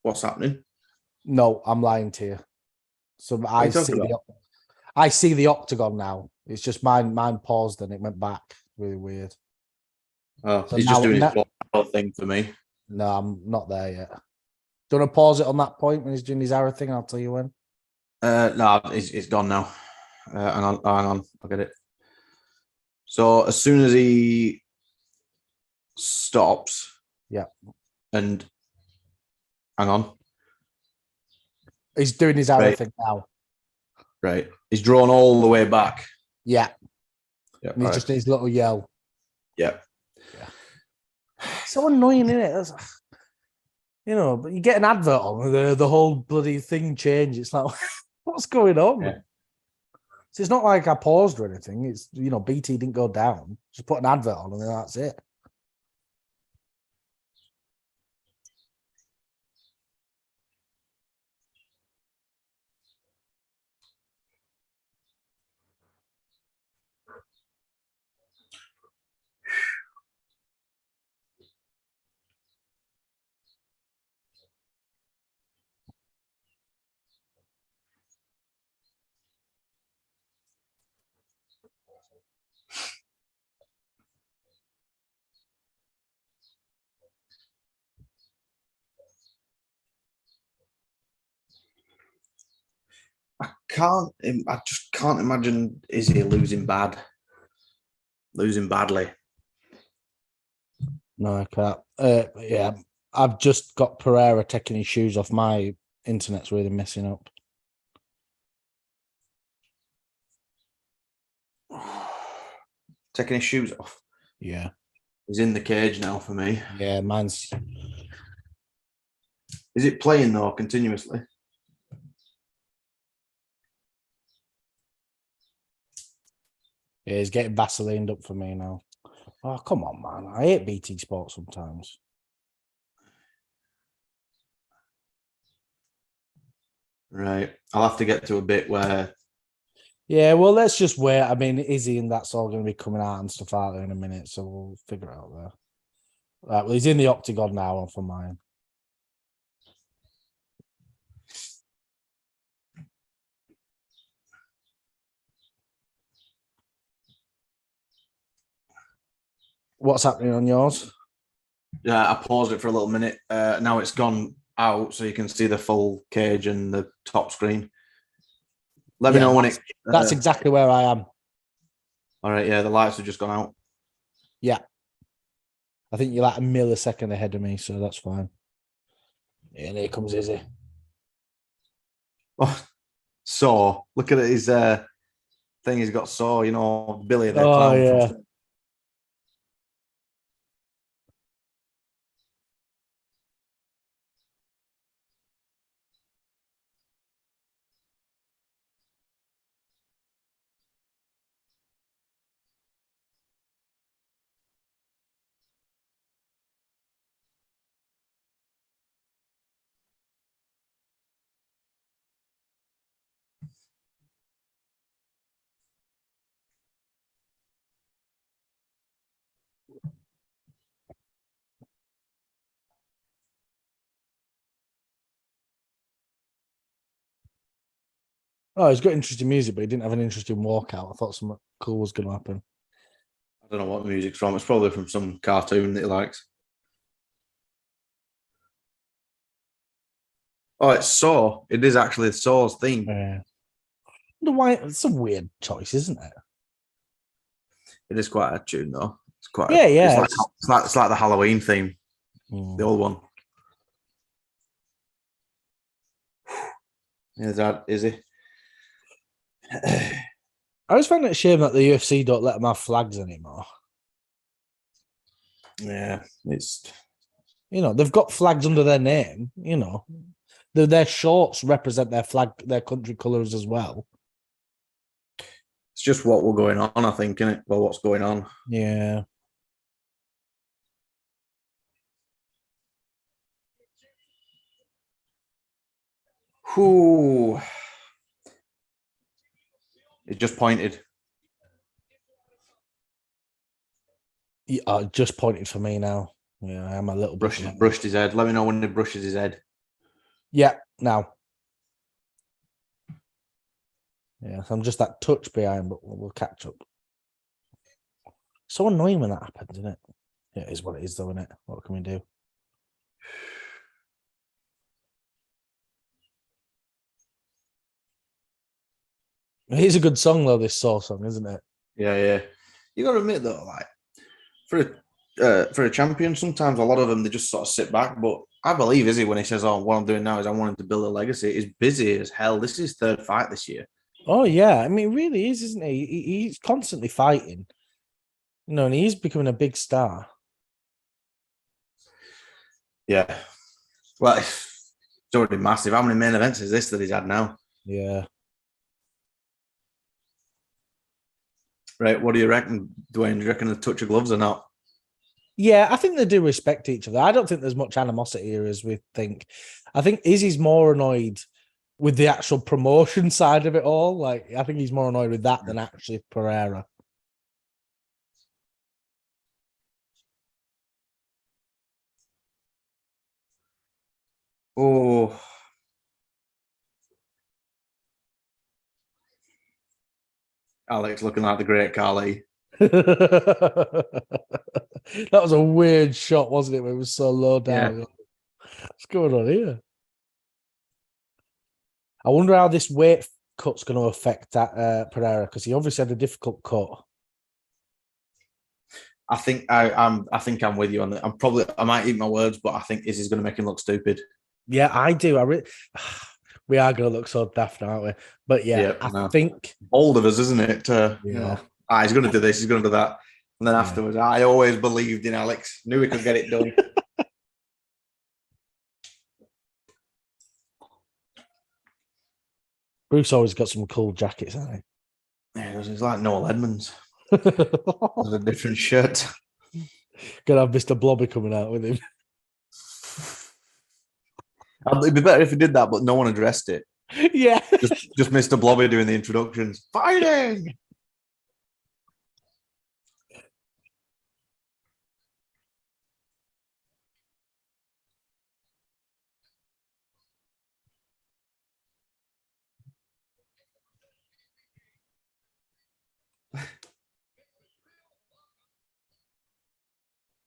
What's happening? No, I'm lying to you. So I see the octagon now. It's just mine paused and it went back. Really weird. Oh, So he's just doing his thing for me. No, I'm not there yet. Do you want to pause it on that point when he's doing his arrow thing? I'll tell you when. No, it's gone now. Hang on, I'll get it. So as soon as he stops, yeah, and hang on, he's doing his arrow thing now. Right, he's drawn all the way back. Yeah, and he's just his little yell. Yeah. So annoying, isn't it? You know, but you get an advert on the whole bloody thing changes. It's like, what's going on? Yeah. So it's not like I paused or anything. It's, you know, BT didn't go down. Just put an advert on and then that's it. I just can't imagine Izzy losing badly. No, I can't. Yeah, I've just got Pereira taking his shoes off. My internet's really messing up. Taking his shoes off. Yeah. He's in the cage now for me. Yeah, mine's. Is it playing though continuously? Yeah, he's getting Vaselined up for me now. Oh, come on, man. I hate BT Sport sometimes. Right. I'll have to get to a bit where... Yeah, well, let's just wait. I mean, Izzy and that's all going to be coming out and stuff out there in a minute, so we'll figure it out there. Right, well, he's in the octagon now for mine. What's happening on yours? Yeah, I paused it for a little minute. Now it's gone out, so you can see the full cage and the top screen. Let me know when it... That's exactly where I am. All right, yeah, the lights have just gone out. Yeah. I think you're like a millisecond ahead of me, so that's fine. Yeah, and here comes Izzy. Oh, so, look at his thing he's got, so, you know, Billy the clown. Yeah. Oh, he's got interesting music, but he didn't have an interesting walkout. I thought something cool was going to happen. I don't know what the music's from. It's probably from some cartoon that he likes. Oh, it's Saw. It is actually Saw's theme. Yeah. Why? It's a weird choice, isn't it? It is quite a tune, though. It's quite. Yeah. It's like the Halloween theme, the old one. Is that? Is he? I always find it a shame that the UFC don't let them have flags anymore. Yeah, it's. They've got flags under their name. Their shorts represent their flag, their country colours as well. It's just what we're going on, I think, isn't it? Well, what's going on? Yeah. Whoo! It just pointed. Yeah, just pointed for me now. Yeah, I am a little bit brushed his head. Let me know when he brushes his head. Yeah, now. Yeah, so I'm just that touch behind, but we'll catch up. So annoying when that happens, isn't it? Yeah, it is what it is, though, isn't it? What can we do? It's a good song, though, this Saw song, isn't it? Yeah. You got to admit, though, like, for a champion, sometimes a lot of them, they just sort of sit back. But I believe Izzy, when he says, oh, what I'm doing now is I want to build a legacy, he's busy as hell. This is his third fight this year. Oh, yeah. I mean, it really is, isn't he? He's constantly fighting. And he's becoming a big star. Yeah. Well, it's already massive. How many main events is this that he's had now? Yeah. Right. What do you reckon, Dwayne? Do you reckon a touch of gloves or not? Yeah, I think they do respect each other. I don't think there's much animosity here as we think. I think Izzy's more annoyed with the actual promotion side of it all. Like, I think he's more annoyed with that than actually Pereira. Oh. Alex looking like the great Carly. That was a weird shot, wasn't it? It was so low down. Yeah. What's going on here? I wonder how this weight cut's going to affect that Pereira, because he obviously had a difficult cut. I think I'm with you on that. I might eat my words, but I think Izzy's going to make him look stupid. Yeah, I do. We are going to look so daft, aren't we? But yeah, I think bold of us, isn't it? Yeah. He's going to do this. He's going to do that. And then afterwards, I always believed in Alex. Knew he could get it done. Bruce always got some cool jackets, hasn't he? Yeah, he's like Noel Edmonds. With a different shirt. Gonna have Mr. Blobby coming out with him. It'd be better if he did that, but no one addressed it. Yeah. Just Mr. Blobby doing the introductions. Fighting!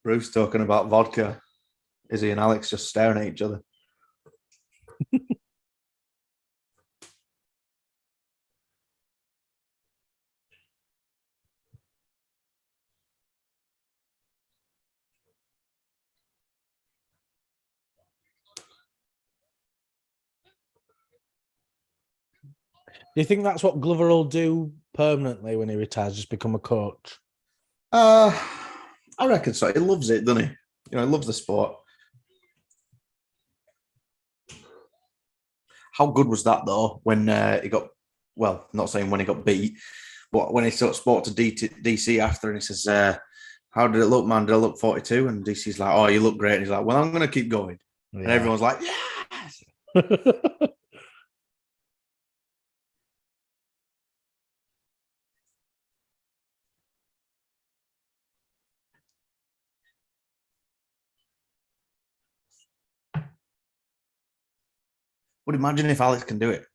Bruce talking about vodka. Izzy and Alex just staring at each other. Do you think that's what Glover will do permanently when he retires, just become a coach? I reckon so. He loves it, doesn't he? He loves the sport. How good was that, though, when he got, well, not saying when he got beat, but when he sort of spoke to DC after and he says, how did it look, man? Did I look 42? And DC's like, oh, you look great. And he's like, well, I'm going to keep going. Yeah. And everyone's like, yes! Would imagine if Alex can do it.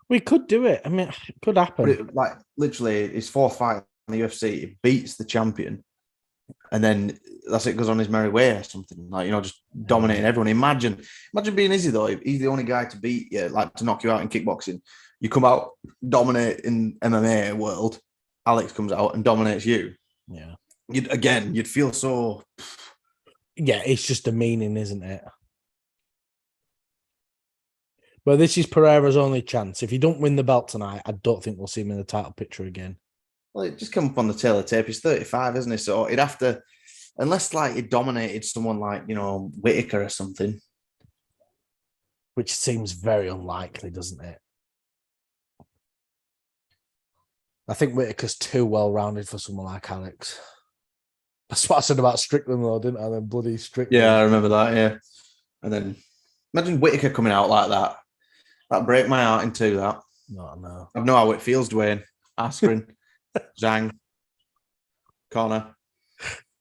We could do it. I mean, it could happen. Literally, his fourth fight in the UFC, he beats the champion. and then that's it, goes on his merry way or something, like, you know, just dominating everyone. Imagine being Izzy though. If he's the only guy to beat you, like to knock you out in kickboxing. You come out, dominate in MMA world. Alex comes out and dominates you. Yeah. You'd feel so. Yeah, it's just a meaning, isn't it? But this is Pereira's only chance. If he don't win the belt tonight, I don't think we'll see him in the title picture again. Well, it just come up on the tail of tape. He's 35, isn't he? So he'd have to, unless like he dominated someone like, you know, Whitaker or something. Which seems very unlikely, doesn't it? I think Whitaker's too well-rounded for someone like Alex. That's what I said about Strickland, though, didn't I? Then bloody Strickland. Yeah, I remember that, yeah. And then imagine Whitaker coming out like that. That'd break my heart in two, that. No. I know how it feels, Dwayne. Askren, Zhang, Connor.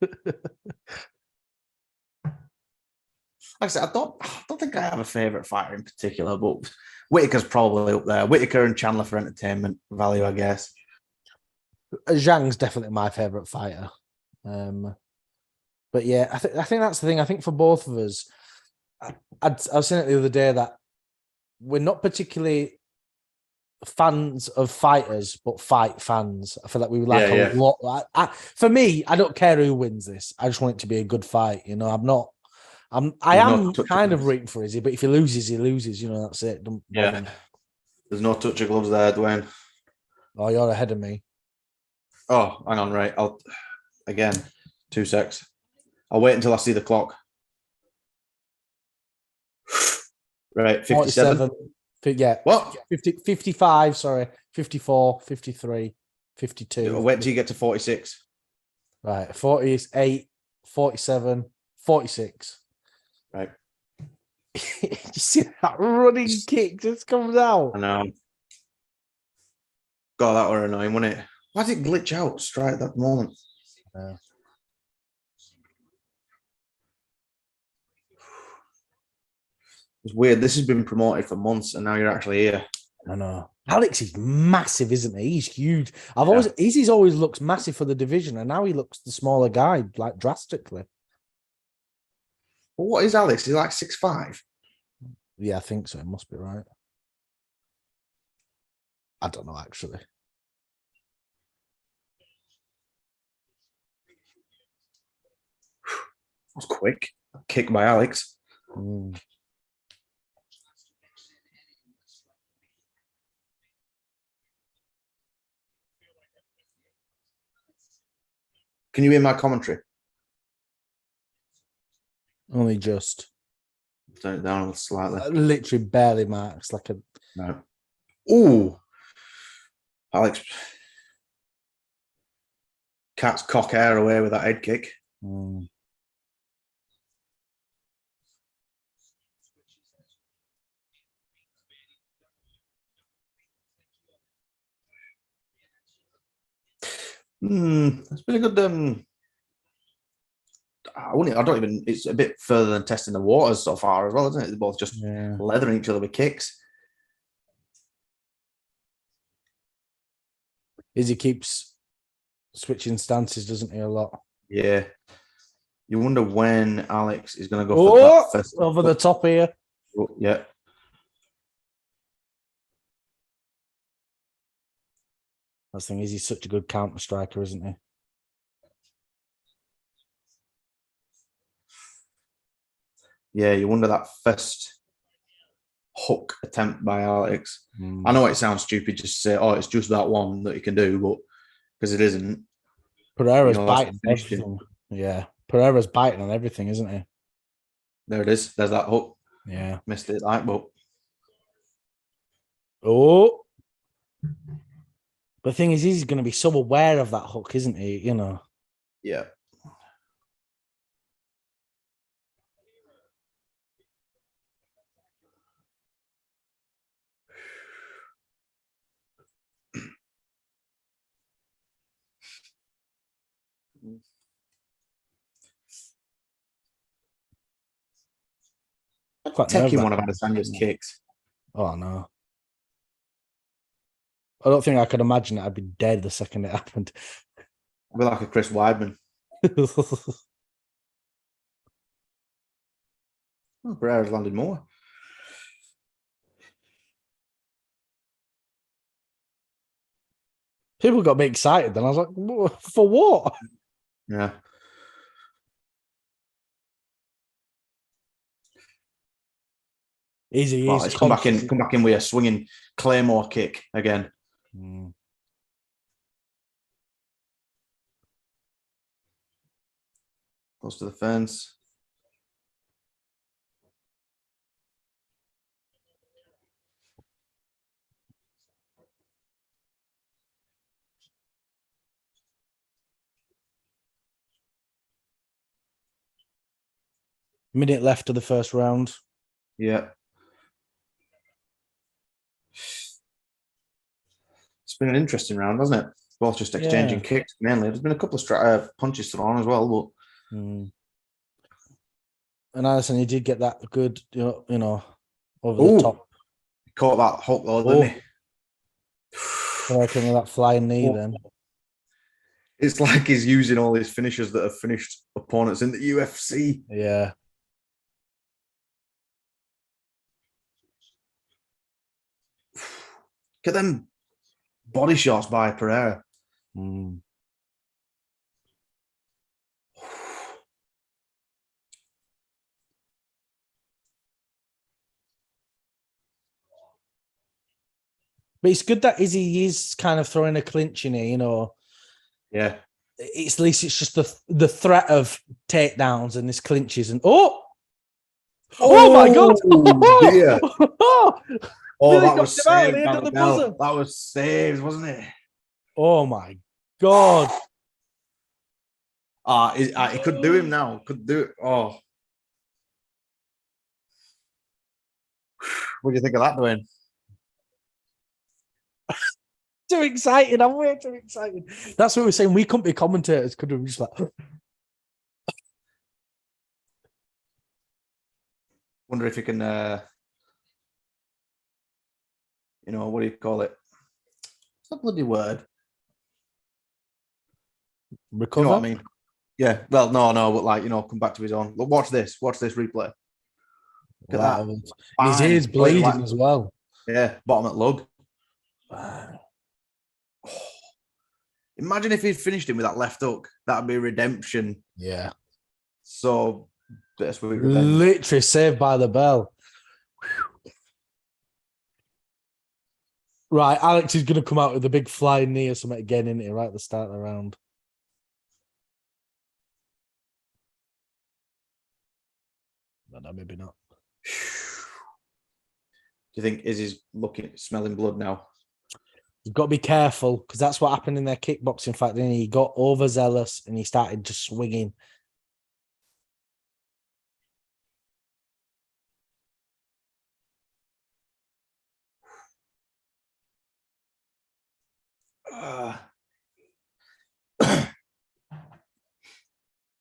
Like I said, I don't think I have a favourite fighter in particular, but Whitaker's probably up there. Whitaker and Chandler for entertainment value, I guess. Zhang's definitely my favourite fighter. But yeah, I think that's the thing. I think for both of us, I was saying it the other day that we're not particularly fans of fighters, but fight fans. I feel like we like a lot. For me, I don't care who wins this. I just want it to be a good fight. You know, I am kind of rooting for Izzy, but if he loses, he loses. You know, that's it. There's no touch of gloves there, Dwayne. Oh, you're ahead of me. Oh, hang on, right. I'll again 2 secs. I'll wait until I see the clock. Right, 57. Yeah. What? 55, sorry. 54, 53, 52. I'll wait till you get to 46. Right. 48, 47, 46. Right. You see that running kick just comes out? I know. God, that were annoying, wasn't it? Why did it glitch out straight at that moment? It's weird. This has been promoted for months, and now you're actually here. I know. Alex is massive, isn't he? He's huge. Izzy's always looks massive for the division, and now he looks the smaller guy, like drastically. Well, what is Alex? He's like 6'5". Yeah, I think so. It must be right. I don't know, actually. That was quick. Kick by Alex. Can you hear my commentary? Only just. Turn it down slightly. Literally barely marks. Like a. No. Ooh. Alex. Cat's cock hair away with that head kick. It's been a good. I don't even. It's a bit further than testing the waters so far as well, isn't it? They're both just leathering each other with kicks. Izzy keeps switching stances, doesn't he, a lot? Yeah. You wonder when Alex is going to go for that first over the top here. Oh, yeah. That's the thing is, he's such a good counter striker, isn't he? Yeah, you wonder that first hook attempt by Alex. I know it sounds stupid just to say, oh, it's just that one that you can do, but because it isn't. Pereira's biting everything. Yeah. Pereira's biting on everything, isn't he? There it is. There's that hook. Yeah. Missed it, like, but. Oh. The thing is, he's going to be so aware of that hook, isn't he? You know. Yeah. Taking one of Adesanya's kicks. Oh, no. I don't think I could imagine it. I'd be dead the second it happened. I'd be like a Chris Weidman. Oh, Pereira's landed more. People got me excited. Then I was like, for what? Yeah. Easy. Well, it's come back in with a swinging Claymore kick again. Mm. Close to the fence. Minute left of the first round. Yeah. It's been an interesting round, hasn't it? Both just exchanging kicks mainly. There's been a couple of punches thrown as well, but. Mm. And Adesanya did get that good, you know, over the top. Caught that hook though, didn't he? Connecting with that flying knee then. It's like he's using all his finishers that have finished opponents in the UFC. Yeah. Look at them body shots by Pereira. Mm. But it's good that Izzy is kind of throwing a clinch in here, you know. Yeah. It's at least it's just the threat of takedowns and this clinches and oh my god! Dear. Really that was saved saved by the bell. That was saved, wasn't it? Oh my god! He could do him now. Could do it. Oh. What do you think of that, Dwayne? Too excited. I'm way too excited. That's what we're saying. We couldn't be commentators, could we? Just like wonder if you can you know, what do you call it? It's a bloody word. Recover? You know what I mean? Yeah. Well, no, but like, you know, come back to his own. Look, watch this replay. Look at that. His ears bleeding as well. Yeah, bottom at lug. Imagine if he'd finished him with that left hook. That'd be redemption. Yeah. So, bittersweet revenge. Literally saved by the bell. Right, Alex is going to come out with a big flying knee or something again, isn't he? Right at the start of the round. No, maybe not. Do you think Izzy's smelling blood now? You've got to be careful because that's what happened in their kickboxing fight. Then he got overzealous and he started just swinging.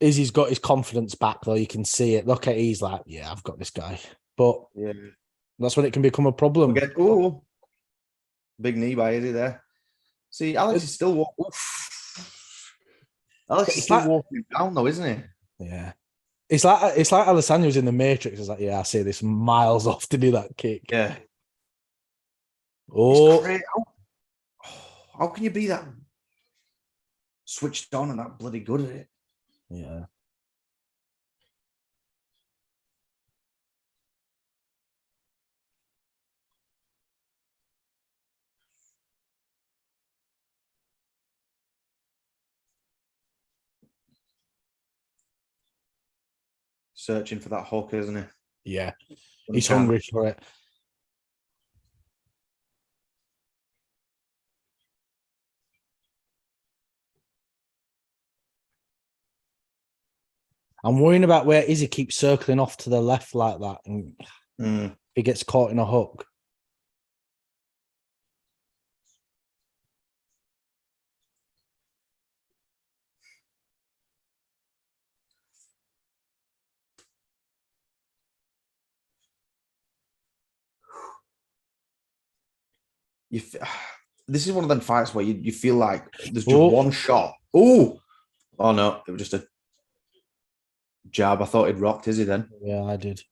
Izzy's got his confidence back though. You can see it. Look at he's like, yeah, I've got this guy. But yeah, that's when it can become a problem. Big knee by Izzy there. See, Alex is still walking. Alex is still walking down though, isn't he? Yeah. It's like Adesanya was in the Matrix. It's like, yeah, I see this miles off to do that kick. Yeah. Oh, how can you be that switched on and that bloody good at it? Yeah. Searching for that hook, isn't he? Yeah. He's hungry for it. I'm worrying about where Izzy keeps circling off to the left like that and he gets caught in a hook. This is one of them fights where you feel like there's just one shot. Oh, Oh no, it was just a jab. I thought he'd rocked Izzy then. Yeah, I did.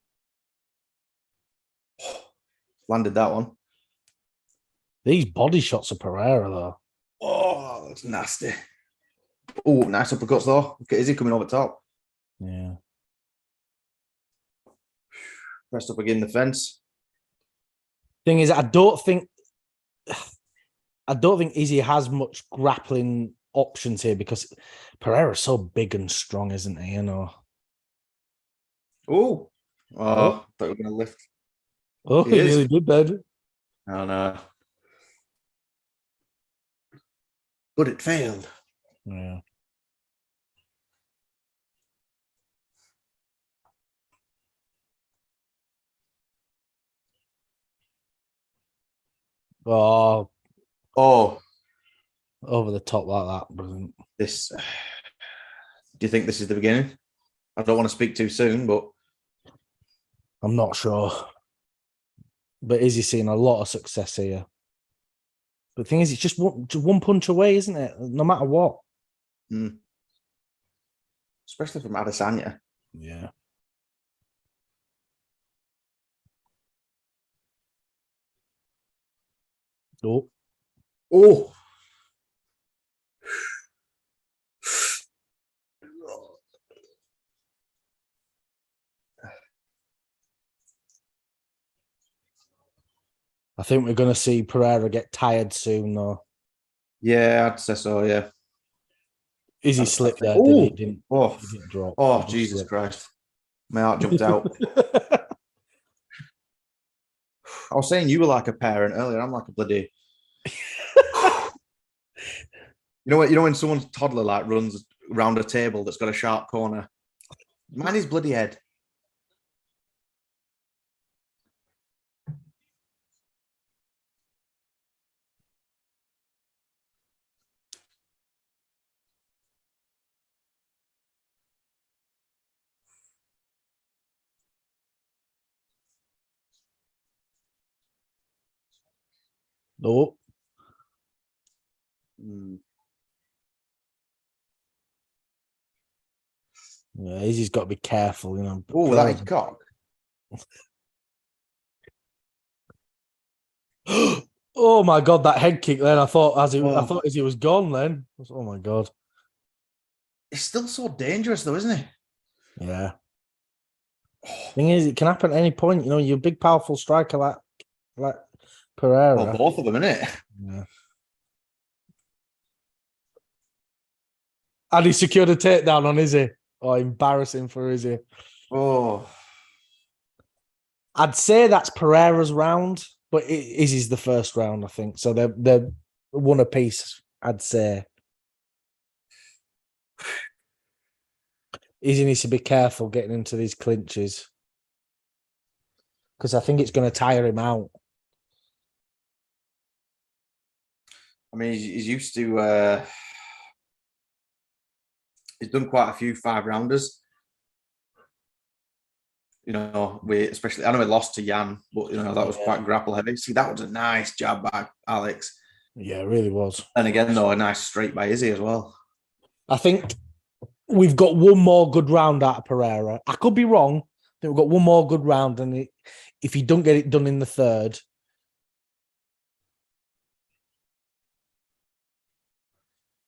Landed that one. These body shots of Pereira, though. Oh, that's nasty. Oh, nice uppercuts though. Look at Izzy coming over top. Yeah. Pressed up again the fence. Thing is, I don't think Izzy has much grappling options here because Pereira's so big and strong, isn't he? You know. Oh, Oh, thought we were going to lift. oh, he nearly did then. Oh no. But it failed. Yeah. Oh, Oh, over the top like that. Brilliant. this. Do you think this is the beginning? I don't want to speak too soon, but I'm not sure. But Izzy seeing a lot of success here. But the thing is, it's just one punch away, isn't it? No matter what. Especially from Adesanya. Yeah. Oh. Oh. I think we're going to see Pereira get tired soon, though. Yeah, I'd say so, yeah. Izzy slipped there, did he? Didn't, he didn't drop. Oh, Jesus Christ. My heart jumped out. I was saying you were like a parent earlier. I'm like a bloody... You know what? You know when someone's toddler like runs around a table that's got a sharp corner? Mine is bloody head. No. Yeah, Izzy's got to be careful, you know. Oh, that is cock. Oh my god, that head kick! Then I thought Izzy was gone. Then oh my god, it's still so dangerous, though, isn't it? Yeah. Thing is, it can happen at any point. You know, you're a big, powerful striker like Pereira. Well, both of them, innit? Yeah. And he secured a takedown on Izzy. Oh, embarrassing for Izzy. Oh. I'd say that's Pereira's round, but Izzy's the first round, I think. So they're one apiece, I'd say. Izzy needs to be careful getting into these clinches because I think it's going to tire him out. I mean, he's used to... he's done quite a few 5-rounders. You know, I know he lost to Jan, but you know that was quite grapple heavy. See, that was a nice jab by Alex. Yeah, it really was. And again, though, a nice straight by Izzy as well. I think we've got one more good round out of Pereira. I could be wrong. I think we've got one more good round, and if you don't get it done in the third.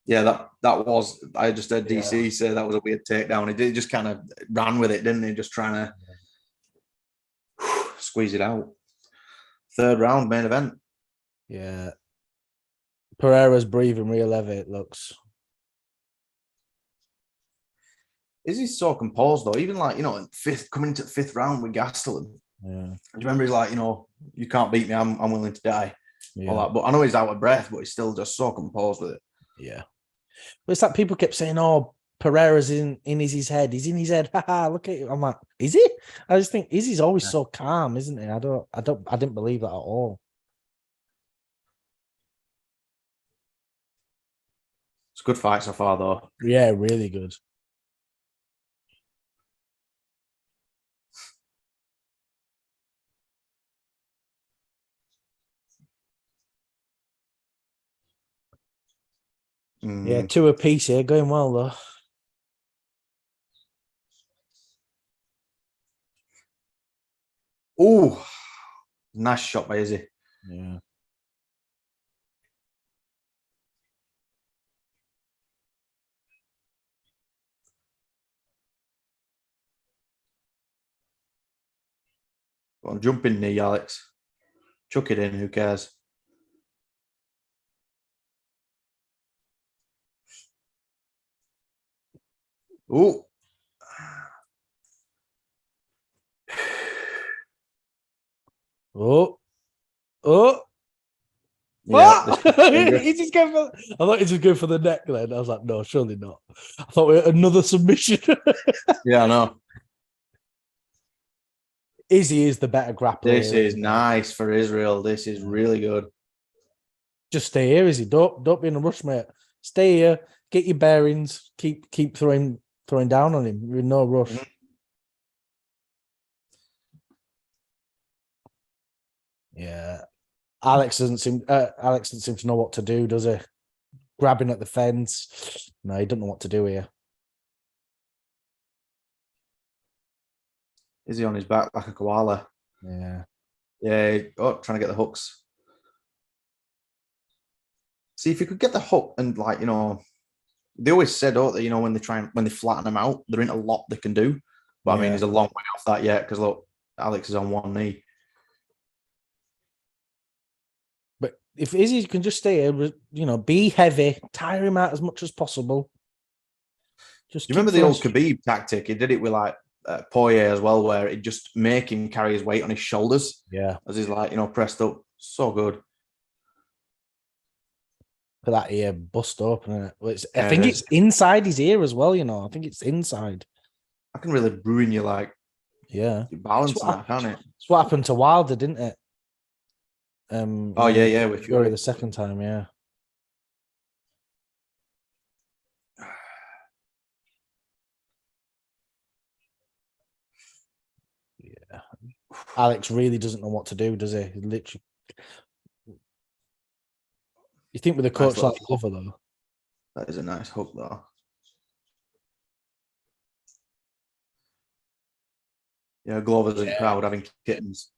Yeah, that was. I just heard DC say that was a weird takedown. He just kind of ran with it, didn't he? Just trying to squeeze it out. Third round, main event. Yeah. Pereira's breathing real heavy, it looks. Is he so composed, though? Even like, you know, coming into the fifth round with Gastelum. Yeah. Do you remember he's like, you know, you can't beat me, I'm willing to die. Yeah. All that. But I know he's out of breath, but he's still just so composed with it. Yeah. But it's like people kept saying, oh, Pereira's in Izzy's head. He's in his head. Haha, look at him. I'm like, is he? I just think Izzy's always so calm, isn't he? I didn't believe that at all. It's a good fight so far, though. Yeah, really good. Yeah, 2 apiece here, going well though. Oh, nice shot by Izzy. Yeah. Go on, jump in knee, Alex. Chuck it in, who cares? Oh. Oh. Oh. Yeah, What? He's just going for, I thought he was going for the neck then. I was like, no, surely not. I thought we had another submission. yeah, I know. Izzy is the better grappler. This is nice for Israel. This is really good. Just stay here, Izzy. Don't be in a rush, mate. Stay here, get your bearings, keep throwing down on him. You're in no rush. Mm-hmm. Yeah. Alex doesn't seem to know what to do, does he? Grabbing at the fence. No, he doesn't know what to do here. Is he on his back like a koala? Yeah. Yeah. Oh, trying to get the hooks. See, if you could get the hook and like, they always said, oh, that, when they flatten them out, there ain't a lot they can do. But I mean, he's a long way off that yet because look, Alex is on one knee. But if Izzy can just stay here, be heavy, tire him out as much as possible. Do you remember the old Khabib tactic? He did it with like Poirier as well, where it just make him carry his weight on his shoulders. Yeah. As he's like, pressed up. So good. For that ear bust open. Isn't it? Well, I think it's inside his ear as well, I think it's inside. I can really ruin you your balance on that, can't it? It's what happened to Wilder, didn't it? Yeah, with Fury the second time, yeah. Yeah. Alex really doesn't know what to do, does he? Literally. You think with a coach like Glover, though? That is a nice hook, though. Yeah, Glover's in crowd having kittens.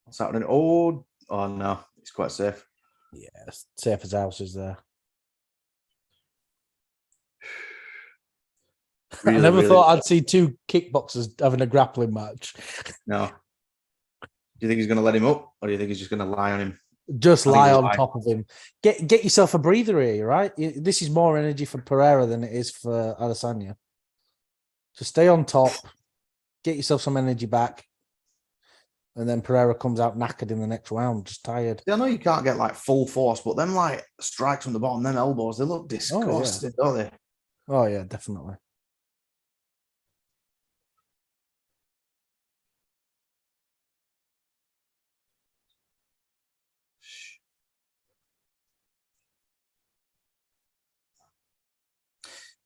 What's happening? Oh no, it's quite safe. Yeah, safe as houses there. Really, I never thought I'd see two kickboxers having a grappling match. No. Do you think he's going to let him up, or do you think he's just going to lie on him? Just lie on top of him. Get yourself a breather here, right? This is more energy for Pereira than it is for Adesanya. So stay on top, get yourself some energy back, and then Pereira comes out knackered in the next round, just tired. I know you can't get like full force, but them like strikes from the bottom, them elbows, they look disgusting, don't they? Oh yeah, definitely.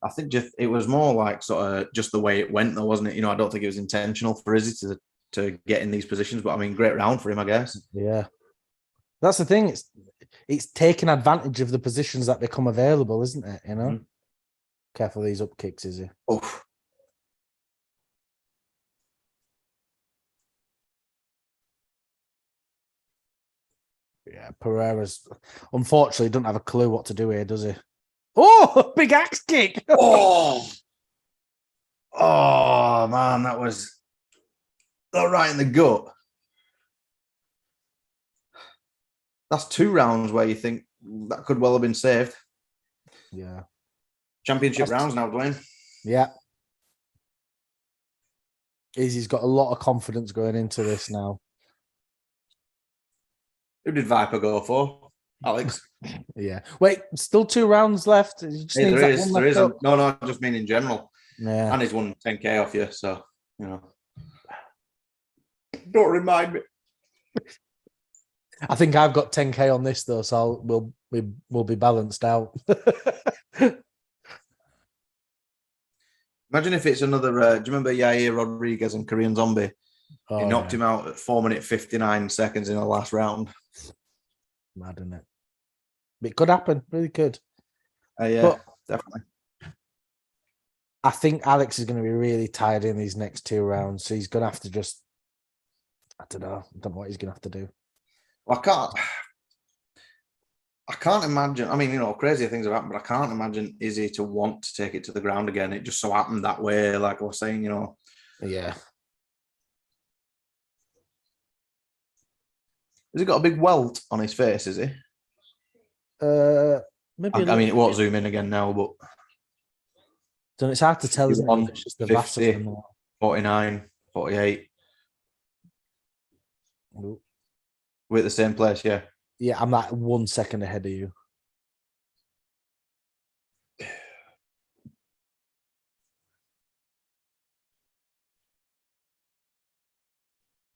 I think it was more like sort of just the way it went, though, wasn't it? I don't think it was intentional for Izzy to get in these positions, but I mean, great round for him, I guess. Yeah, that's the thing. It's taking advantage of the positions that become available, isn't it? Mm-hmm. Careful these up kicks, Izzy. Oof. Yeah, Pereira's unfortunately doesn't have a clue what to do here, does he? Oh, big axe kick! Oh man, that was right in the gut. That's 2 rounds where you think that could well have been saved. Yeah. Championship rounds now, Dwayne. Yeah. Izzy's got a lot of confidence going into this now. Who did Viper go for? Alex. Yeah. Wait, still 2 rounds left. There is. No, I just mean in general. Yeah. And he's won 10K off you, so don't remind me. I think I've got 10K on this though, so we'll be balanced out. Imagine if it's another. Do you remember Yair Rodriguez and Korean Zombie? He knocked him out at 4 minutes 59 seconds in the last round. Mad, isn't it? But it could happen. Really could. Yeah, But definitely. I think Alex is going to be really tired in these next 2 rounds. So he's going to have to just, I don't know what he's going to have to do. Well, I can't imagine. I mean, you know, crazy things have happened, but I can't imagine Izzy to want to take it to the ground again. It just so happened that way, like I was saying, you know. Yeah. Has he got a big welt on his face, is he? Maybe I mean, it won't zoom in again now, but it's hard to tell, isn't it? If 51, it's just the 50, 49, 48. Ooh. We're at the same place, yeah. Yeah, I'm like 1 second ahead of you.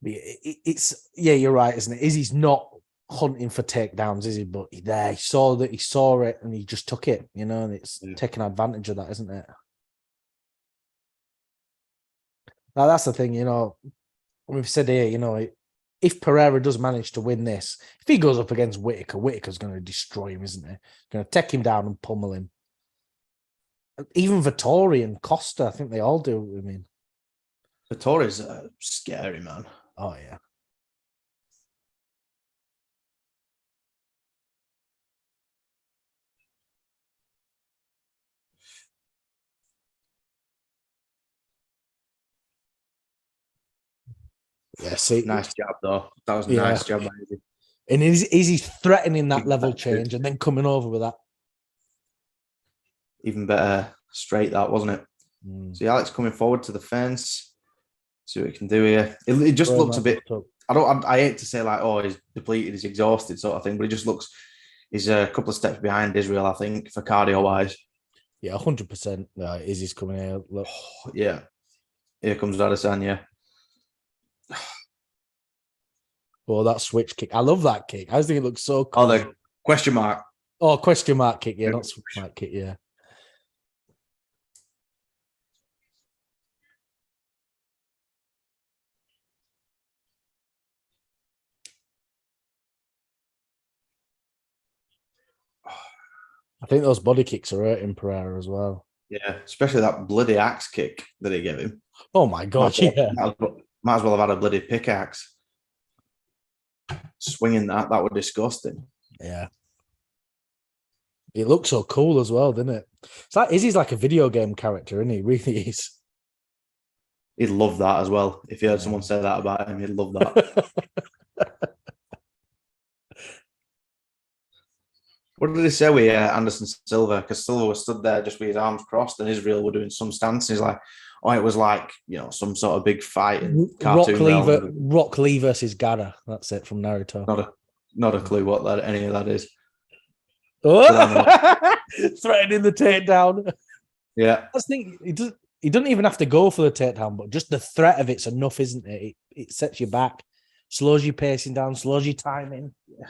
It's you're right, isn't it? Izzy's not hunting for takedowns, is he? But he saw it, and he just took it, you know, and it's taking advantage of that, isn't it? Now that's the thing, you know. We've said here, you know, if Pereira does manage to win this, if he goes up against Whittaker, Whittaker's going to destroy him, isn't he? Going to take him down and pummel him. Even Vettori and Costa, I think they all do. I mean, Vettori's scary, man. Oh, yeah. Yeah, see. Nice job, though. That was a nice job. And is he threatening that level change and then coming over with that? Even better straight, that, wasn't it? See Alex coming forward to the fence. See what he can do here. It just looks a bit... I hate to say like, oh, he's depleted, he's exhausted sort of thing, but he just looks... He's a couple of steps behind Israel, I think, for cardio-wise. Yeah, 100%. Izzy's coming here. Look. Yeah. Here comes Adesanya. Oh, that switch kick. I love that kick. I just think it looks so cool. Oh, the question mark. Oh, question mark kick. Yeah, not switch mark kick. Yeah. I think those body kicks are hurting Pereira as well. Yeah, especially that bloody axe kick that he gave him. Oh my god, Might as well have had a bloody pickaxe. Swinging that was disgusting. Yeah. It looks so cool as well, doesn't it? It's like Izzy's like a video game character, isn't he? Really is. He'd love that as well. If he heard someone say that about him, he'd love that. What did he say with Anderson Silva? Because Silva was stood there just with his arms crossed, and Israel were doing some stances like, oh, it was like, you know, some sort of big fight in cartoon. Rock Lee versus Gara. That's it from Naruto. Not a clue what any of that is. Oh! Threatening the takedown. Yeah. I think he doesn't even have to go for the takedown, but just the threat of it's enough, isn't it? It sets you back, slows you pacing down, slows your timing. Yeah.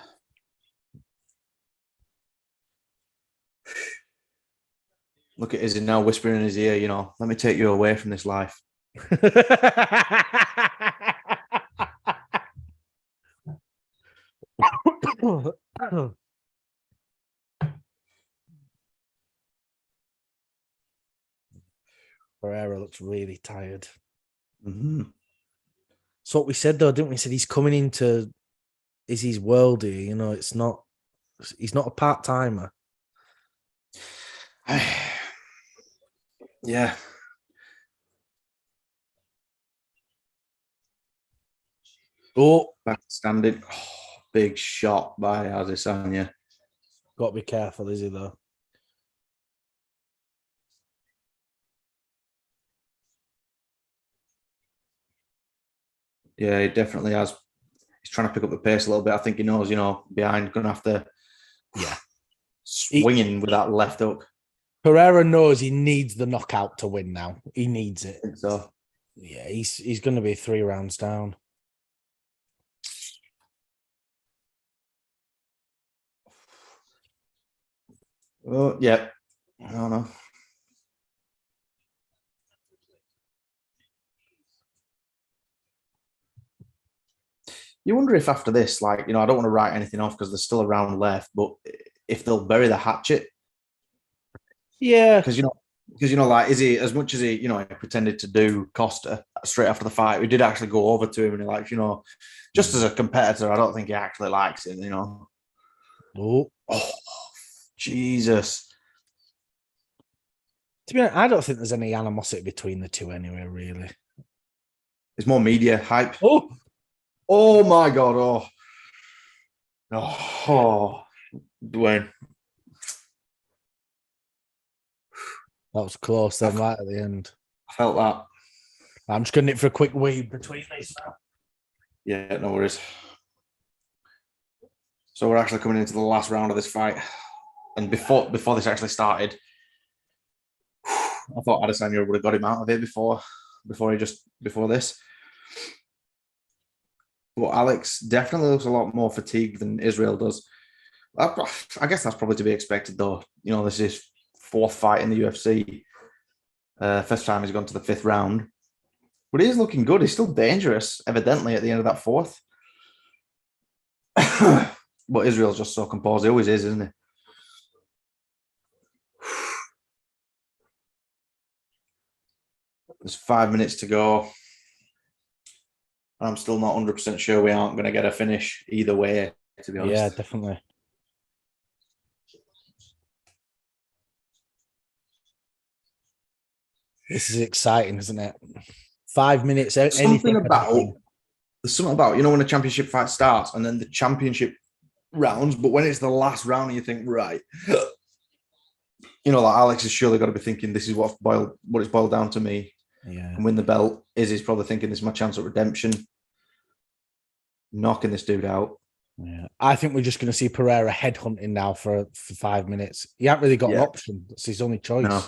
Look at Izzy now whispering in his ear, you know, let me take you away from this life. Pereira looks really tired. Mm-hmm. So what we said though, didn't we? Said he's coming into Izzy's world here. You know, he's not a part-timer. Yeah. Oh, standing. Oh, big shot by Adesanya. Got to be careful, is he though? Yeah, he definitely has. He's trying to pick up the pace a little bit. I think he knows, you know, behind going to have to swinging with that left hook. Pereira knows he needs the knockout to win now. He needs it. I think so. Yeah, he's going to be 3 rounds down. Oh, yeah. I don't know. You wonder if after this, like, I don't want to write anything off because there's still a round left, but if they'll bury the hatchet. Yeah. Because, like, is he, as much as he, he pretended to do Costa straight after the fight, we did actually go over to him and he, like, just as a competitor, I don't think he actually likes him, Oh, Jesus. To be honest, I don't think there's any animosity between the two anyway, really. It's more media hype. Oh my God. Oh, Dwayne. That was close then, right at the end. I felt that. I'm just getting it for a quick weed between these now. Yeah, no worries. So we're actually coming into the last round of this fight. And before this actually started, I thought Adesanya would have got him out of it before this. But Alex definitely looks a lot more fatigued than Israel does. I guess that's probably to be expected, though. This is his fourth fight in the UFC. First time he's gone to the fifth round. But he is looking good. He's still dangerous, evidently, at the end of that fourth. But Israel's just so composed. He always is, isn't he? There's 5 minutes to go. I'm still not 100% sure we aren't going to get a finish either way, to be honest. Yeah, definitely. This is exciting, isn't it? 5 minutes. There's something about when a championship fight starts and then the championship rounds, but when it's the last round, you think, right, like Alex has surely got to be thinking, this is what it's boiled down to me. Yeah. And win the belt. Izzy's probably thinking this is my chance at redemption. Knocking this dude out. Yeah, I think we're just going to see Pereira headhunting now for 5 minutes. He hasn't really got an option. That's his only choice. No.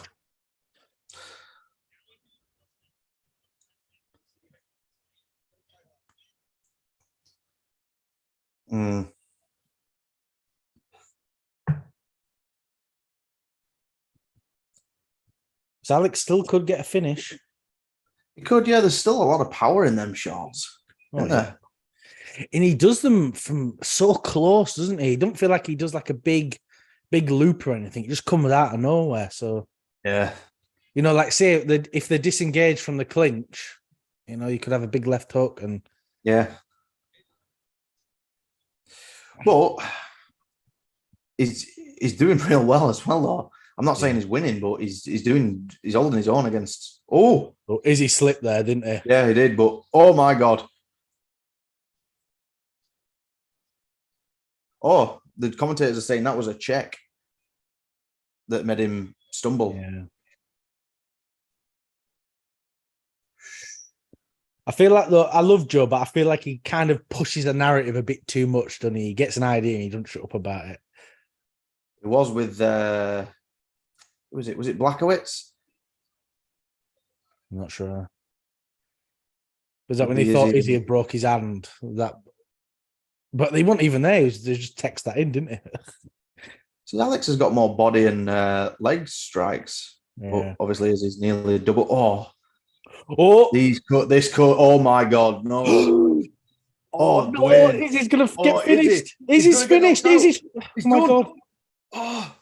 So Alex still could get a finish. He could, yeah. There's still a lot of power in them shots. Isn't there? And he does them from so close, doesn't he? He don't feel like he does like a big loop or anything. It just comes out of nowhere. So yeah, like say if they disengage from the clinch, you could have a big left hook and yeah. But he's doing real well as well, though. I'm not saying he's winning, but he's holding his own against. Oh, Izzy slipped there, didn't he? Yeah, he did. But oh my God. Oh, the commentators are saying that was a check that made him stumble. Yeah. I feel like, though, I love Joe, but I feel like he kind of pushes the narrative a bit too much, doesn't he? He gets an idea and he doesn't shut up about it. It was with, was it Blackowitz? I'm not sure. Was that when he thought Izzy had broke his hand? But they weren't even there. They just text that in, didn't they? So Alex has got more body and leg strikes. Yeah. But obviously, Izzy's nearly double. This cut. Oh my God, no. No, Izzy's going to get finished. Izzy's finished. Izzy's. Oh my God. Oh,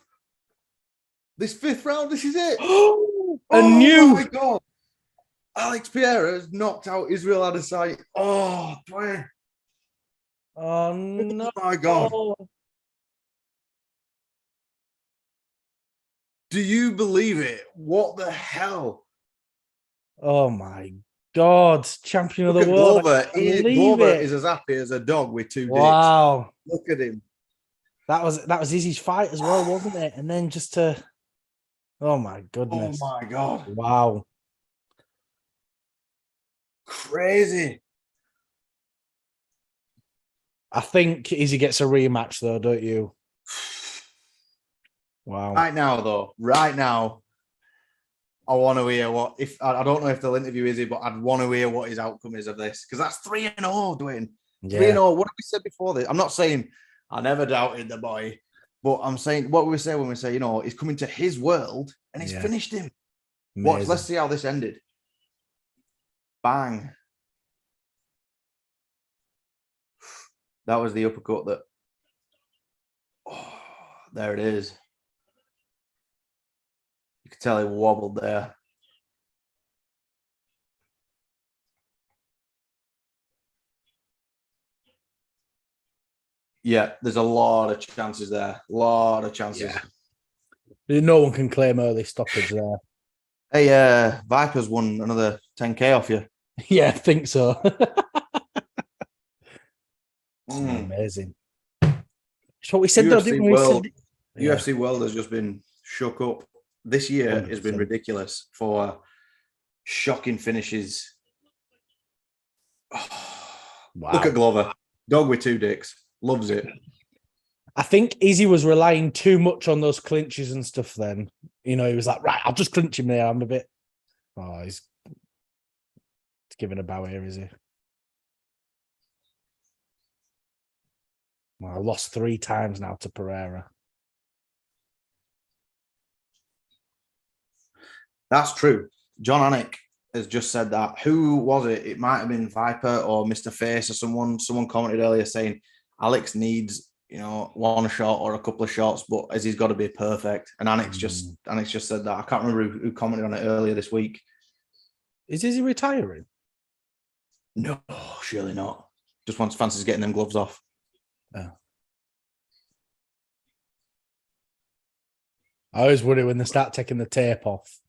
this fifth round, this is it. Oh my God. Alex Pereira has knocked out Israel Adesanya. Oh, Dwayne. Oh, no. Oh, my God. Do you believe it? What the hell? Oh, my God. Champion of the world. Glover is as happy as a dog with two dicks. Wow. Look at him. That was Izzy's fight as well, wasn't it? And then just to... Oh, my goodness. Oh, my God. Wow. Crazy. I think Izzy gets a rematch, though, don't you? Wow. Right now, I want to hear I don't know if they'll interview Izzy, but I'd want to hear what his outcome is of this. Because that's 3-0, Dwayne. Yeah. 3-0. What did we say before this? I'm not saying I never doubted the boy, but I'm saying what we say when we say, he's coming to his world and he's finished him. Watch, let's see how this ended. Bang. That was the uppercut that. Oh, there it is. You could tell he wobbled there. Yeah, there's a lot of chances there. A lot of chances. Yeah. No one can claim early stoppage there. Hey, Viper's won another 10K off you. Yeah, I think so. Amazing. That's what we said, though, didn't we? UFC World has just been shook up. This year 100%. Has been ridiculous for shocking finishes. Oh, wow. Look at Glover. Dog with 2 dicks. Loves it. I think Izzy was relying too much on those clinches and stuff then. He was like, right, I'll just clinch him there. I'm a bit... Oh, he's giving a bow here, is he? Well, I lost 3 times now to Pereira. That's true. John Anik has just said that. Who was it? It might have been Viper or Mr. Face or someone. Someone commented earlier saying Alex needs, 1 shot or a couple of shots, but as he's got to be perfect. And Anik's just said that. I can't remember who commented on it earlier this week. Is he retiring? No, surely not. Just fancies getting them gloves off. Oh. I always worry when they start taking the tape off.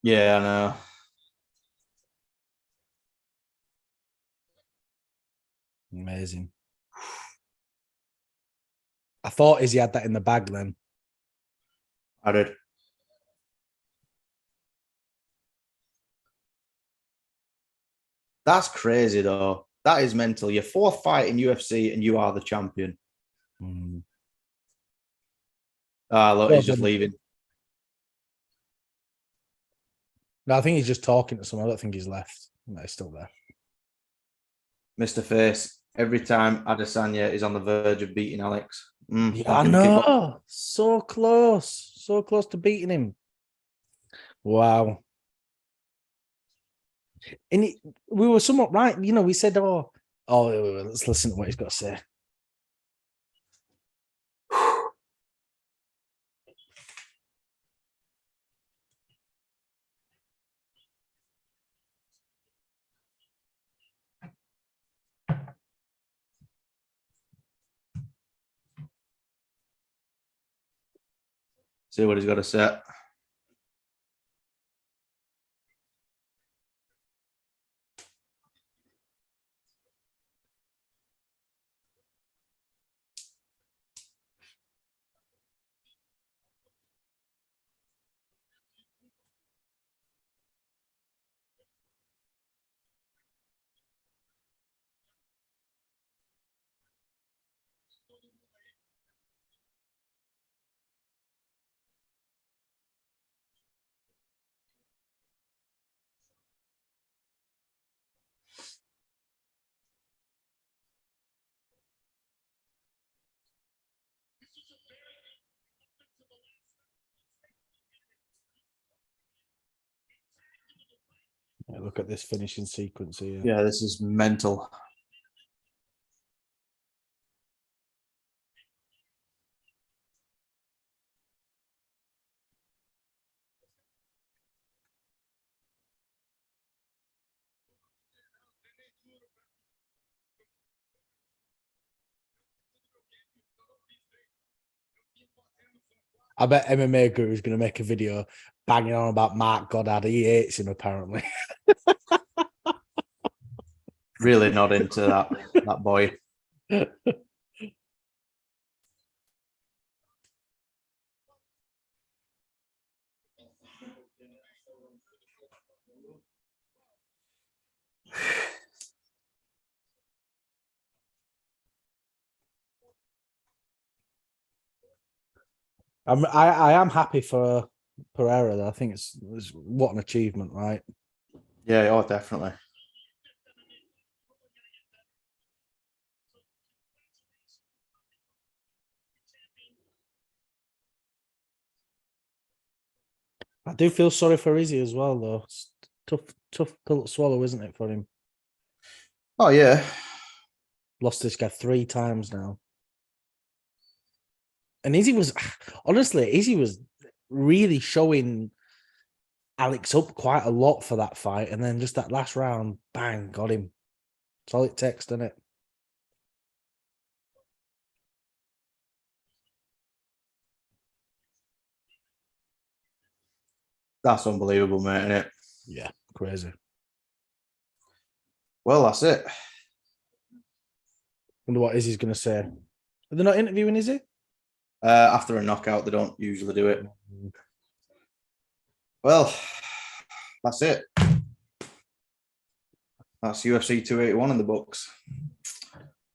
Yeah, I know. Amazing. I thought Izzy had that in the bag then. I did. That's crazy, though. That is mental. Your 4th fight in UFC and you are the champion. Look, he's just leaving. No, I think he's just talking to someone. I don't think he's left. No, he's still there. Mr. Face, every time Adesanya is on the verge of beating Alex. Yeah, I know. So close. So close to beating him. Wow. And we were somewhat right. We said, let's listen to what he's got to say. See what he's got to say. Yeah, look at this finishing sequence here. Yeah, this is mental. I bet MMA Guru is going to make a video banging on about Mark Goddard. He hates him, apparently. Really not into that boy. I am happy for Pereira, though. I think it's what an achievement, right? Yeah, definitely. I do feel sorry for Izzy as well, though. It's tough pill to swallow, isn't it, for him? Oh, yeah. Lost this guy 3 times now. And Izzy was, honestly, Izzy was really showing Alex up quite a lot for that fight. And then just that last round, bang, got him. That's all it takes, doesn't it? That's unbelievable, mate, isn't it? Yeah, crazy. Well, that's it. Wonder what Izzy's going to say. Are they not interviewing Izzy? After a knockout, they don't usually do it. Well, that's it. That's UFC 281 in the books.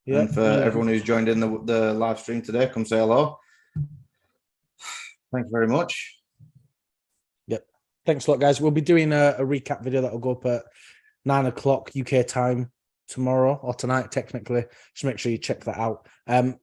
Yeah, and for everyone who's joined in the live stream today, come say hello. Thank you very much. Yep. Thanks a lot, guys. We'll be doing a recap video that will go up at 9 o'clock UK time tomorrow or tonight, technically. Just make sure you check that out.